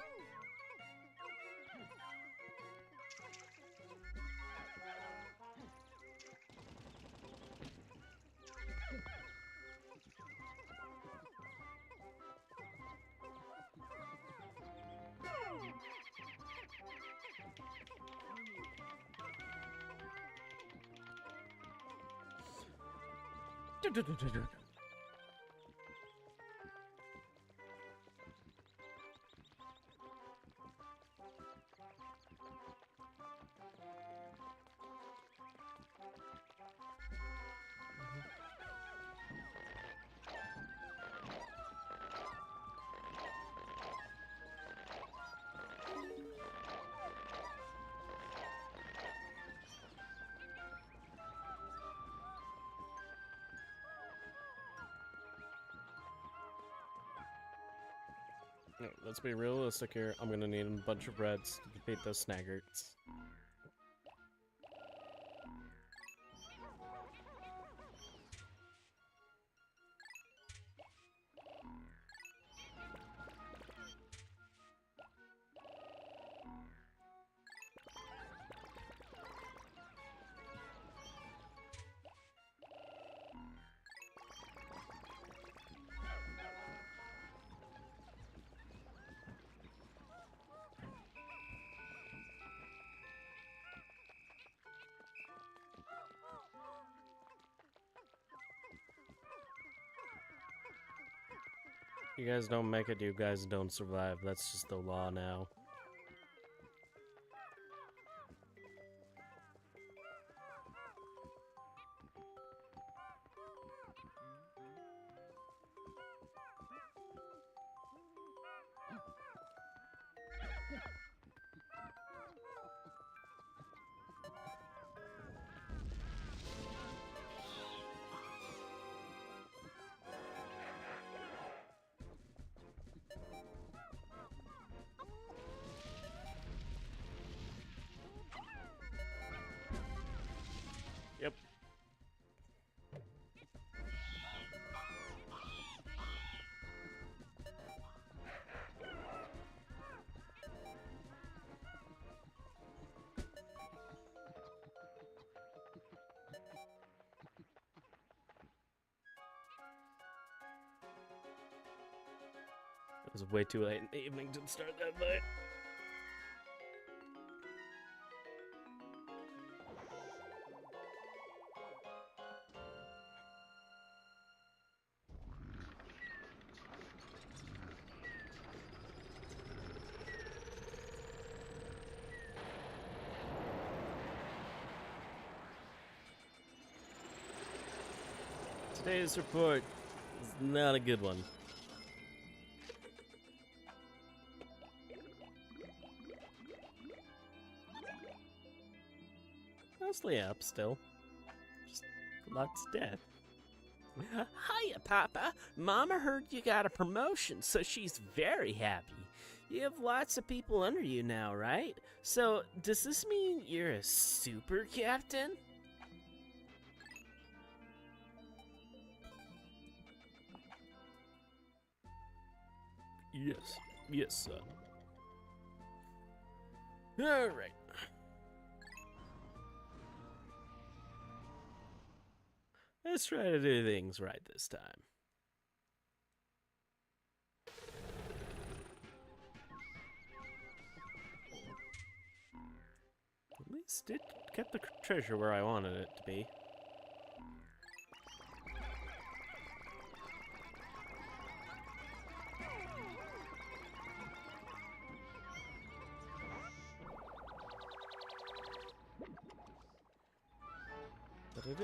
Let's be realistic here. I'm gonna need a bunch of reds to defeat those snaggerts. You guys don't make it, you guys don't survive. That's just the law now. Yep. It was way too late in the evening to start that fight. Today's report is not a good one. Mostly up still. Just lots of death. Hiya, Papa. Mama heard you got a promotion, so she's very happy. You have lots of people under you now, right? So, does this mean you're a super captain? Yes, son. Alright. Let's try to do things right this time. At least it kept the treasure where I wanted it to be.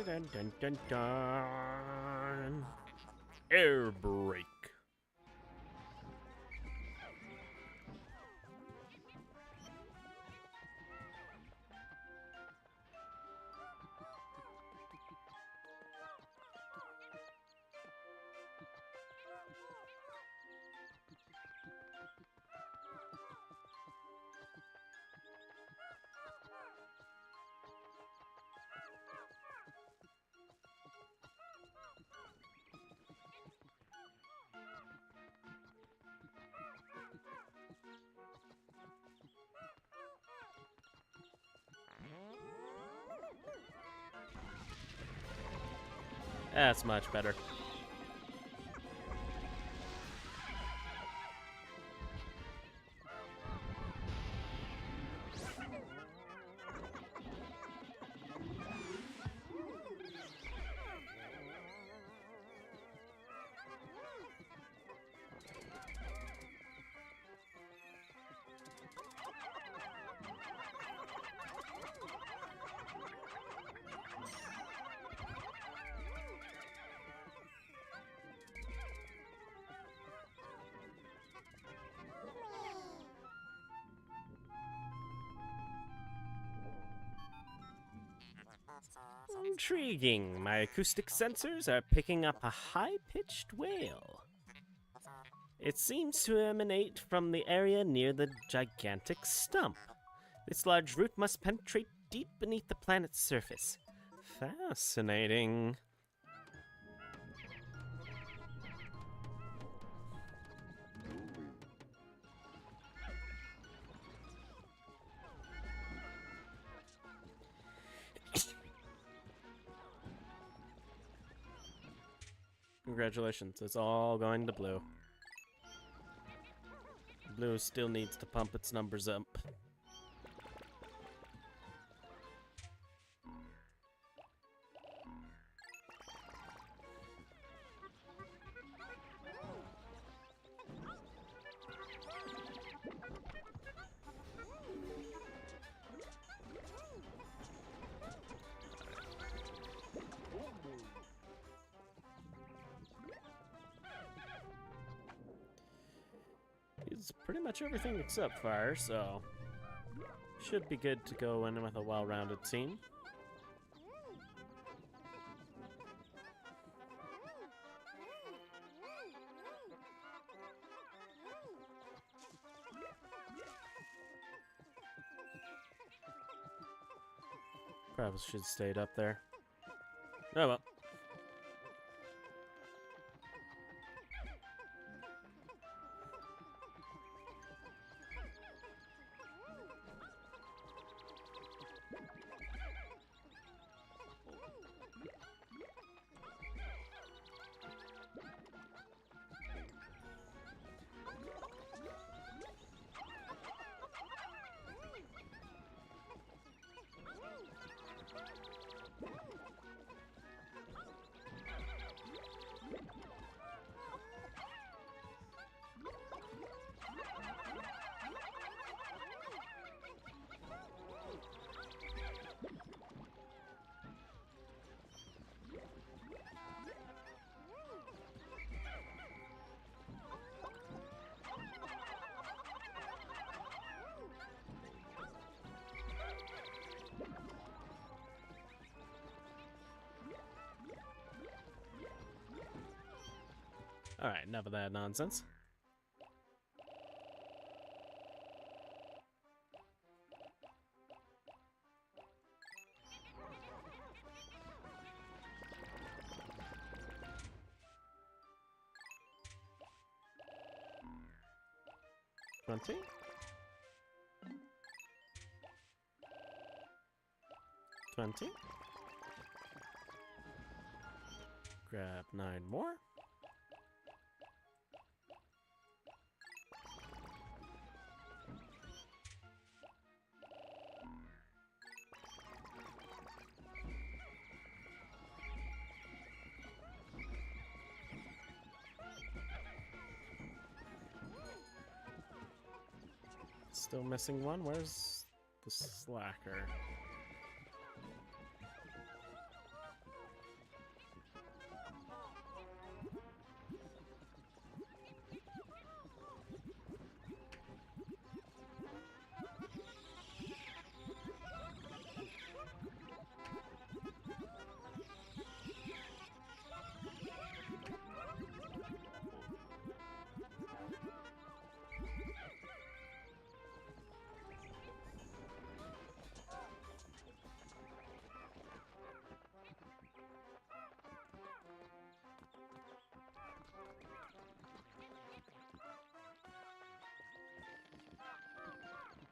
Dun, dun, dun, dun. Air brake. That's much better. Intriguing. My acoustic sensors are picking up a high-pitched wail. It seems to emanate from the area near the gigantic stump. This large root must penetrate deep beneath the planet's surface. Fascinating. Congratulations, it's all going to blue. Blue still needs to pump its numbers up. It's pretty much everything except fire, so should be good to go in with a well-rounded team. Probably should have stayed up there. Oh well. Alright, enough of that nonsense. $20. $20. Grab 9 more. Still missing one. Where's the slacker?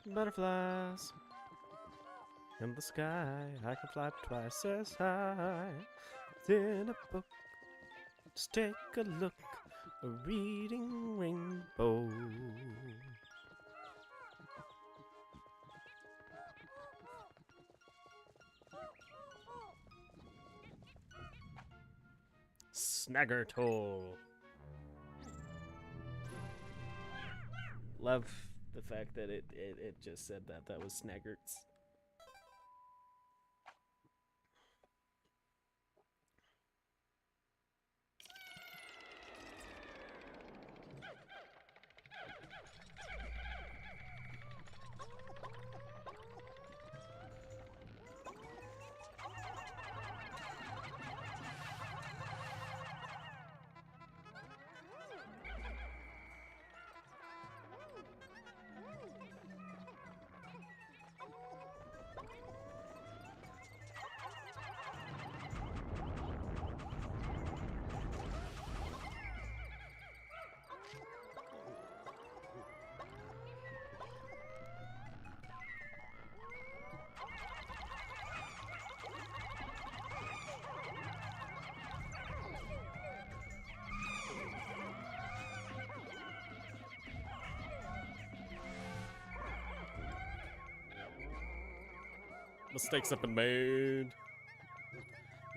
Butterflies in the sky, I can fly twice as high. In a book, just take a look, a reading rainbow. Snaggertoll. Love the fact that it just said that was Snaggerts. Mistakes have been made.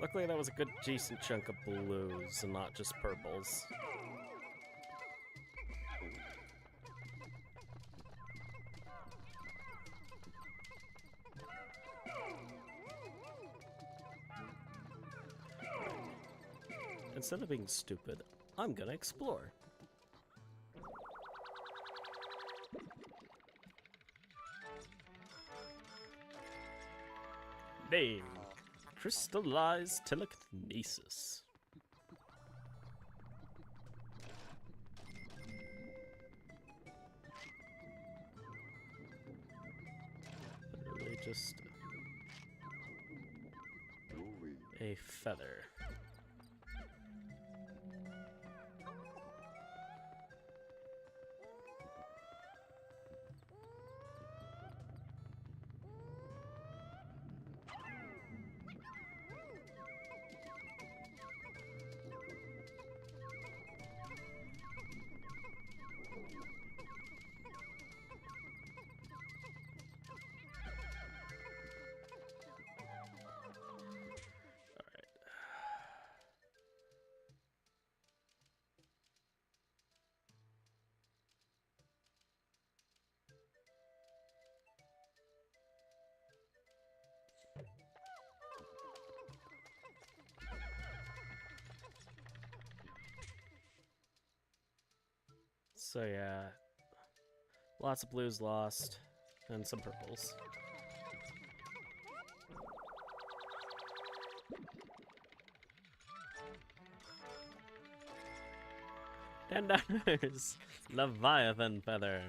Luckily, that was a good, decent chunk of blues and not just purples. Instead of being stupid, I'm gonna explore. Name. Crystallized telekinesis. Literally just a feather. So yeah, lots of blues lost, and some purples. And there's Leviathan Feather.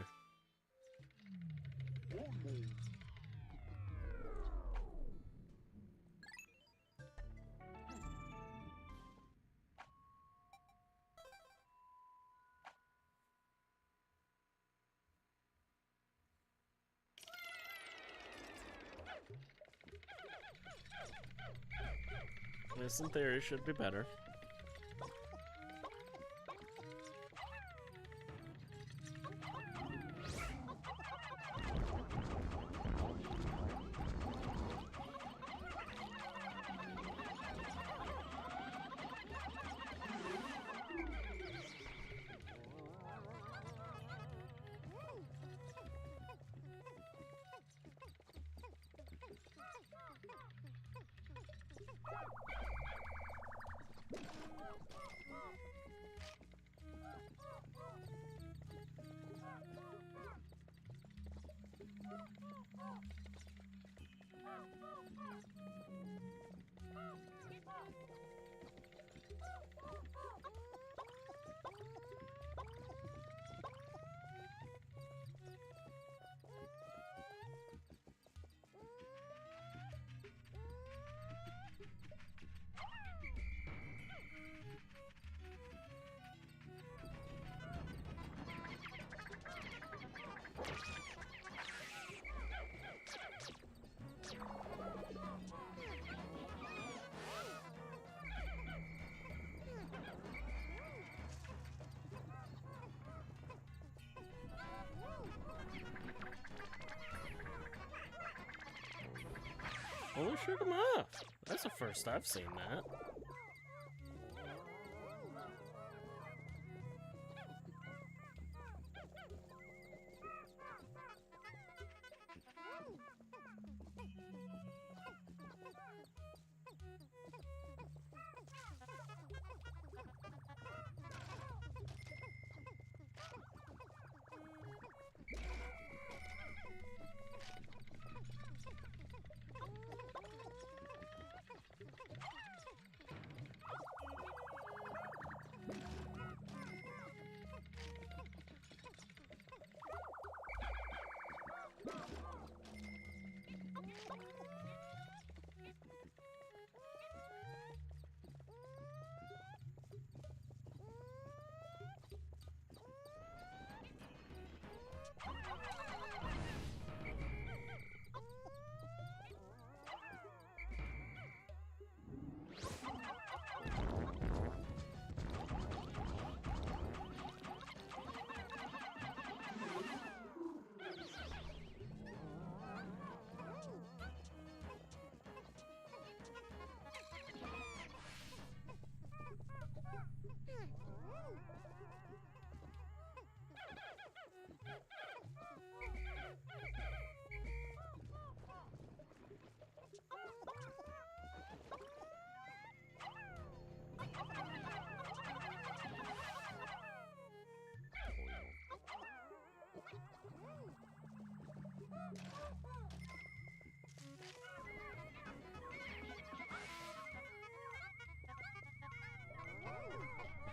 This in theory should be better. Only shoot him off. That's the first I've seen that.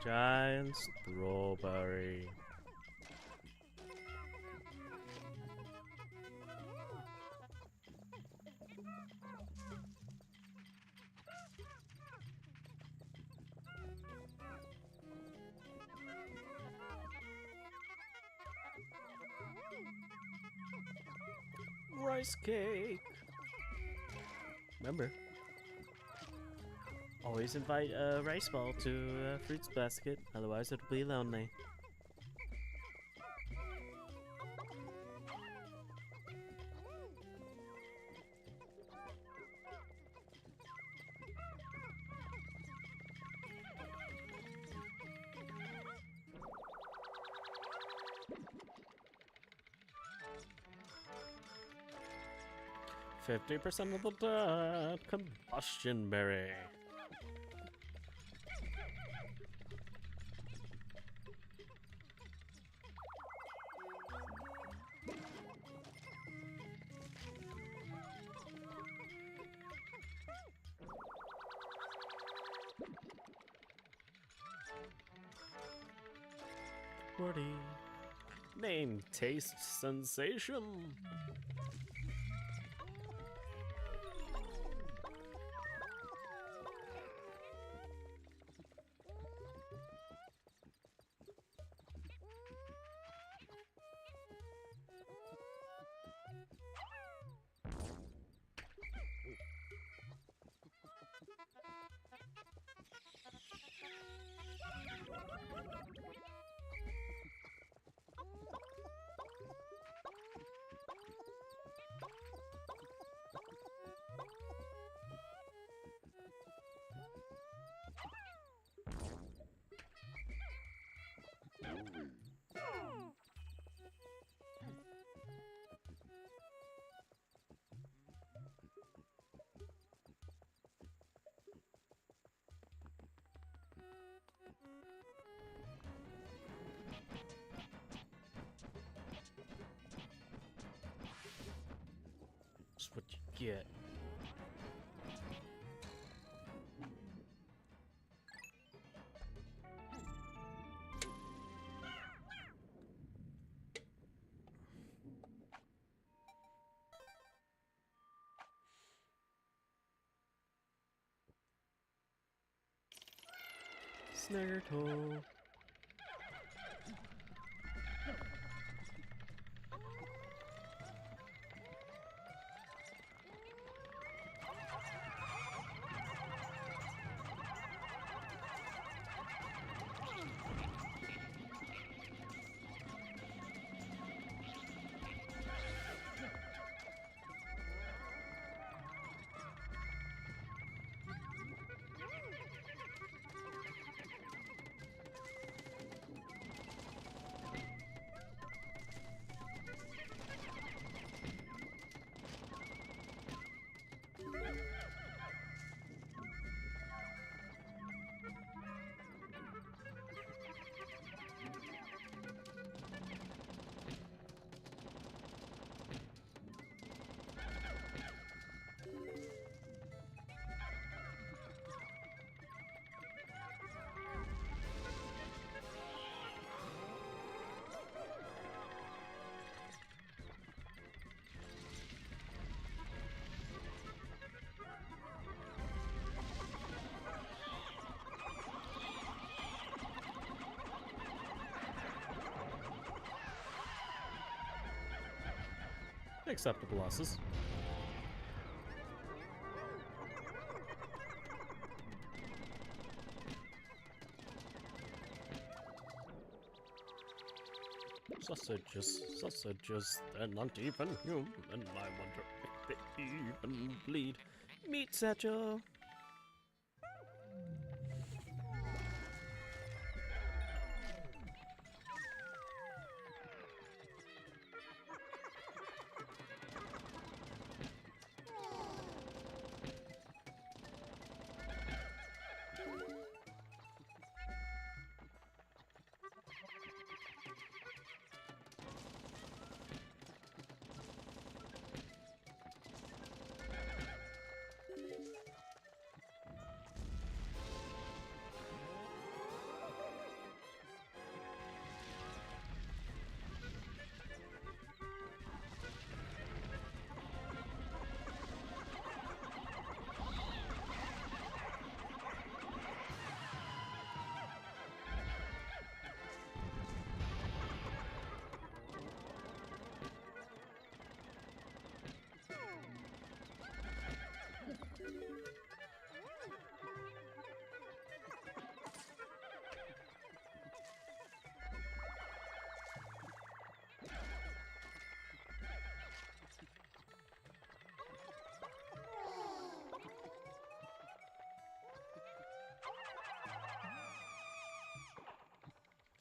Giant strawberry. Rice cake. Remember, always invite a rice ball to a fruits basket, otherwise it'll be lonely. %50% of the dirt, combustion berry. Woody. Name taste sensation. That's what you get. Snaggertoe. Acceptable losses. Sausages, they're not even human. I wonder if they even bleed. Meat satchel.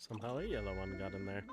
Somehow a yellow one got in there.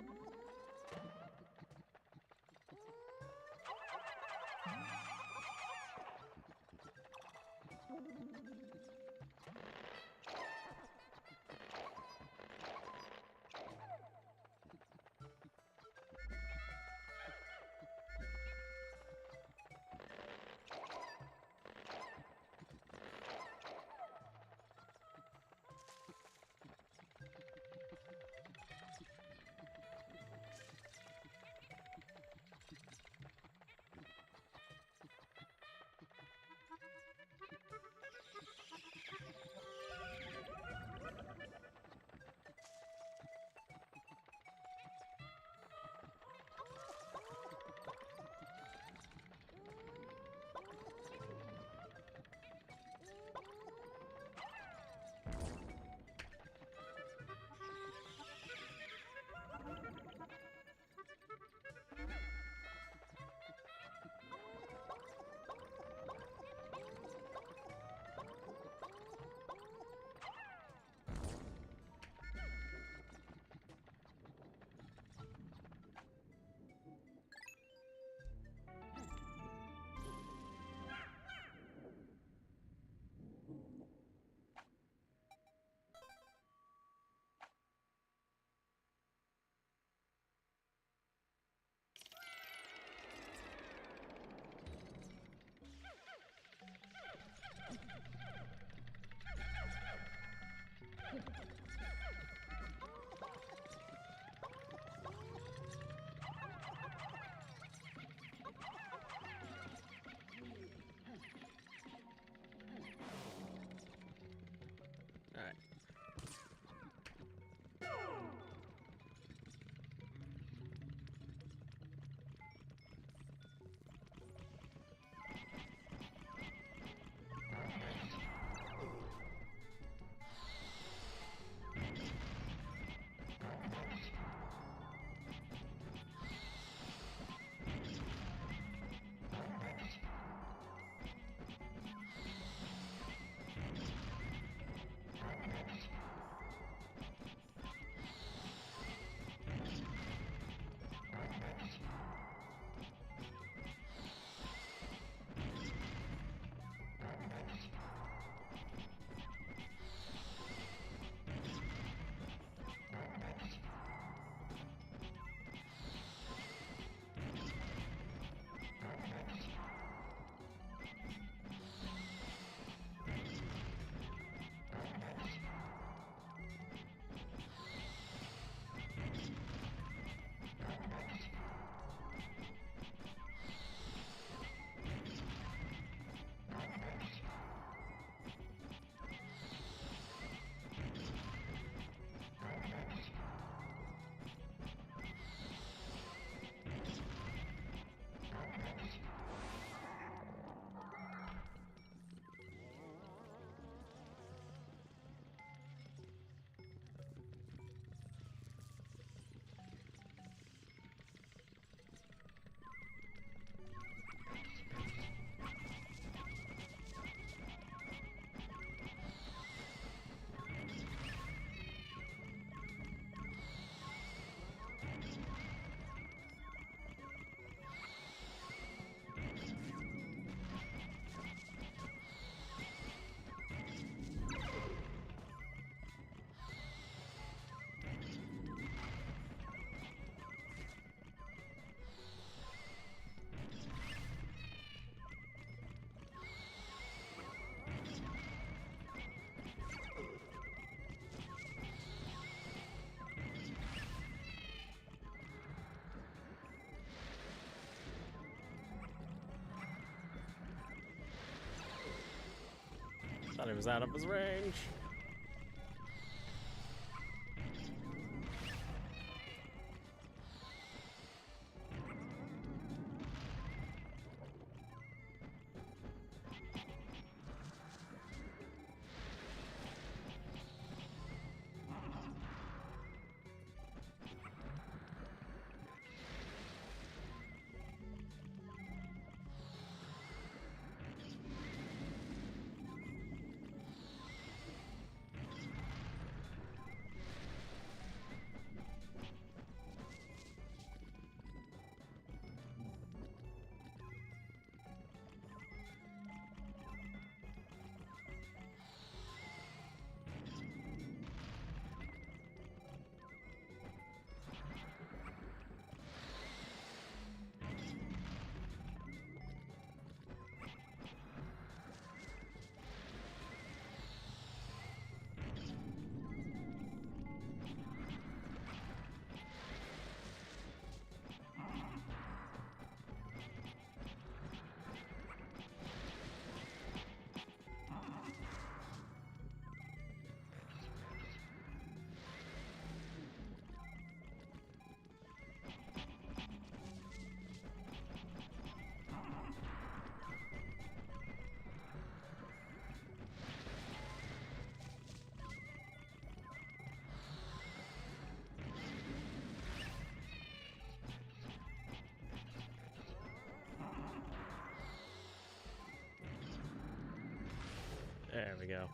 Alright. Thought he was out of his range. we go.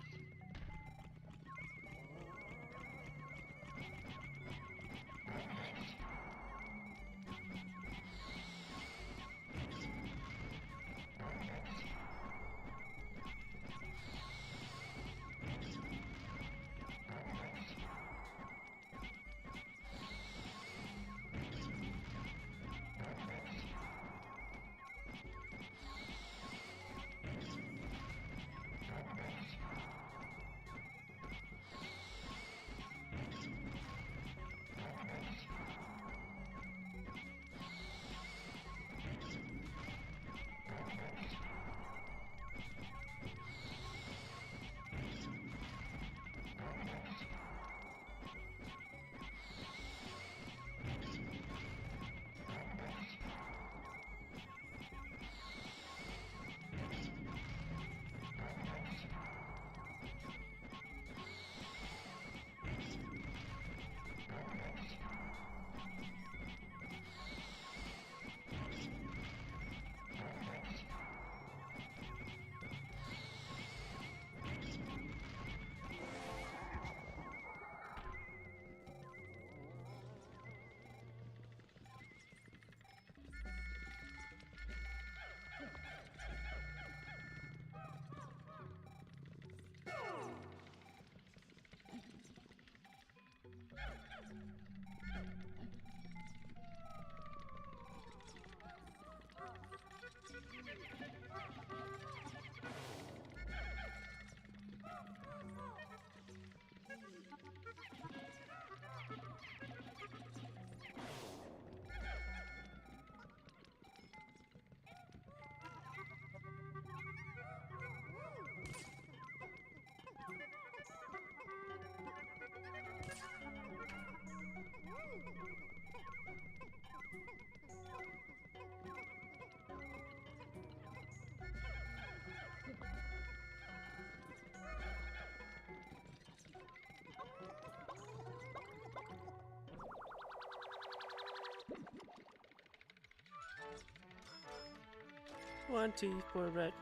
One T for a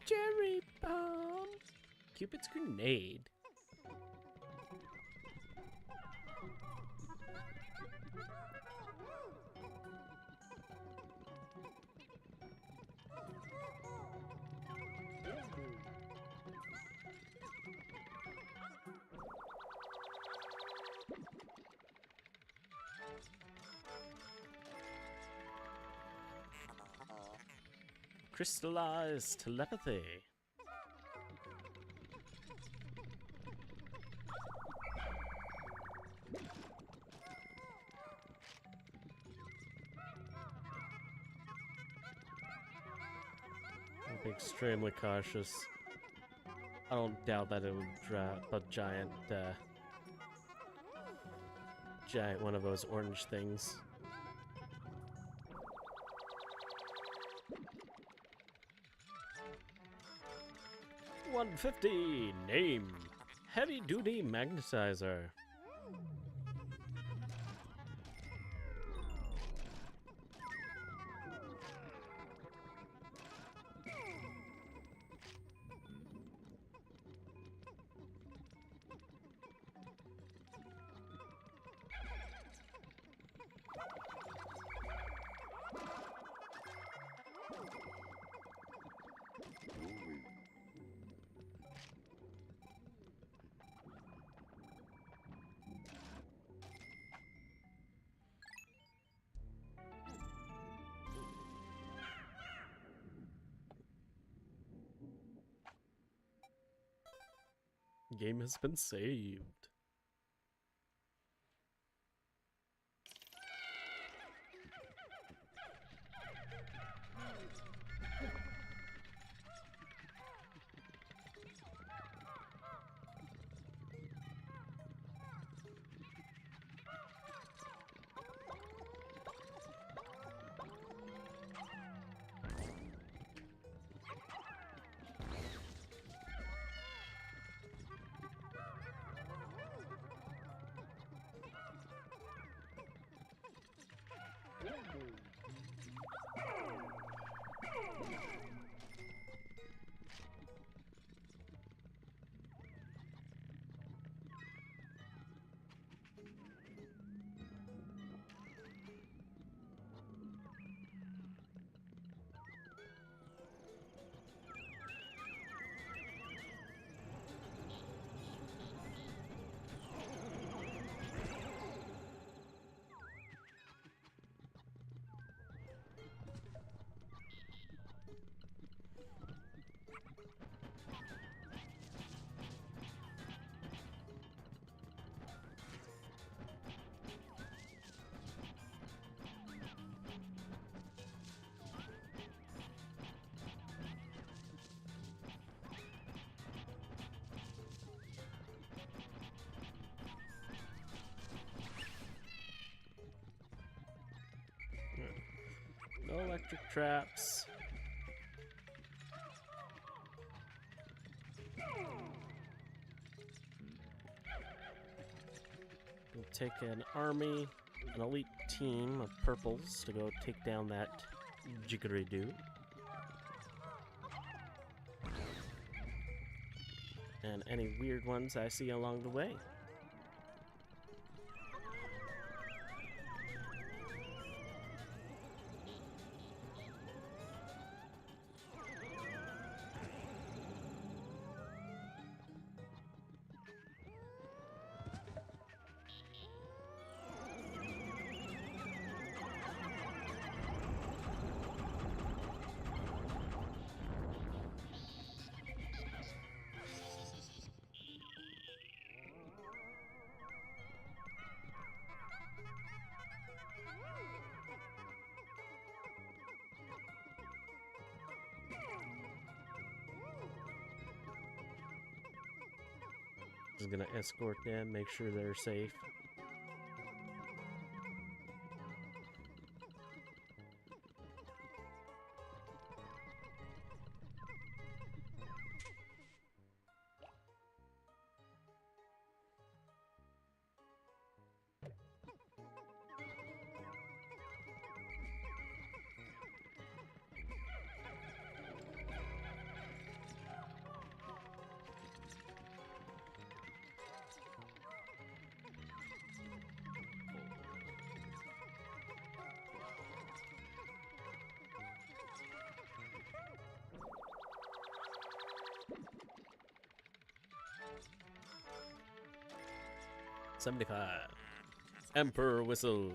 cherry bomb. Cupid's grenade. Crystallized telepathy. I'll be extremely cautious. I don't doubt that it would drop a giant one of those orange things. 150. Name. Heavy duty magnetizer. Game has been saved. electric traps. We'll take an army, an elite team of purples to go take down that jiggery-doo. And any weird ones I see along the way. Just gonna escort them, make sure they're safe. $75. Emperor whistle.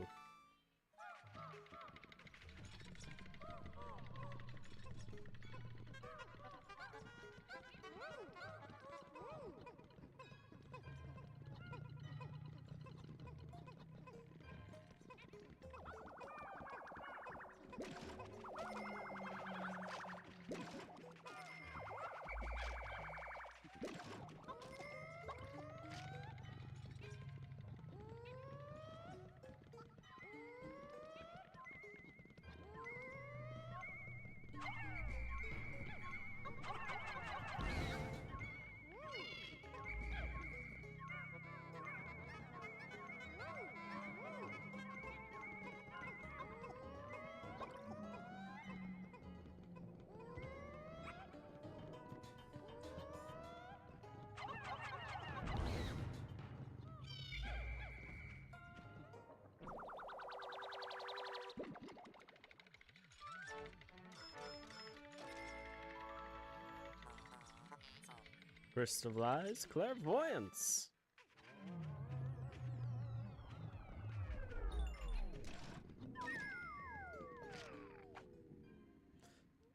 Crystallized clairvoyance.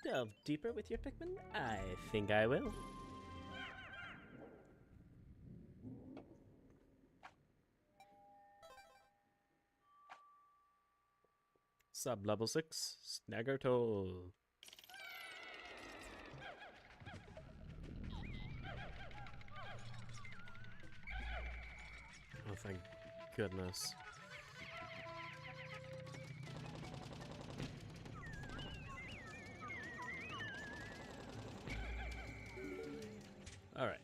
Delve deeper with your Pikmin? I think I will. Sub level 6, Snagger Toll. Oh, thank goodness. Alright.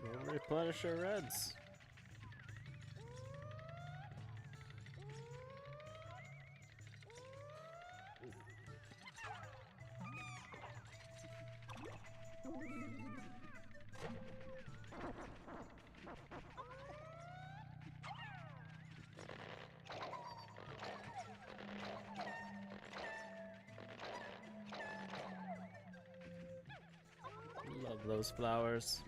We'll replenish our reds. Love those flowers.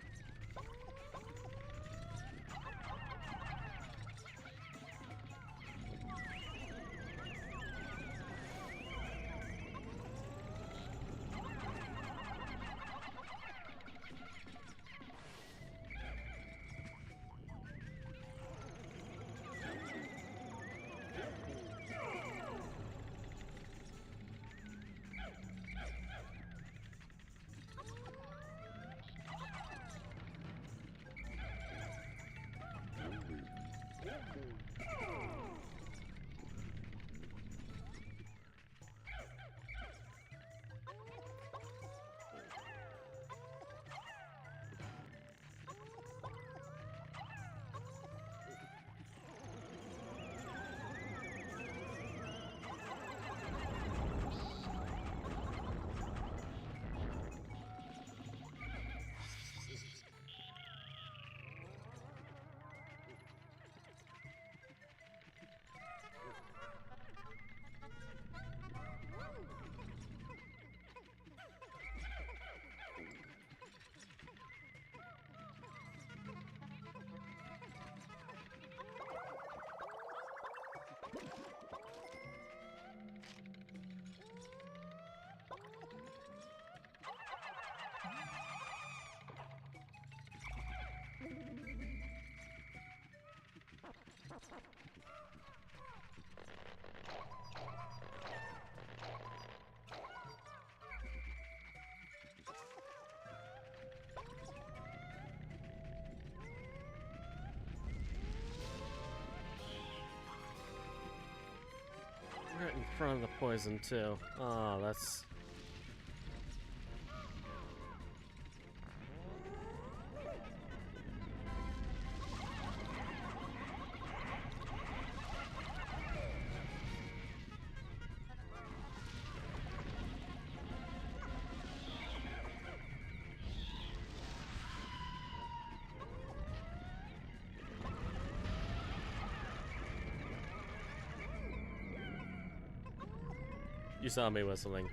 Right in front of the poison, too. Oh, that's... You saw me whistling.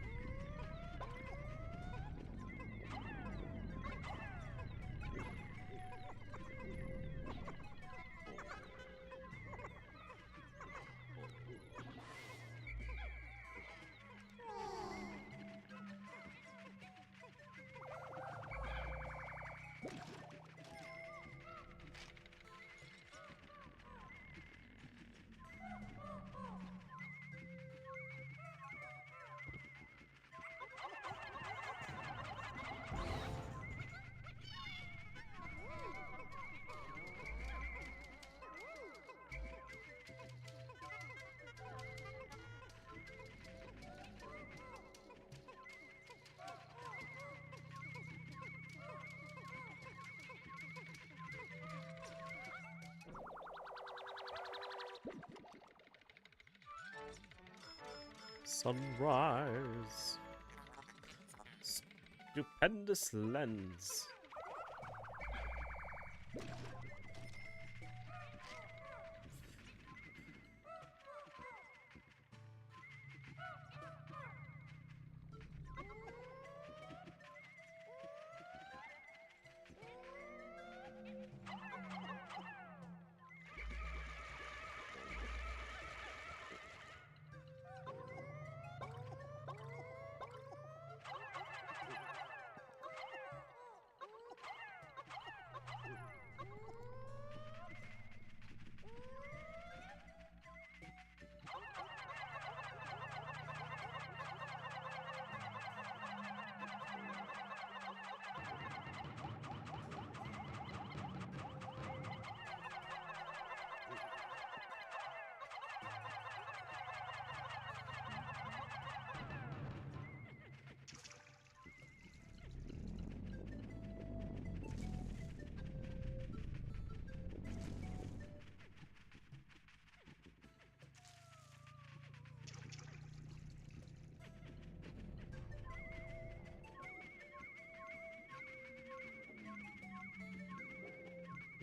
Sunrise. Stupendous lens.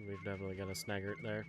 We've definitely got a Snaggart there.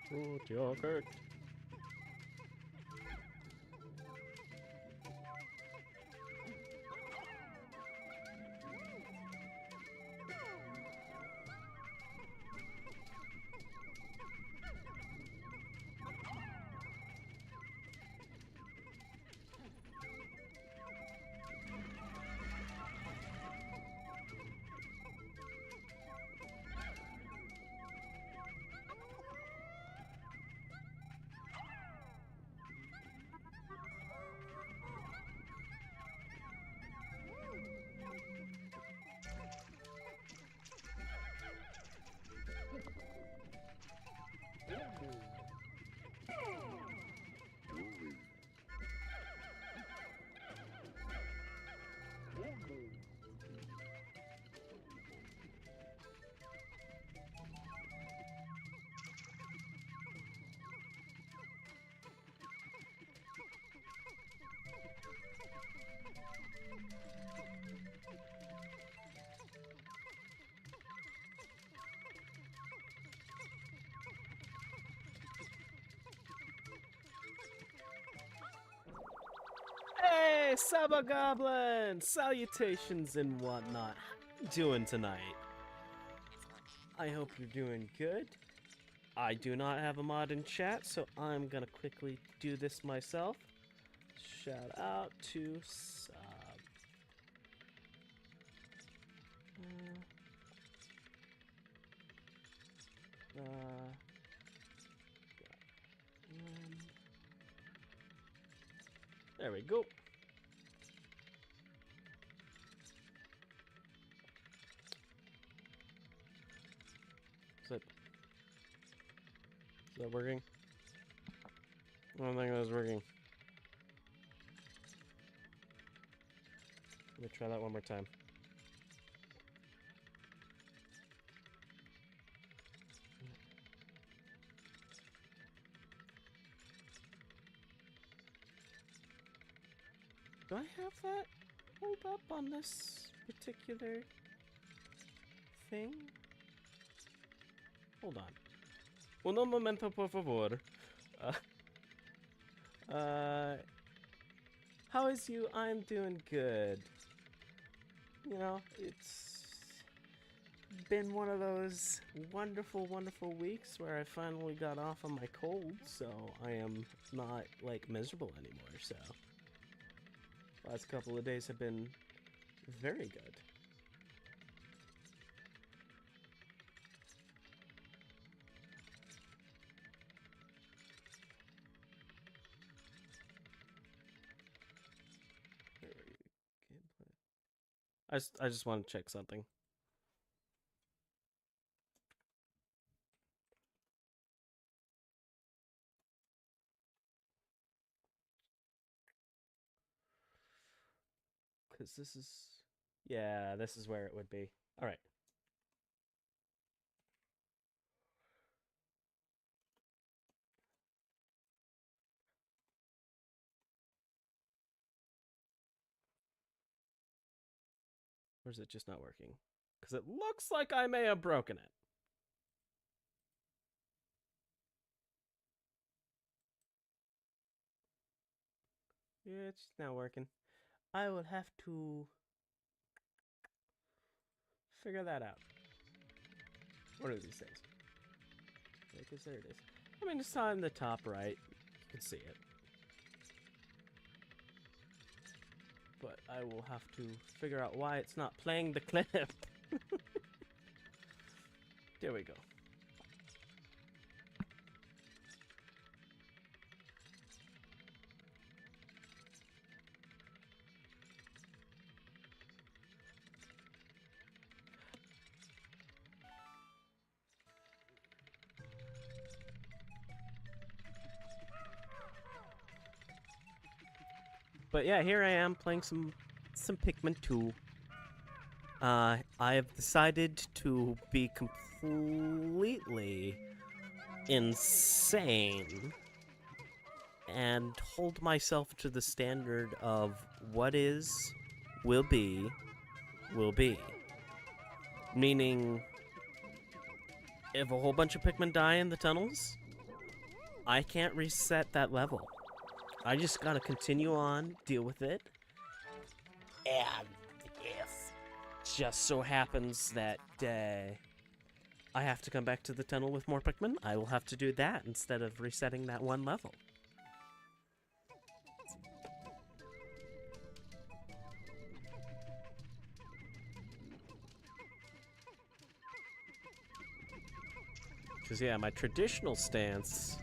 Fruit yogurt. Hey, Saba Goblin! Salutations and whatnot. How you doing tonight? I hope you're doing good. I do not have a mod in chat, so I'm gonna quickly do this myself. Shout out to Sub. There we go. Is that working? I don't think that was working. Let me try that one more time. Do I have that pulled up on this particular thing? Hold on. Un momento, por favor. How is you? I'm doing good. You know, it's been one of those wonderful, wonderful weeks where I finally got off of my cold, so I am not, like, miserable anymore, so. Last couple of days have been very good. I just want to check something. Because this is... Yeah, this is where it would be. Alright. Or is it just not working? Because it looks like I may have broken it. Yeah, it's just not working. I will have to figure that out. One of these things. Because there it is. I mean, it's on the top right. You can see it. But I will have to figure out why it's not playing the clip. There we go. But yeah, here I am playing some Pikmin 2. I have decided to be completely insane and hold myself to the standard of what is, will be, will be. Meaning, if a whole bunch of Pikmin die in the tunnels, I can't reset that level. I just gotta continue on, deal with it. And if just so happens that I have to come back to the tunnel with more Pikmin, I will have to do that instead of resetting that one level. Because, yeah, my traditional stance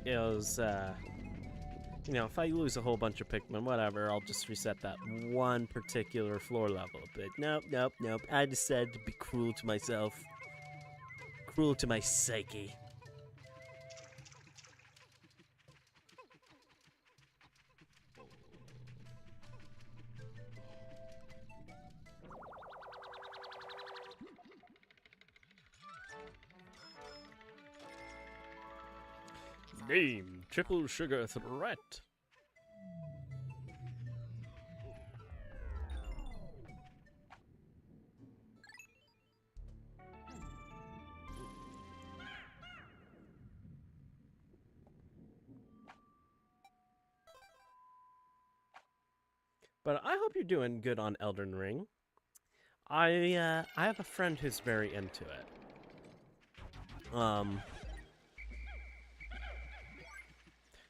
is, you know, if I lose a whole bunch of Pikmin, whatever, I'll just reset that one particular floor level. But nope, nope, nope. I decided to be cruel to myself. Cruel to my psyche. Name, Triple Sugar Threat. But I hope you're doing good on Elden Ring. I have a friend who's very into it.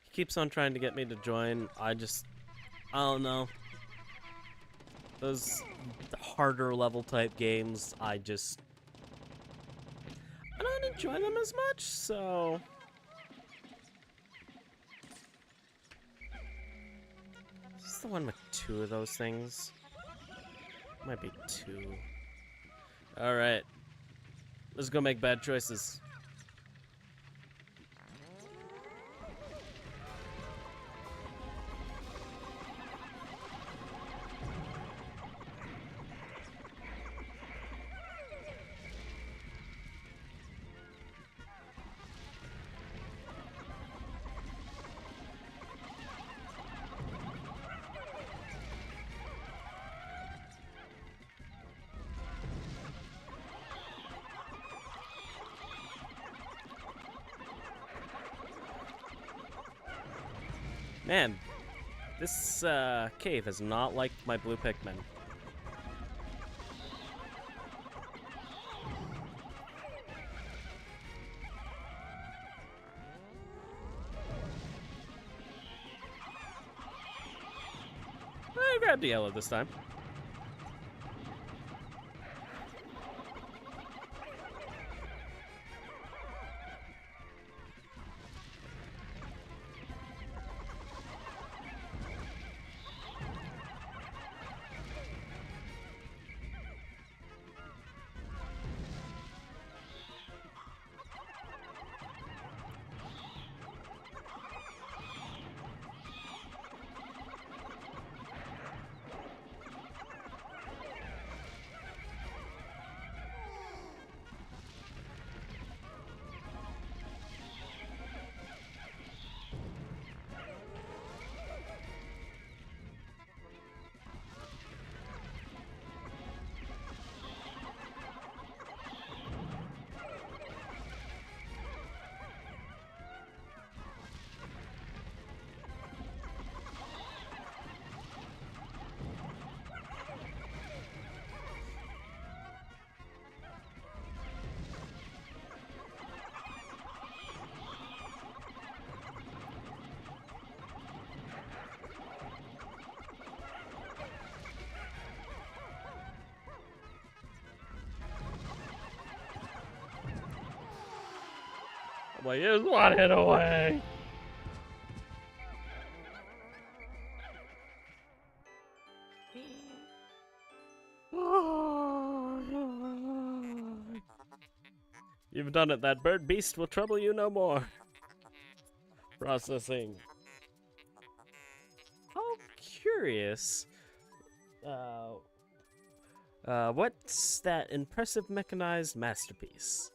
He keeps on trying to get me to join. I don't know. Those harder level type games, I don't enjoy them as much, so... Is this the one with 2 of those things? Might be 2. Alright. Let's go make bad choices. Man, this cave is not like my blue Pikmin. I grabbed the yellow this time. Well, here's one hit away. You've done it. That bird beast will trouble you no more. Processing. How curious. What's that impressive mechanized masterpiece?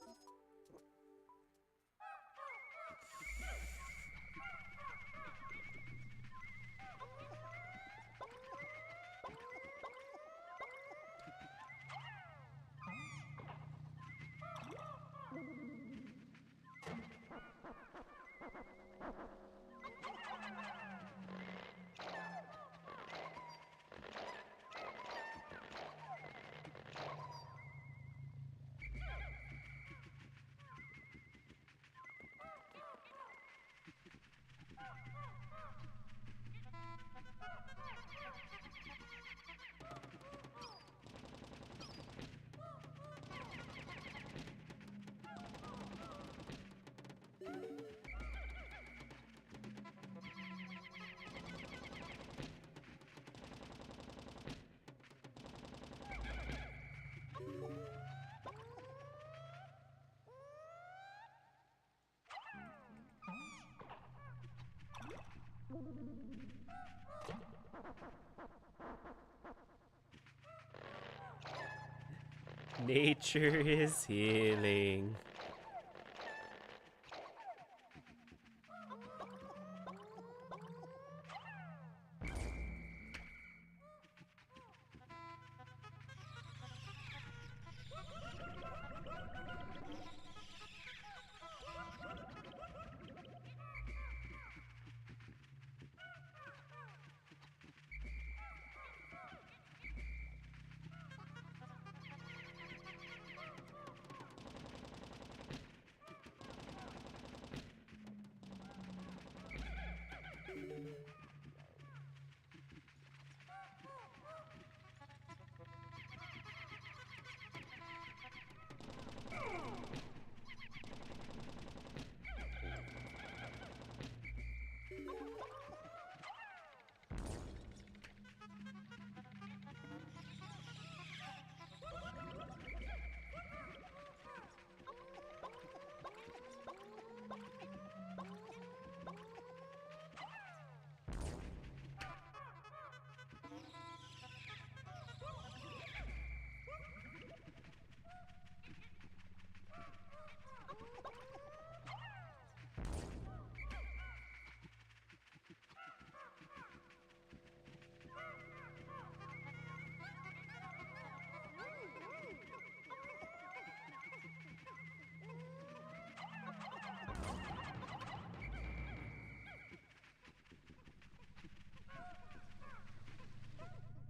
Nature is healing.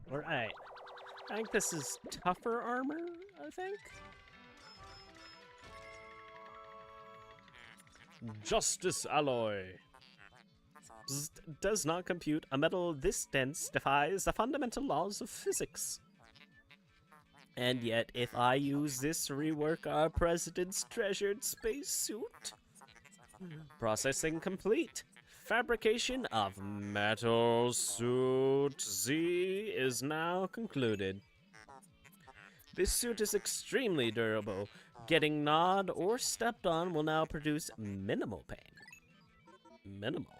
Alright. I think this is tougher armor, I think? Justice alloy. Bzzt does not compute. A metal this dense defies the fundamental laws of physics. And yet, if I use this to rework our president's treasured spacesuit, processing complete. Fabrication of metal suit Z is now concluded. This suit is extremely durable. Getting gnawed or stepped on will now produce minimal pain. Minimal.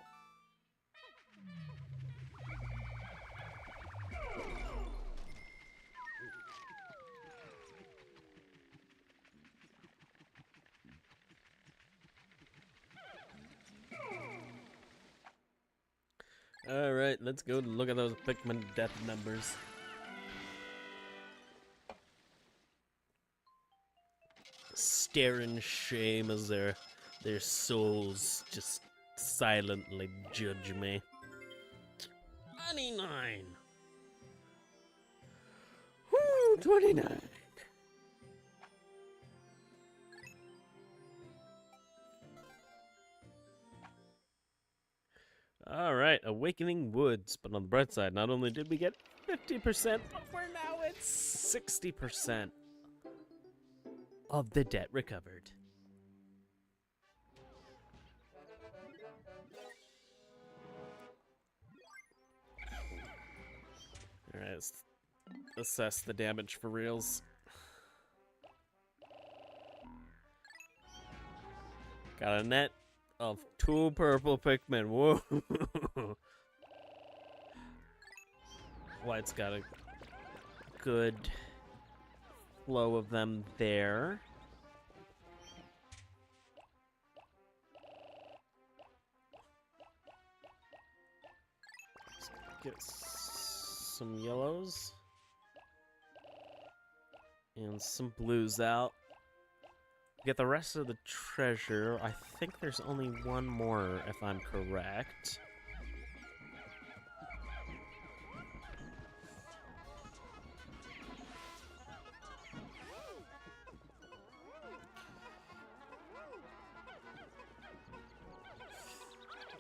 Alright, let's go look at those Pikmin death numbers. Stare in shame as their souls just silently judge me. 29! Woo, 29! Alright, Awakening Woods. But on the bright side, not only did we get 50%, but we're now at 60% of the debt recovered. Alright, let's assess the damage for reals. Got a net of 2 purple Pikmin. Whoa. White's got a good flow of them there. Let's get some yellows and some blues out. Get the rest of the treasure. I think there's only one more, if I'm correct.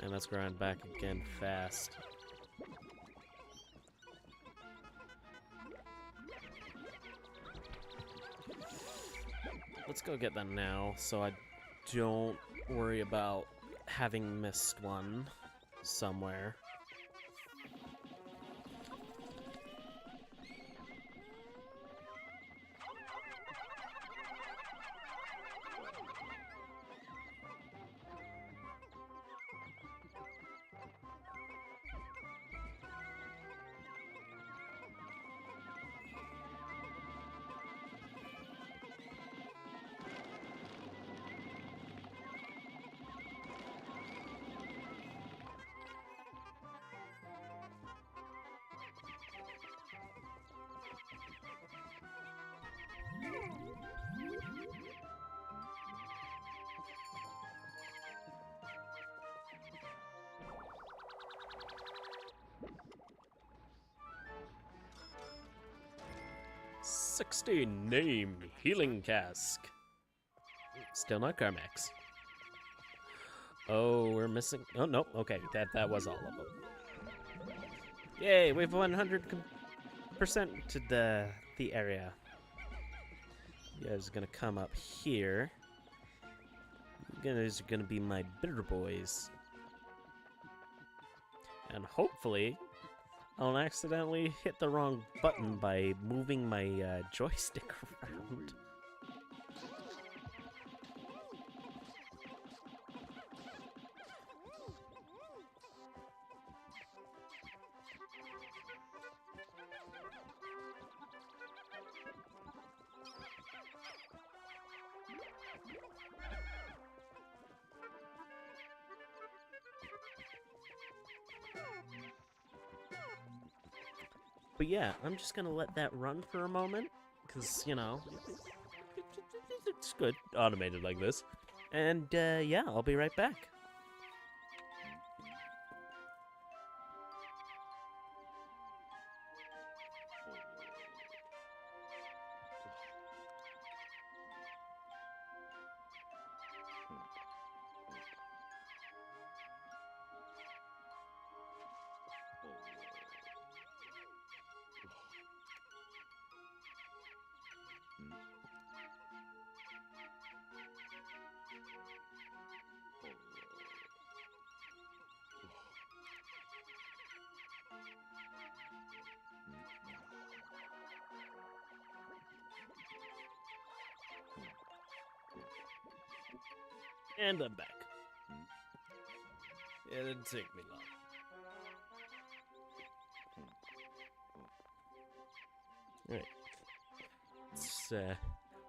And let's grind back again fast. Let's go get them now, so I don't worry about having missed one somewhere. "16 name healing cask." Still not Carmax. Oh, we're missing. Oh no. Okay, that was all of them. Yay! We've 100% to the area. You guys are gonna come up here. You guys are gonna be my bitter boys, and hopefully I don't accidentally hit the wrong button by moving my joystick around. But yeah, I'm just gonna let that run for a moment, because, you know, it's good, automated like this. And, yeah, I'll be right back. And I'm back. It didn't take me long. Alright.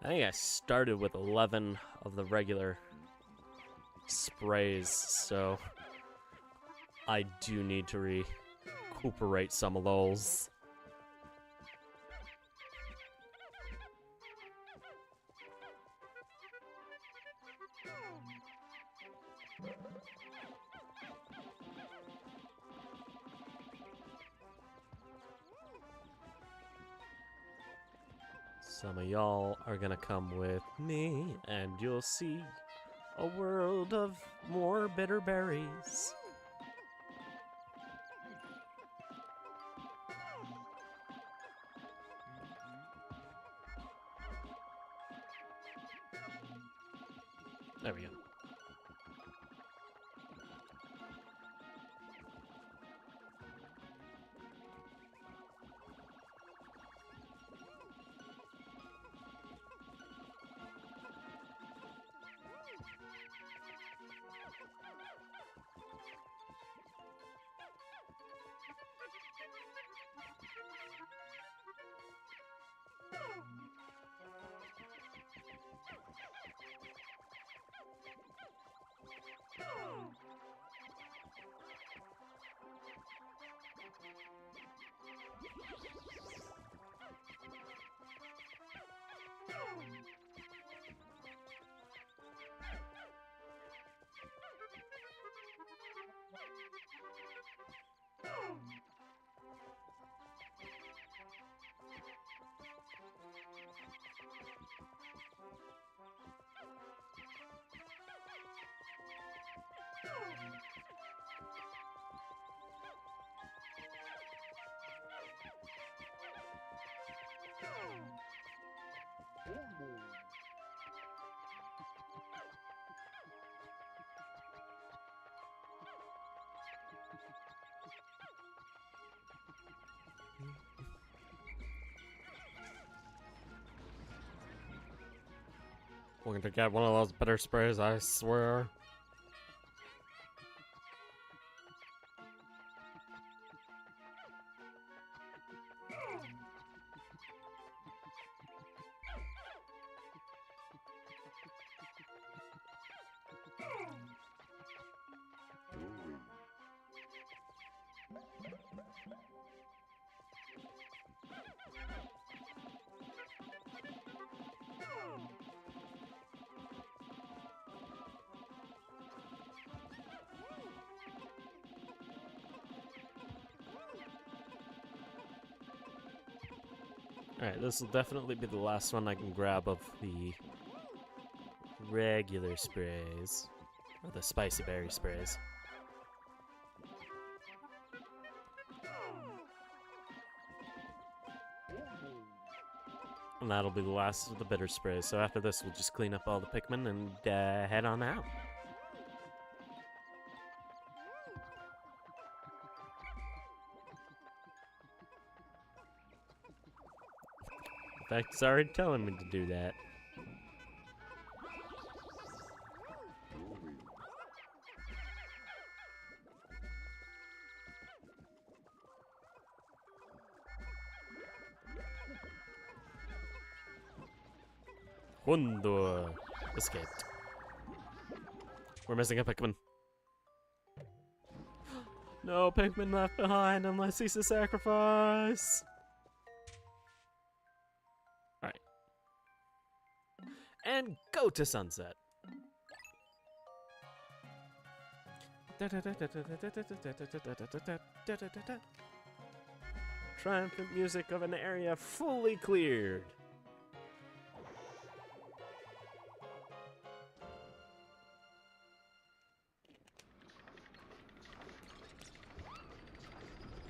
I think I started with 11 of the regular sprays, so I do need to recuperate some of those. Some of y'all are gonna come with me, and you'll see a world of more bitter berries. There we go. We're gonna get one of those bitter sprays, I swear. Alright, this will definitely be the last one I can grab of the regular sprays. Or the spicy berry sprays. And that'll be the last of the bitter sprays. So after this, we'll just clean up all the Pikmin and head on out. In fact, it's already telling me to do that. Hundo escaped. We're missing a Pikmin. No Pikmin left behind unless he's a sacrifice. Alright. And go to sunset. Triumphant music of an area fully cleared.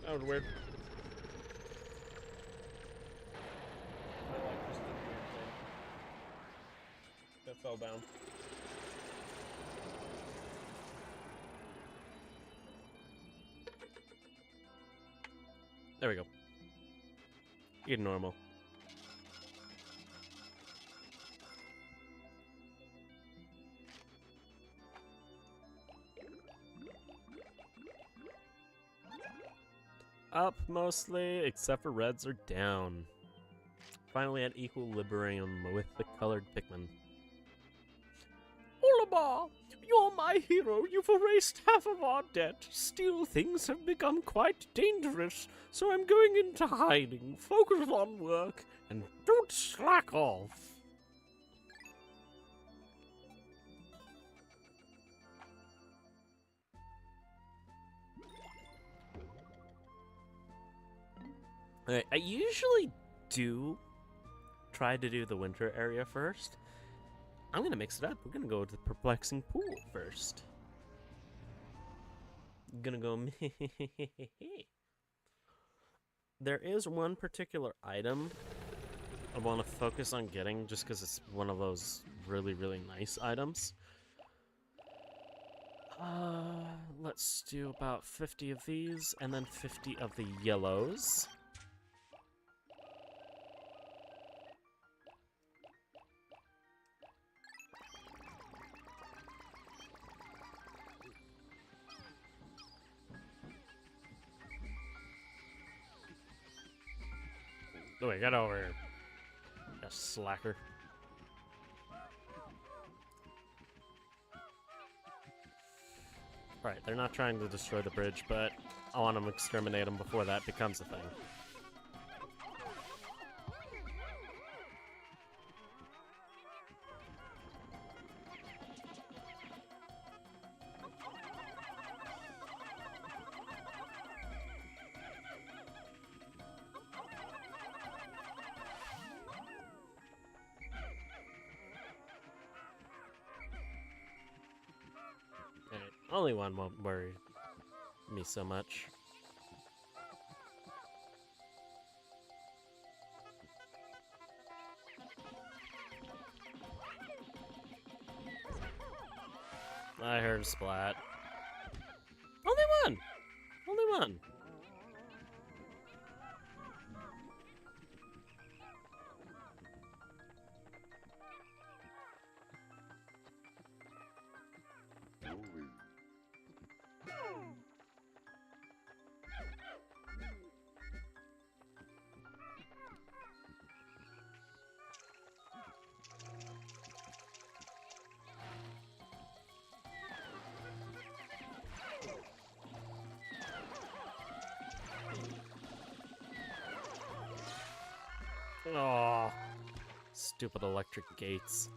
That was weird. That fell down. There we go. You're normal. Up mostly, except for reds are down. Finally at equilibrium with the colored Pikmin. Olimar, you're my hero. You've erased half of our debt. Still, things have become quite dangerous, so I'm going into hiding. Focus on work and don't slack off. Alright, I usually do try to do the winter area first. I'm gonna mix it up. We're gonna go to the perplexing pool first. Gonna go. There is one particular item I want to focus on getting just because it's one of those really, really nice items. Let's do about 50 of these and then 50 of the yellows. Oh, wait, get over here. You slacker. Alright, they're not trying to destroy the bridge, but I want to exterminate them before that becomes a thing. Only one won't worry me so much. I heard splat. Only one! Only one! Oh, stupid electric gates.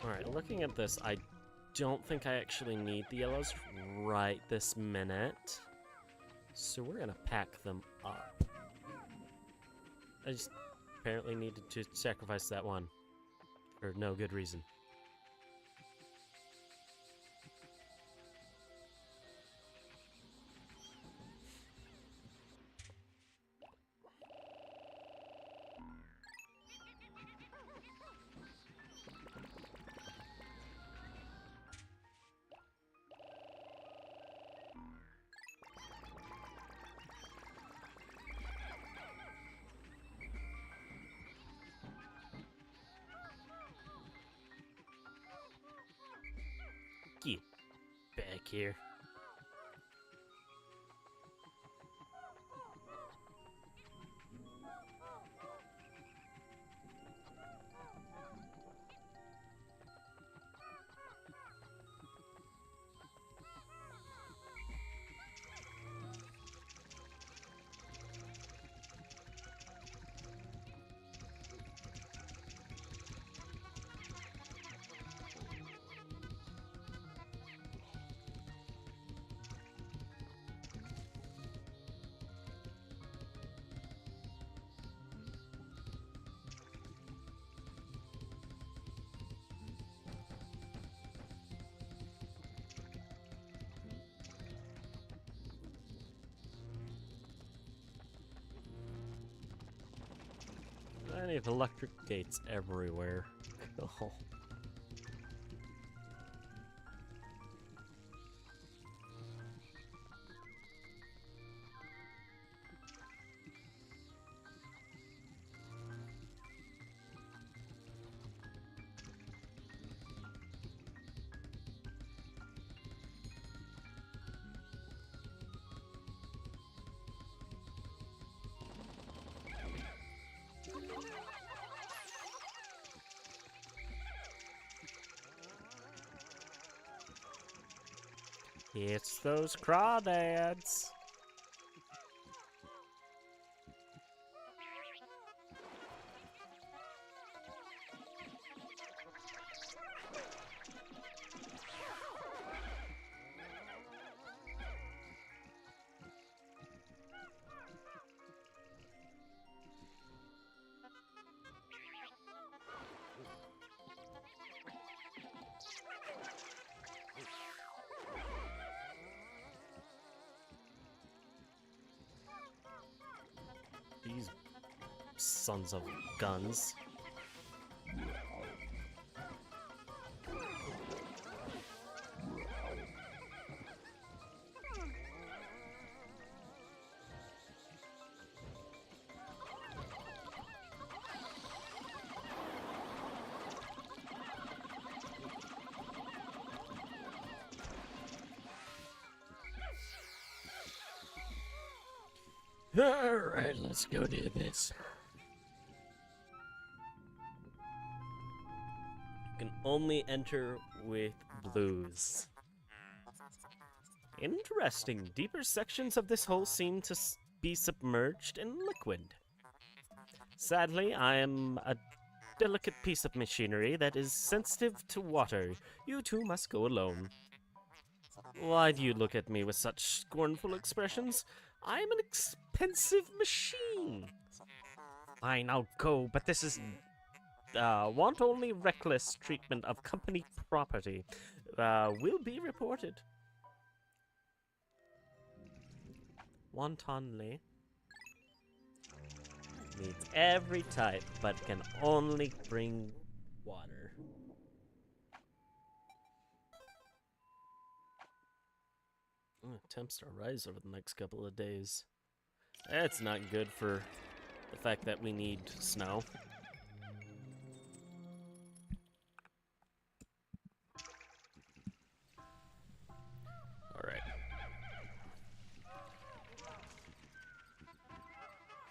Alright, looking at this, I don't think I actually need the yellows right this minute. So we're gonna pack them up. I just apparently needed to sacrifice that one. For no good reason. Get back here. Plenty of electric gates everywhere. Oh. It's those crawdads. These sons of guns. Alright, let's go do this. You can only enter with blues. Interesting. Deeper sections of this hole seem to be submerged in liquid. Sadly, I am a delicate piece of machinery that is sensitive to water. You two must go alone. Why do you look at me with such scornful expressions? I'm an expensive machine. Fine, I'll go, but this is want only reckless treatment of company property. Will be reported. Wantonly needs every type, but can only bring water. Temps to rise over the next couple of days. That's not good for the fact that we need snow. Alright.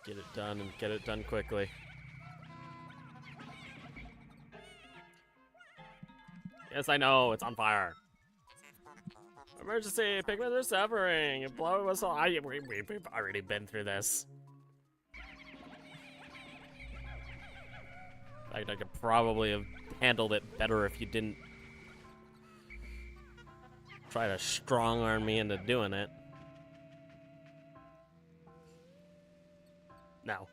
Get it done and get it done quickly. Yes, I know, it's on fire. Emergency! Pigmen are suffering! Blow a whistle! We've already been through this. In fact, I could probably have handled it better if you didn't try to strong-arm me into doing it. No.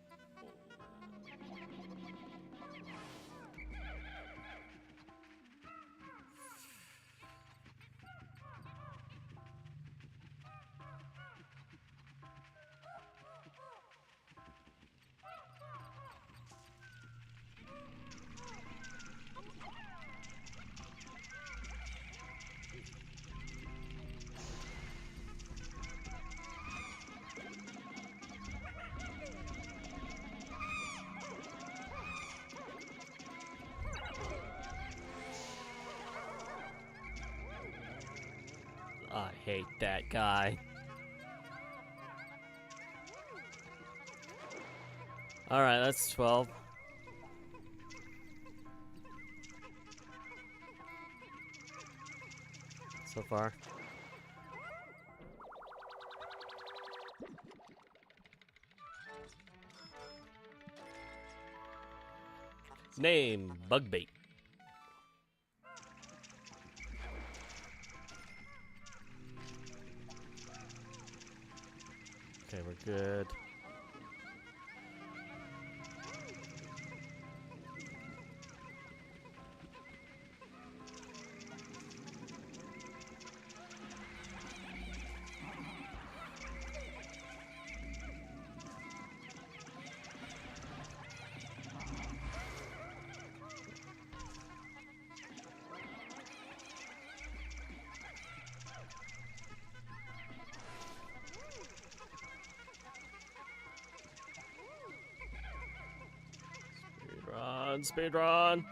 I hate that guy. Alright, that's 12. So far. Name, Bugbait. Okay, we're good. Speedrun!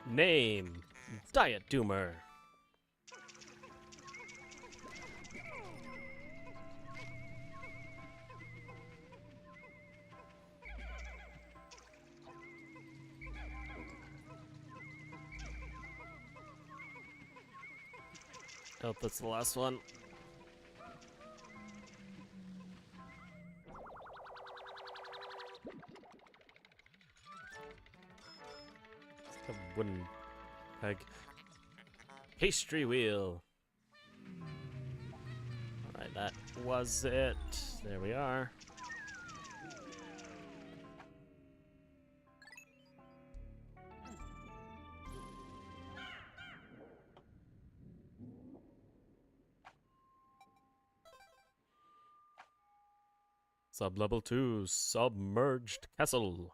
Name, Diet Doomer. Nope, that's the last one. It's a wooden peg. Pastry wheel. Alright, that was it. There we are. Sub-level 2, Submerged Castle.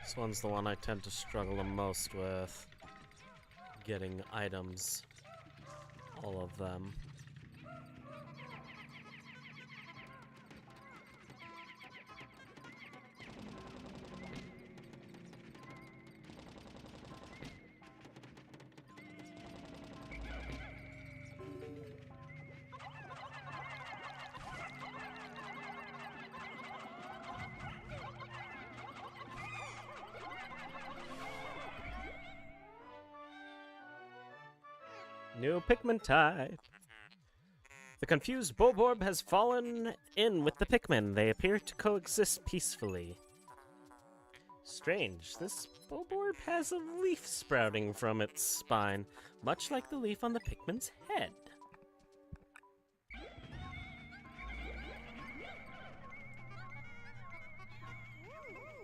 This one's the one I tend to struggle the most with. Getting items. All of them. New Pikmin type. The confused Bulborb has fallen in with the Pikmin. They appear to coexist peacefully. Strange, this Bulborb has a leaf sprouting from its spine, much like the leaf on the Pikmin's head.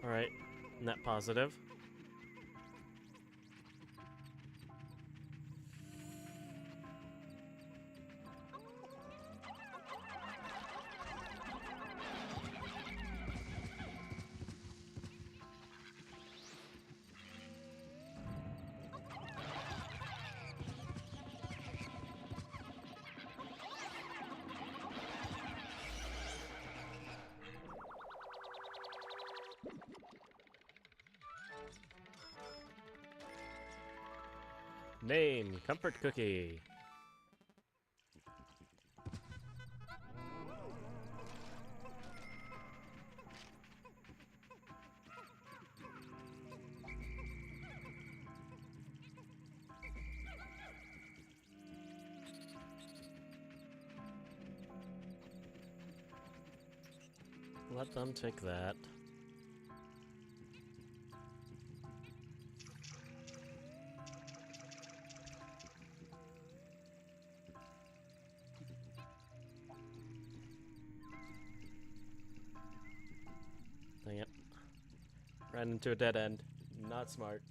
Alright, net positive. Name, Comfort Cookie. Let them take that. Dang it. Ran into a dead end. Not smart.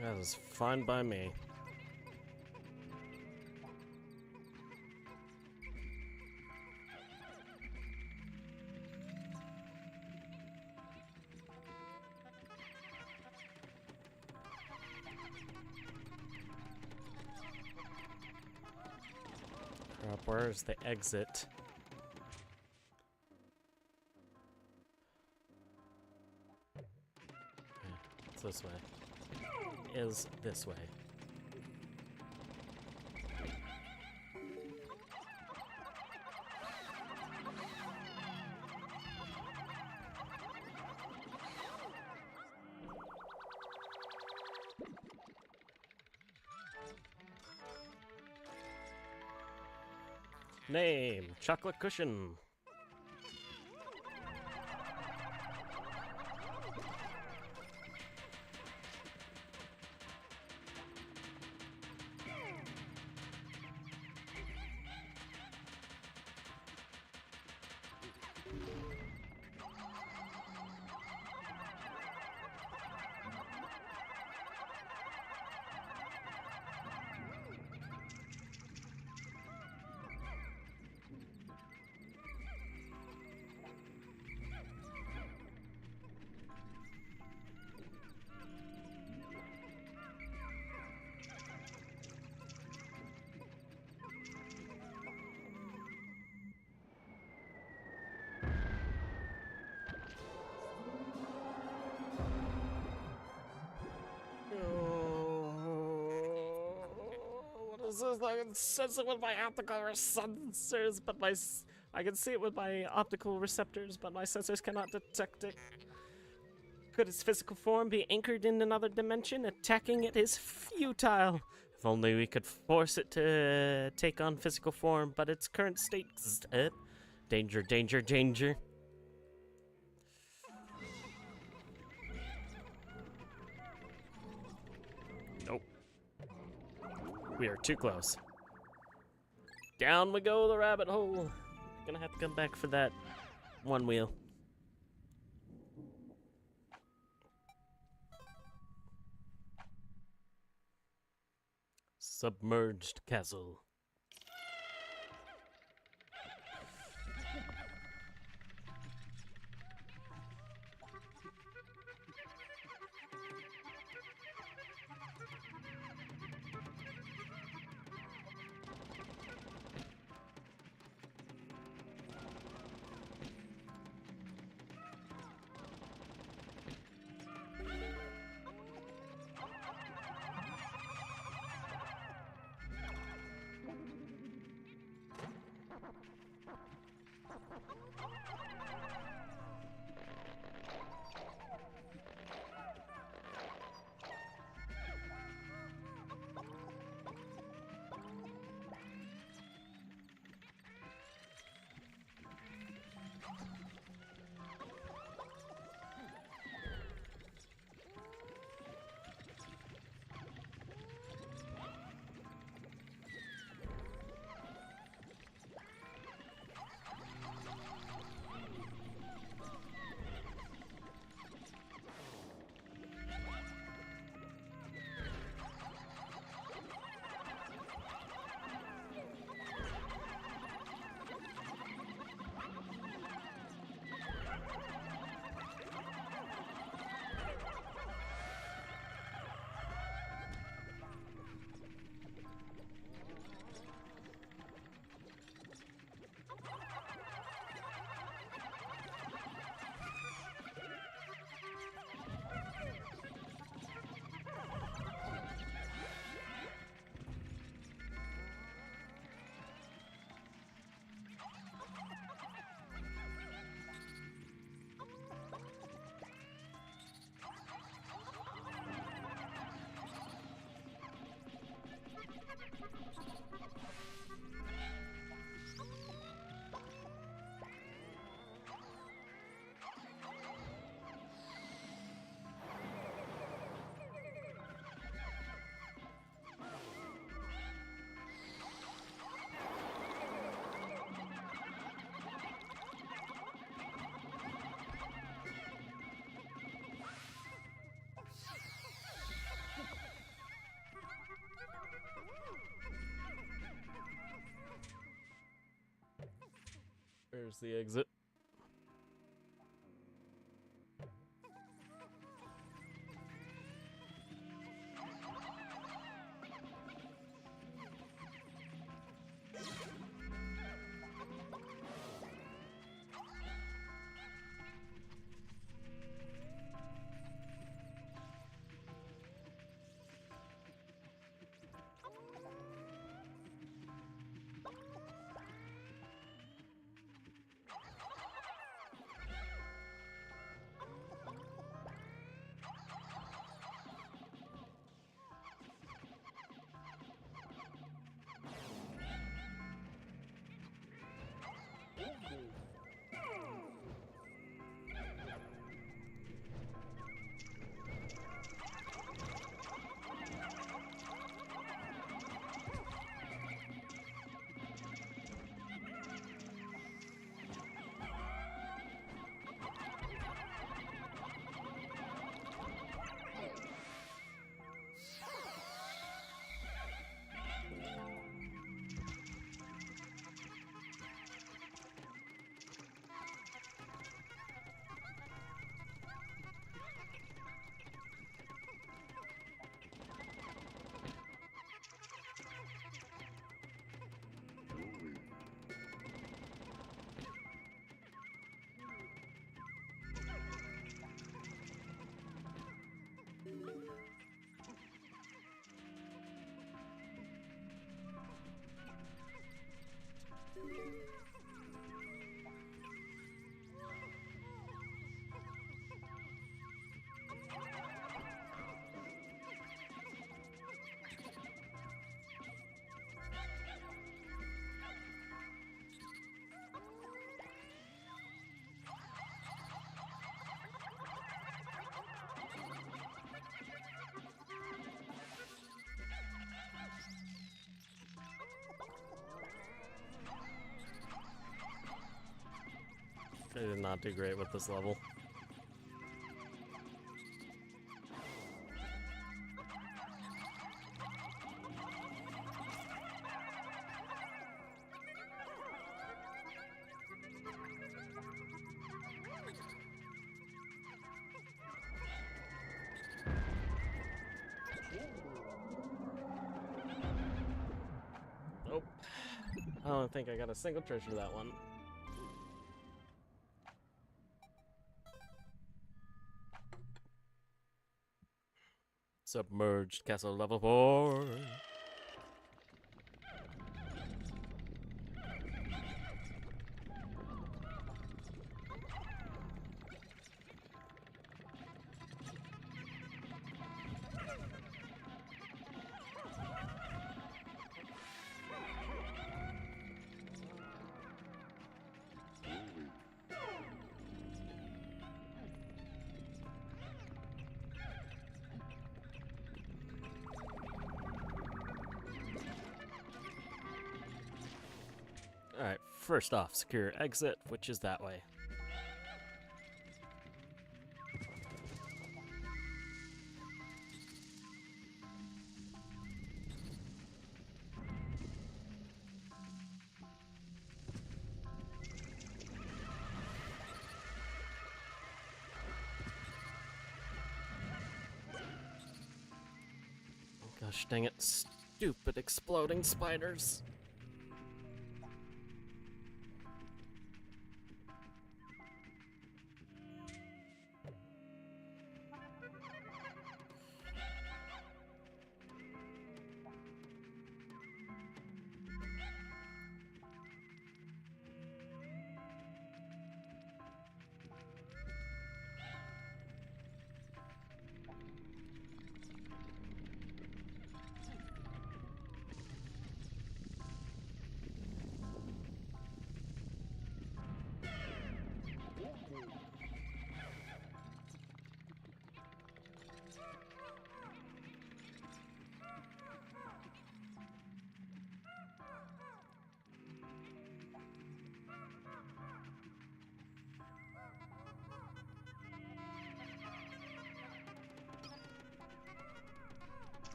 That is fine by me. Crap, where's the exit? Okay, it's this way. Is this way. Name, chocolate cushion. What is this? I can sense it with my optical sensors, but I can see it with my optical receptors, but my sensors cannot detect it. Could its physical form be anchored in another dimension? Attacking it is futile. If only we could force it to take on physical form, but its current state is danger, danger, danger. Nope. We are too close. Down we go the rabbit hole. Gonna have to come back for that One wheel. Submerged castle. There's the exit. did not do great with this level. Nope. I don't think I got a single treasure that one. Submerged castle level 4. Alright, first off, secure exit, which is that way. Gosh dang it, stupid exploding spiders.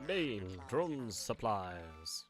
Main drone supplies.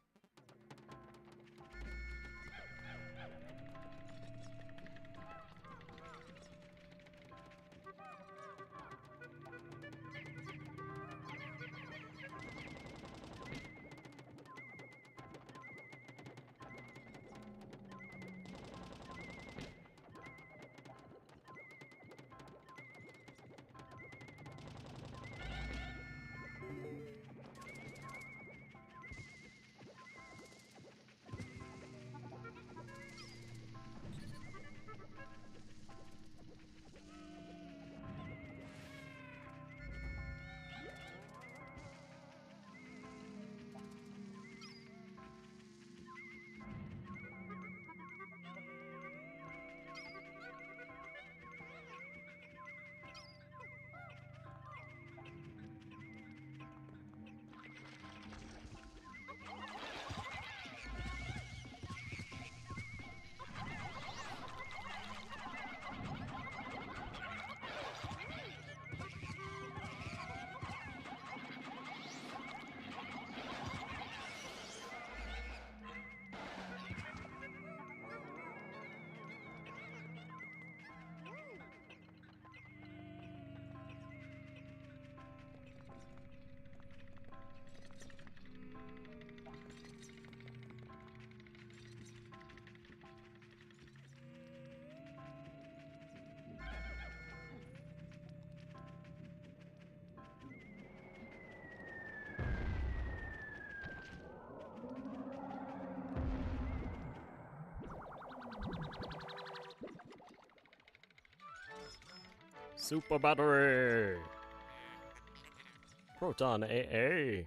Super battery. Proton AA.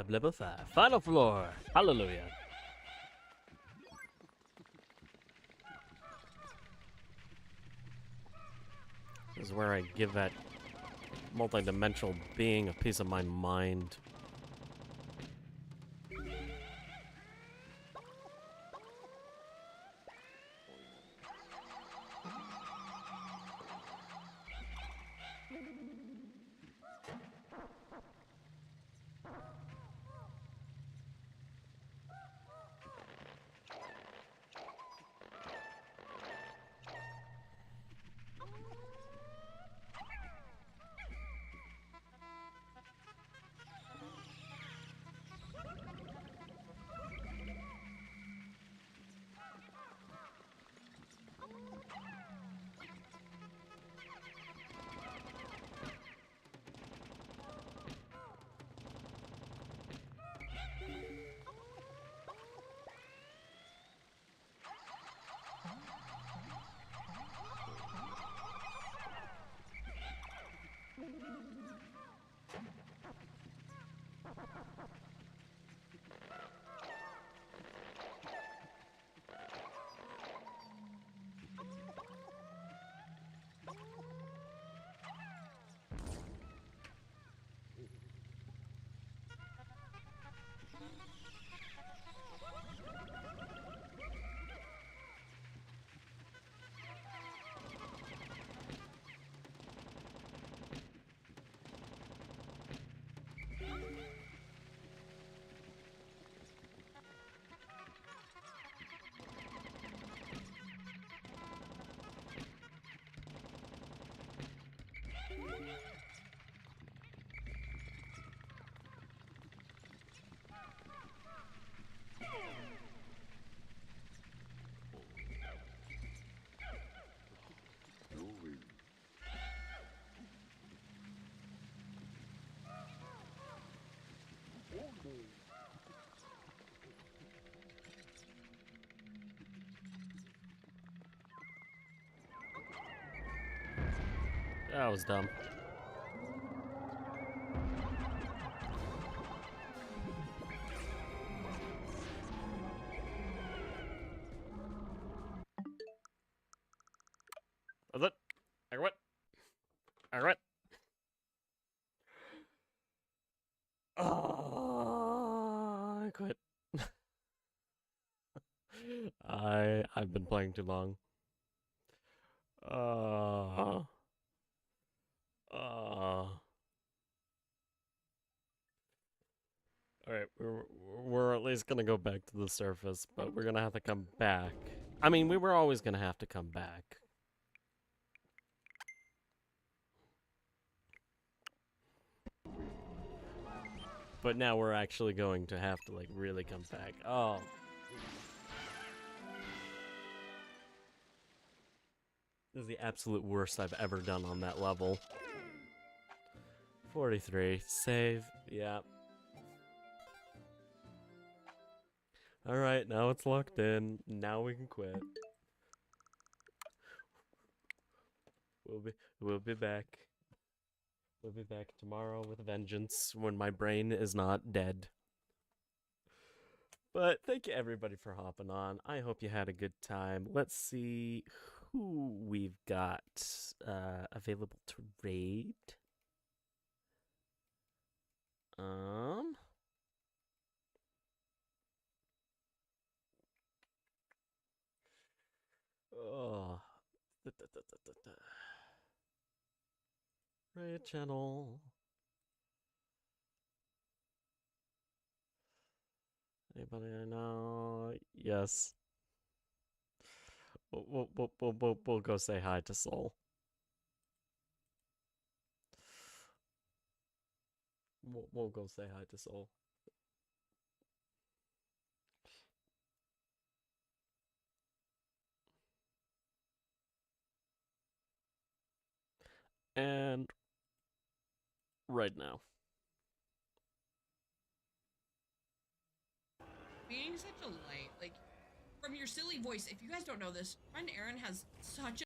Level 5. Final floor. Hallelujah. This is where I give that multi-dimensional being a piece of my mind. That was dumb. Was it? I quit. I quit. Oh, I quit. I've been playing too long. Alright, we're at least gonna go back to the surface, but we're gonna have to come back. I mean, we were always gonna have to come back. But now we're actually going to have to, like, really come back. Oh. This is the absolute worst I've ever done on that level. 43. Save. Yeah. Alright, now it's locked in. Now we can quit. We'll be back. We'll be back tomorrow with a vengeance when my brain is not dead. But thank you everybody for hopping on. I hope you had a good time. Let's see who we've got available to raid. Oh. Raid channel. Anybody I know? Yes. We'll go say hi to Soul. We'll go say hi to Soul. And right now. Being such a light, like, from your silly voice, if you guys don't know this, friend Aaron has such